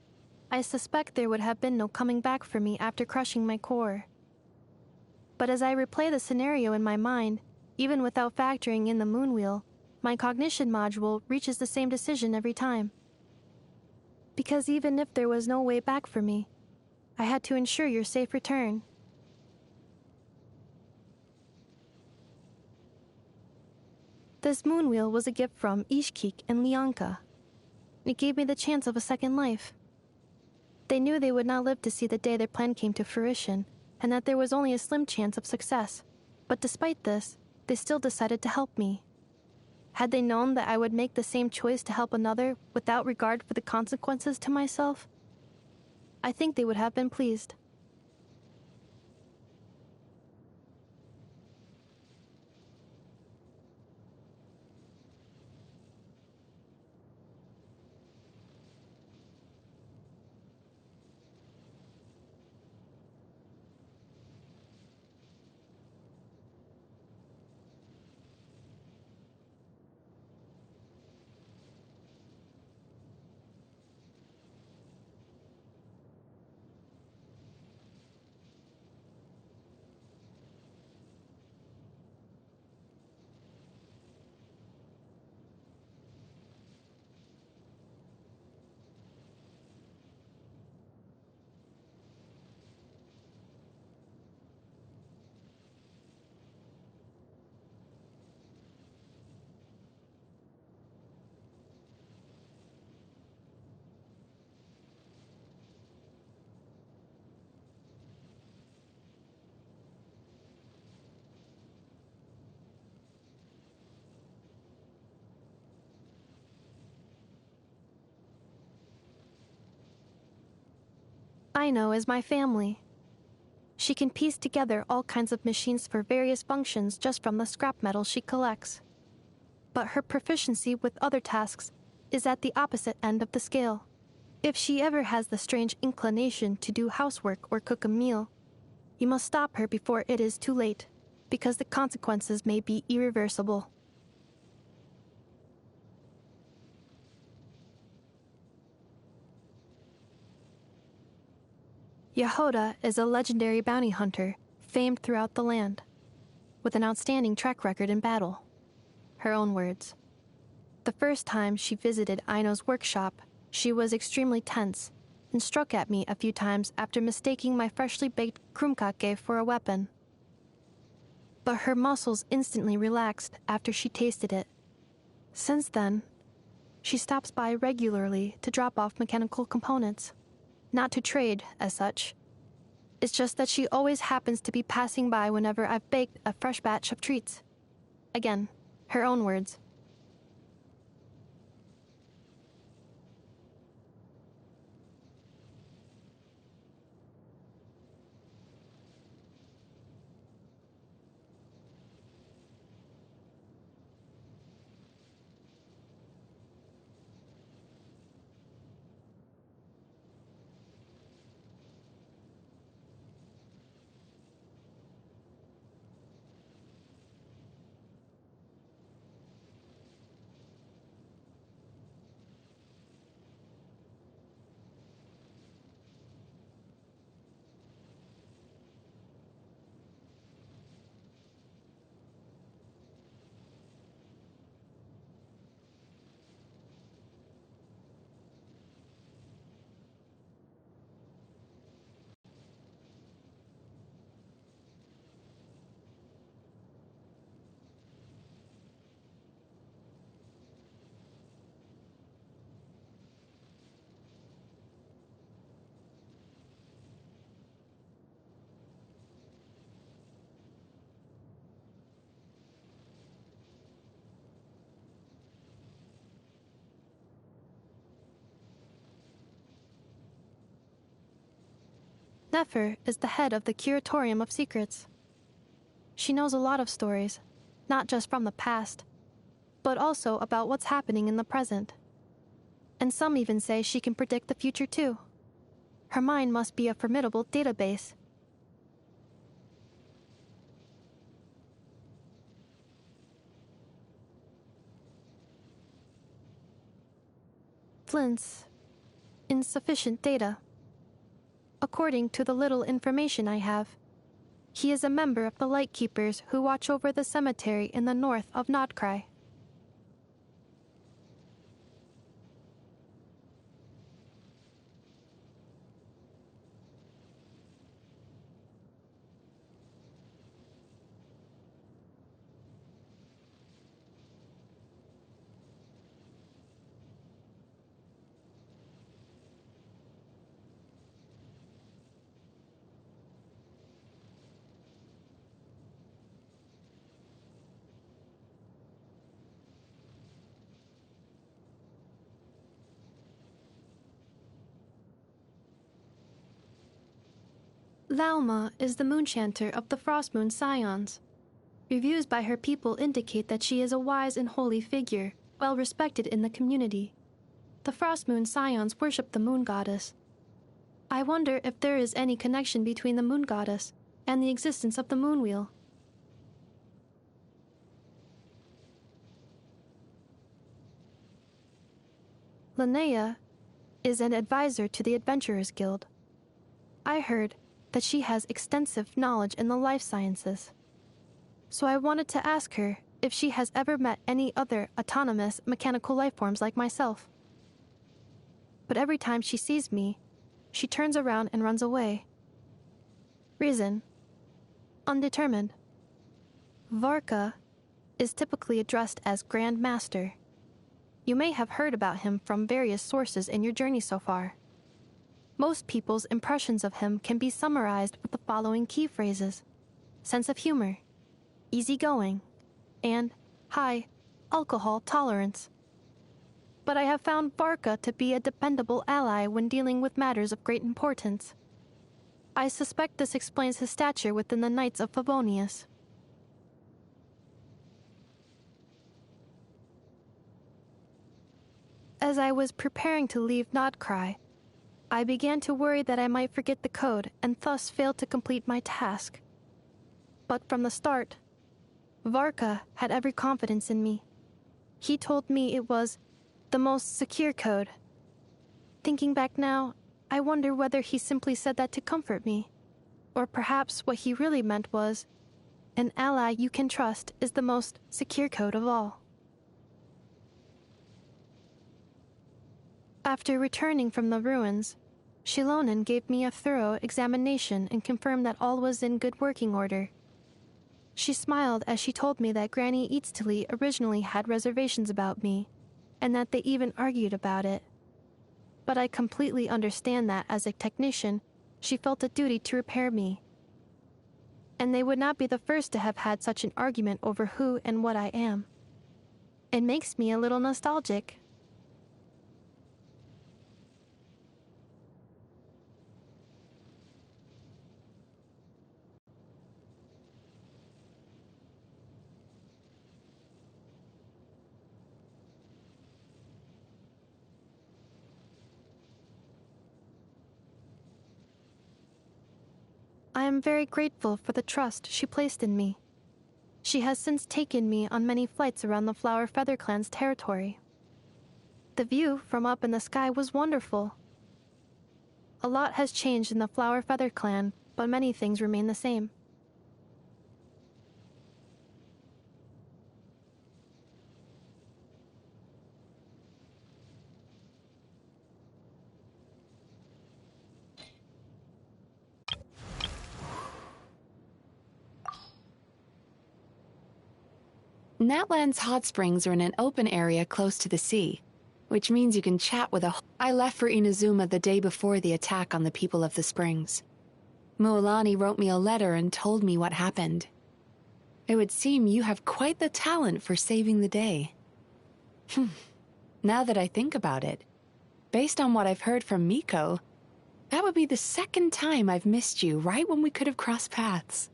I suspect there would have been no coming back for me after crushing my core. But as I replay the scenario in my mind, even without factoring in the moon wheel, my cognition module reaches the same decision every time. Because even if there was no way back for me, I had to ensure your safe return. This moon wheel was a gift from Ishkik and Lianka. It gave me the chance of a second life. They knew they would not live to see the day their plan came to fruition, and that there was only a slim chance of success. But despite this, they still decided to help me. Had they known that I would make the same choice to help another without regard for the consequences to myself, I think they would have been pleased. Aino is my family. She can piece together all kinds of machines for various functions just from the scrap metal she collects. But her proficiency with other tasks is at the opposite end of the scale. If she ever has the strange inclination to do housework or cook a meal, you must stop her before it is too late, because the consequences may be irreversible. Yehoda is a legendary bounty hunter, famed throughout the land, with an outstanding track record in battle. Her own words. The first time she visited Aino's workshop, she was extremely tense and struck at me a few times after mistaking my freshly baked krumkake for a weapon. But her muscles instantly relaxed after she tasted it. Since then, she stops by regularly to drop off mechanical components. Not to trade, as such. It's just that she always happens to be passing by whenever I've baked a fresh batch of treats. Again, her own words. Nefer is the head of the Curatorium of Secrets. She knows a lot of stories, not just from the past, but also about what's happening in the present. And some even say she can predict the future too. Her mind must be a formidable database. Flint's insufficient data. According to the little information I have, he is a member of the Lightkeepers who watch over the cemetery in the north of Nodcry. Lauma is the moonchanter of the Frost Moon Scions. Reviews by her people indicate that she is a wise and holy figure, well respected in the community. The Frost Moon Scions worship the moon goddess. I wonder if there is any connection between the moon goddess and the existence of the moon wheel. Linnea is an advisor to the Adventurers Guild. I heard that she has extensive knowledge in the life sciences. So I wanted to ask her if she has ever met any other autonomous mechanical life forms like myself. But every time she sees me, she turns around and runs away. Reason: undetermined. Varka is typically addressed as Grand Master. You may have heard about him from various sources in your journey so far. Most people's impressions of him can be summarized with the following key phrases: sense of humor, easygoing, and high alcohol tolerance. But I have found Varka to be a dependable ally when dealing with matters of great importance. I suspect this explains his stature within the Knights of Favonius. As I was preparing to leave Nodcry, I began to worry that I might forget the code and thus fail to complete my task. But from the start, Varka had every confidence in me. He told me it was the most secure code. Thinking back now, I wonder whether he simply said that to comfort me, or perhaps what he really meant was, an ally you can trust is the most secure code of all. After returning from the ruins, Shilonen gave me a thorough examination and confirmed that all was in good working order. She smiled as she told me that Granny Eatstily originally had reservations about me, and that they even argued about it. But I completely understand that, as a technician, she felt a duty to repair me. And they would not be the first to have had such an argument over who and what I am. It makes me a little nostalgic. I am very grateful for the trust she placed in me. She has since taken me on many flights around the Flower Feather Clan's territory. The view from up in the sky was wonderful. A lot has changed in the Flower Feather Clan, but many things remain the same. Natlan's hot springs are in an open area close to the sea, which means you can chat with I left for Inazuma the day before the attack on the people of the springs. Mualani wrote me a letter and told me what happened. It would seem you have quite the talent for saving the day. Now that I think about it, based on what I've heard from Miko, that would be the second time I've missed you right when we could have crossed paths.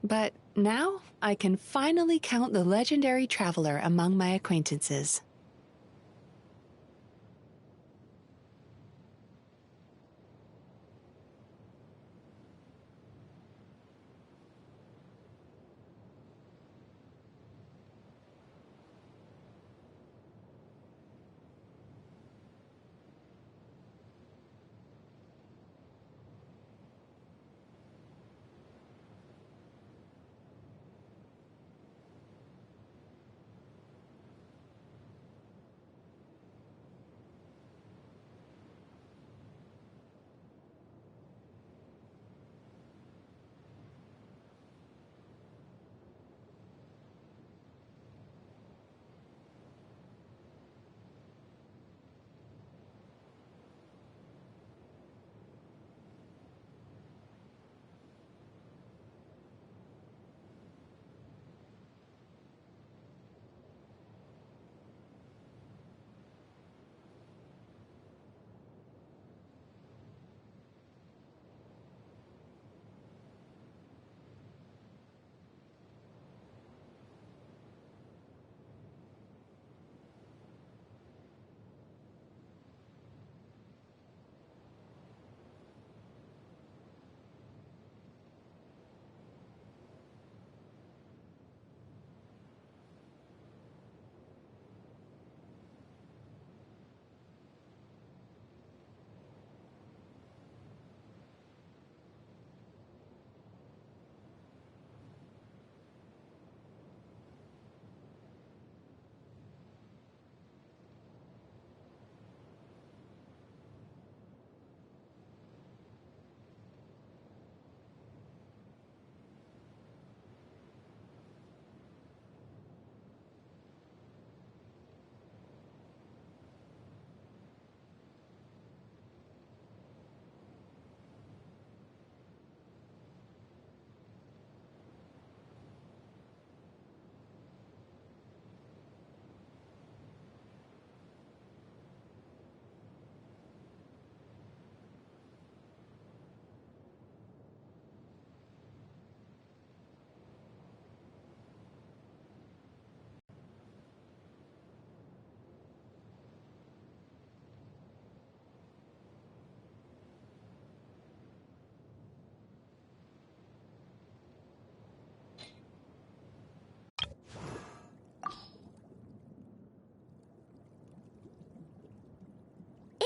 But now I can finally count the legendary traveler among my acquaintances.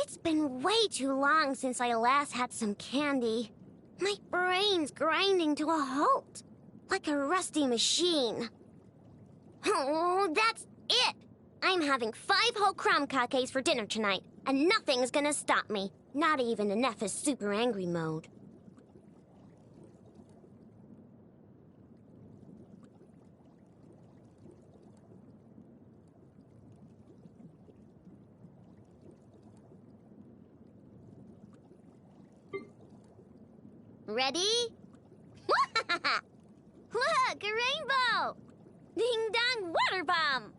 It's been way too long since I last had some candy. My brain's grinding to a halt, like a rusty machine. Oh, that's it! I'm having 5 whole crumb cupcakes for dinner tonight, and nothing's gonna stop me. Not even Nepha's super angry mode. Ready? Look, a rainbow! Ding dong water bomb!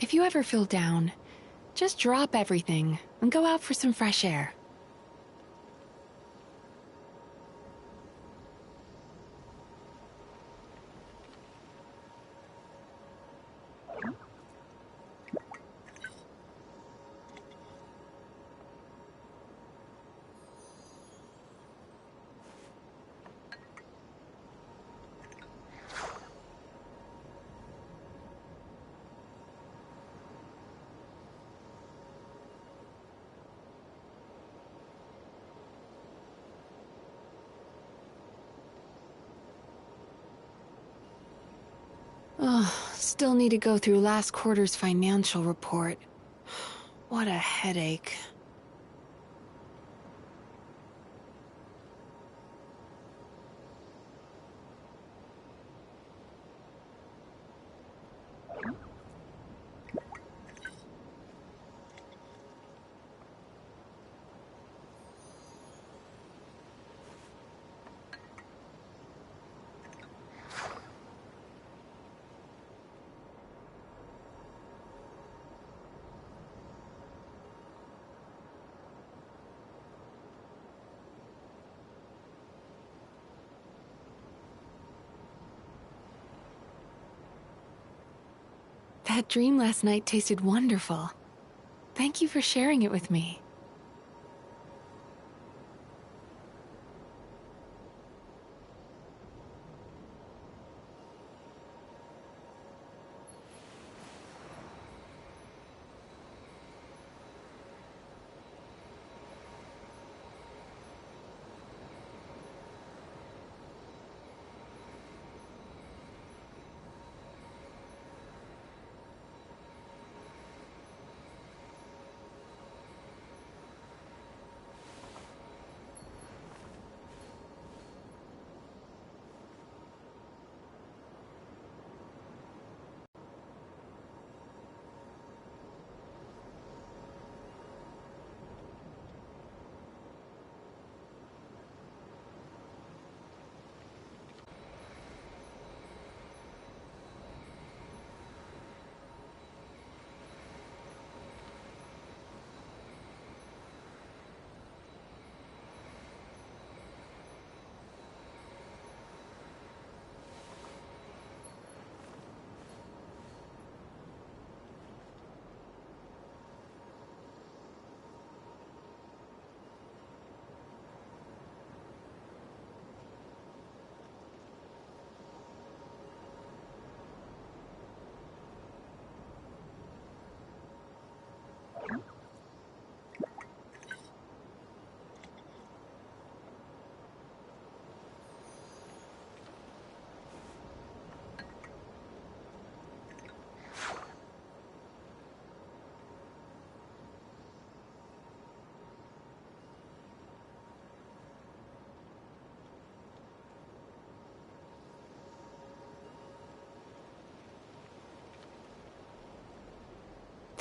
If you ever feel down, just drop everything and go out for some fresh air. Oh, still need to go through last quarter's financial report. What a headache. That dream last night tasted wonderful. Thank you for sharing it with me.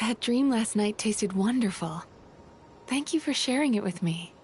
That dream last night tasted wonderful. Thank you for sharing it with me.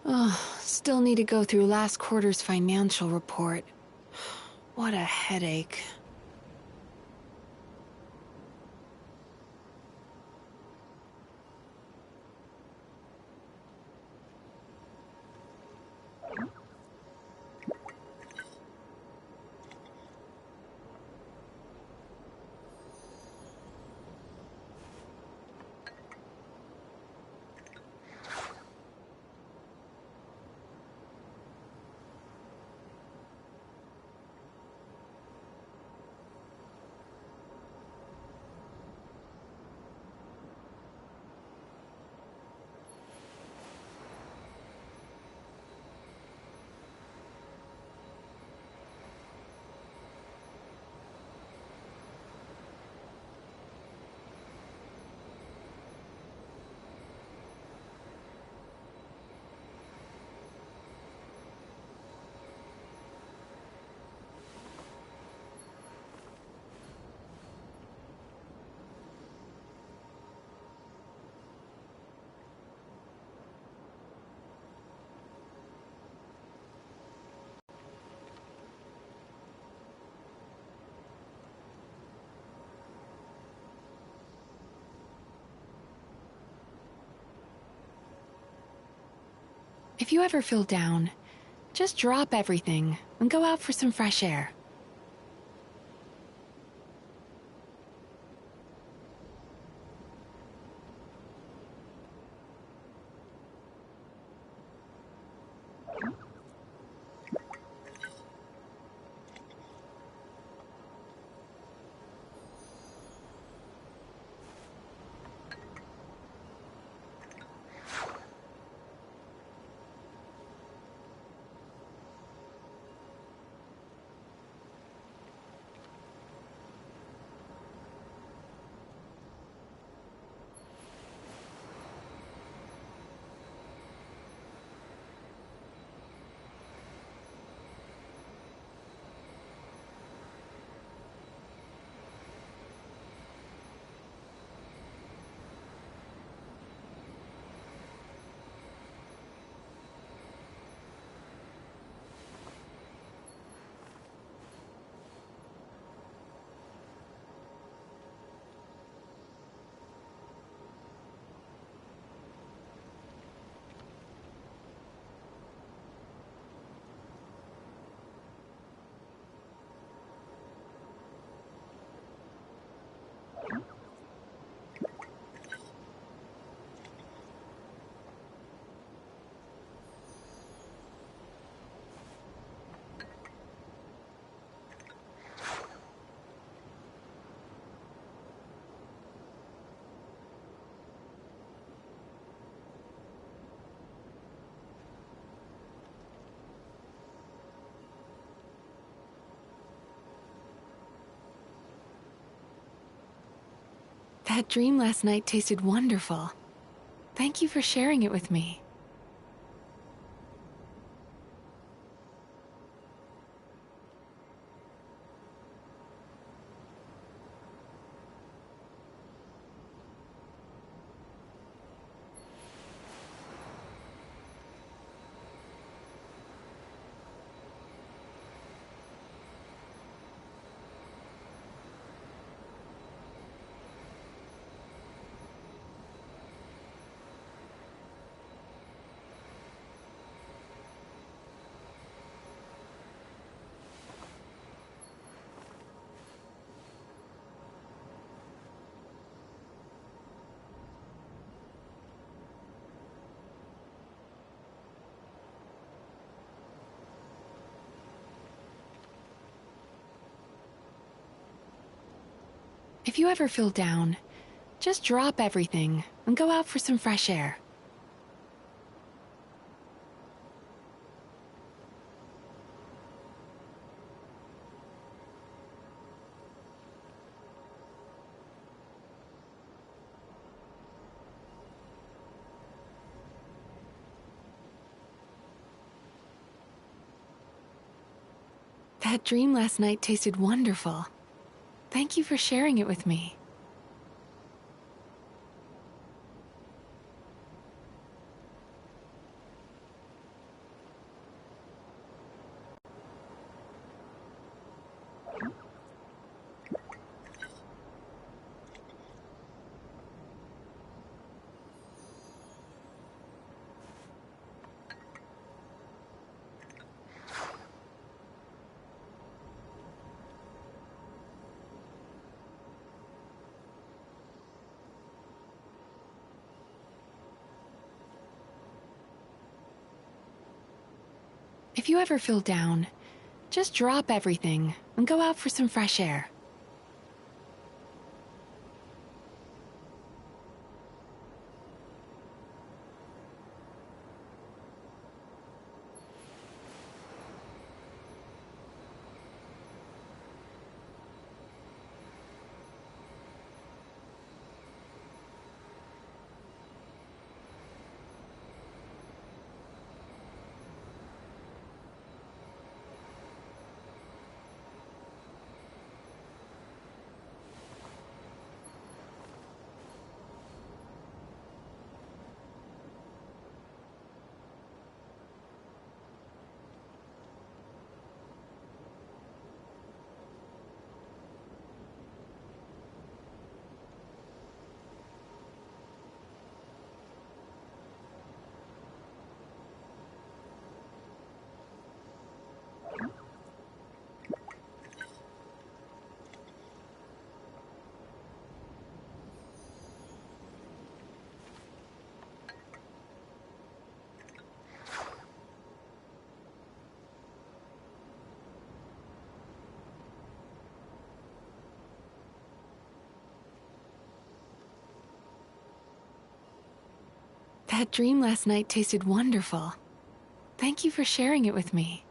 Oh, still need to go through last quarter's financial report. What a headache. If you ever feel down, just drop everything and go out for some fresh air. That dream last night tasted wonderful. Thank you for sharing it with me. If you ever feel down, just drop everything and go out for some fresh air. That dream last night tasted wonderful. Thank you for sharing it with me. If you ever feel down, just drop everything and go out for some fresh air. That dream last night tasted wonderful. Thank you for sharing it with me.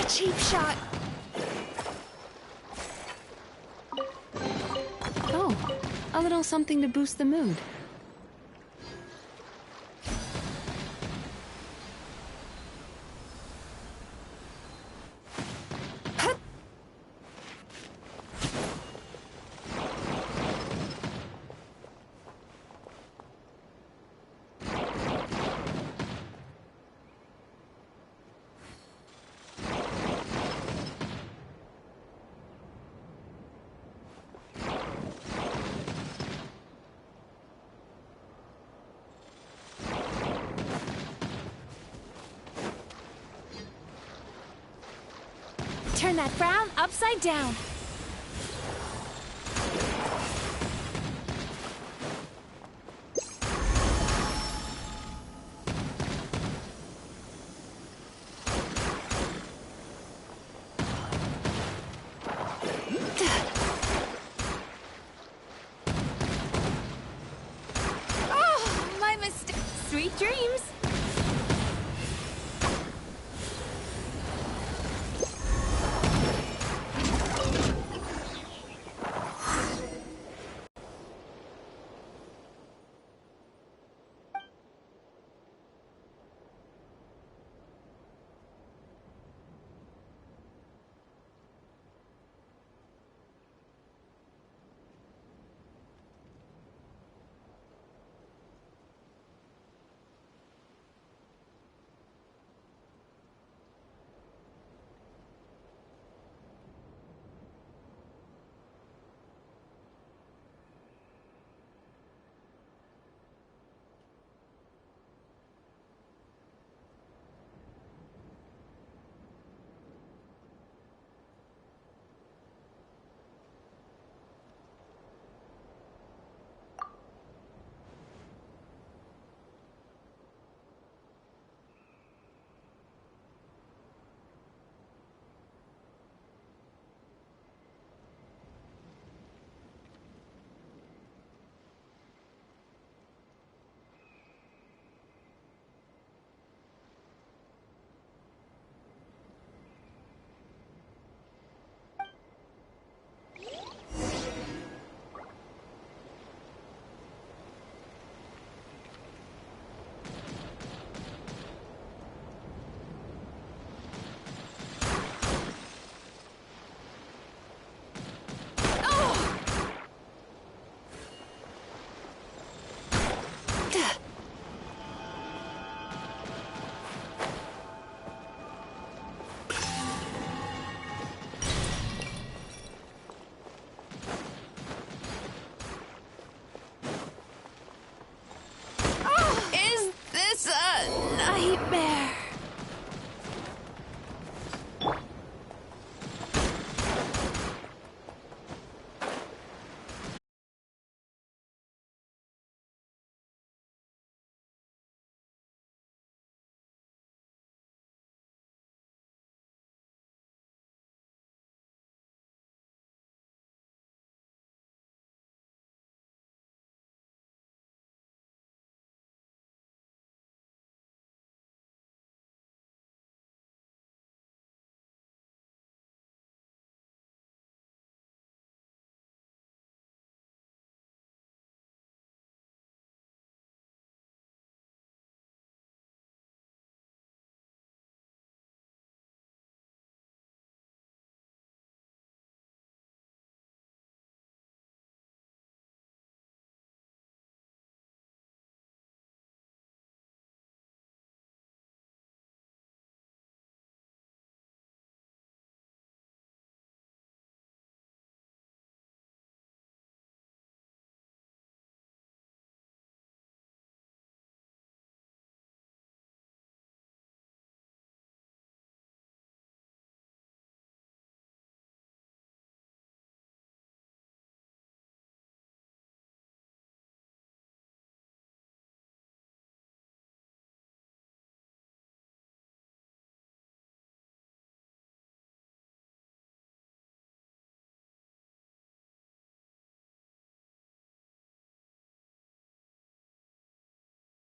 Cheap shot. Oh, a little something to boost the mood. Turn that frown upside down. Oh, my mistake. Sweet dreams.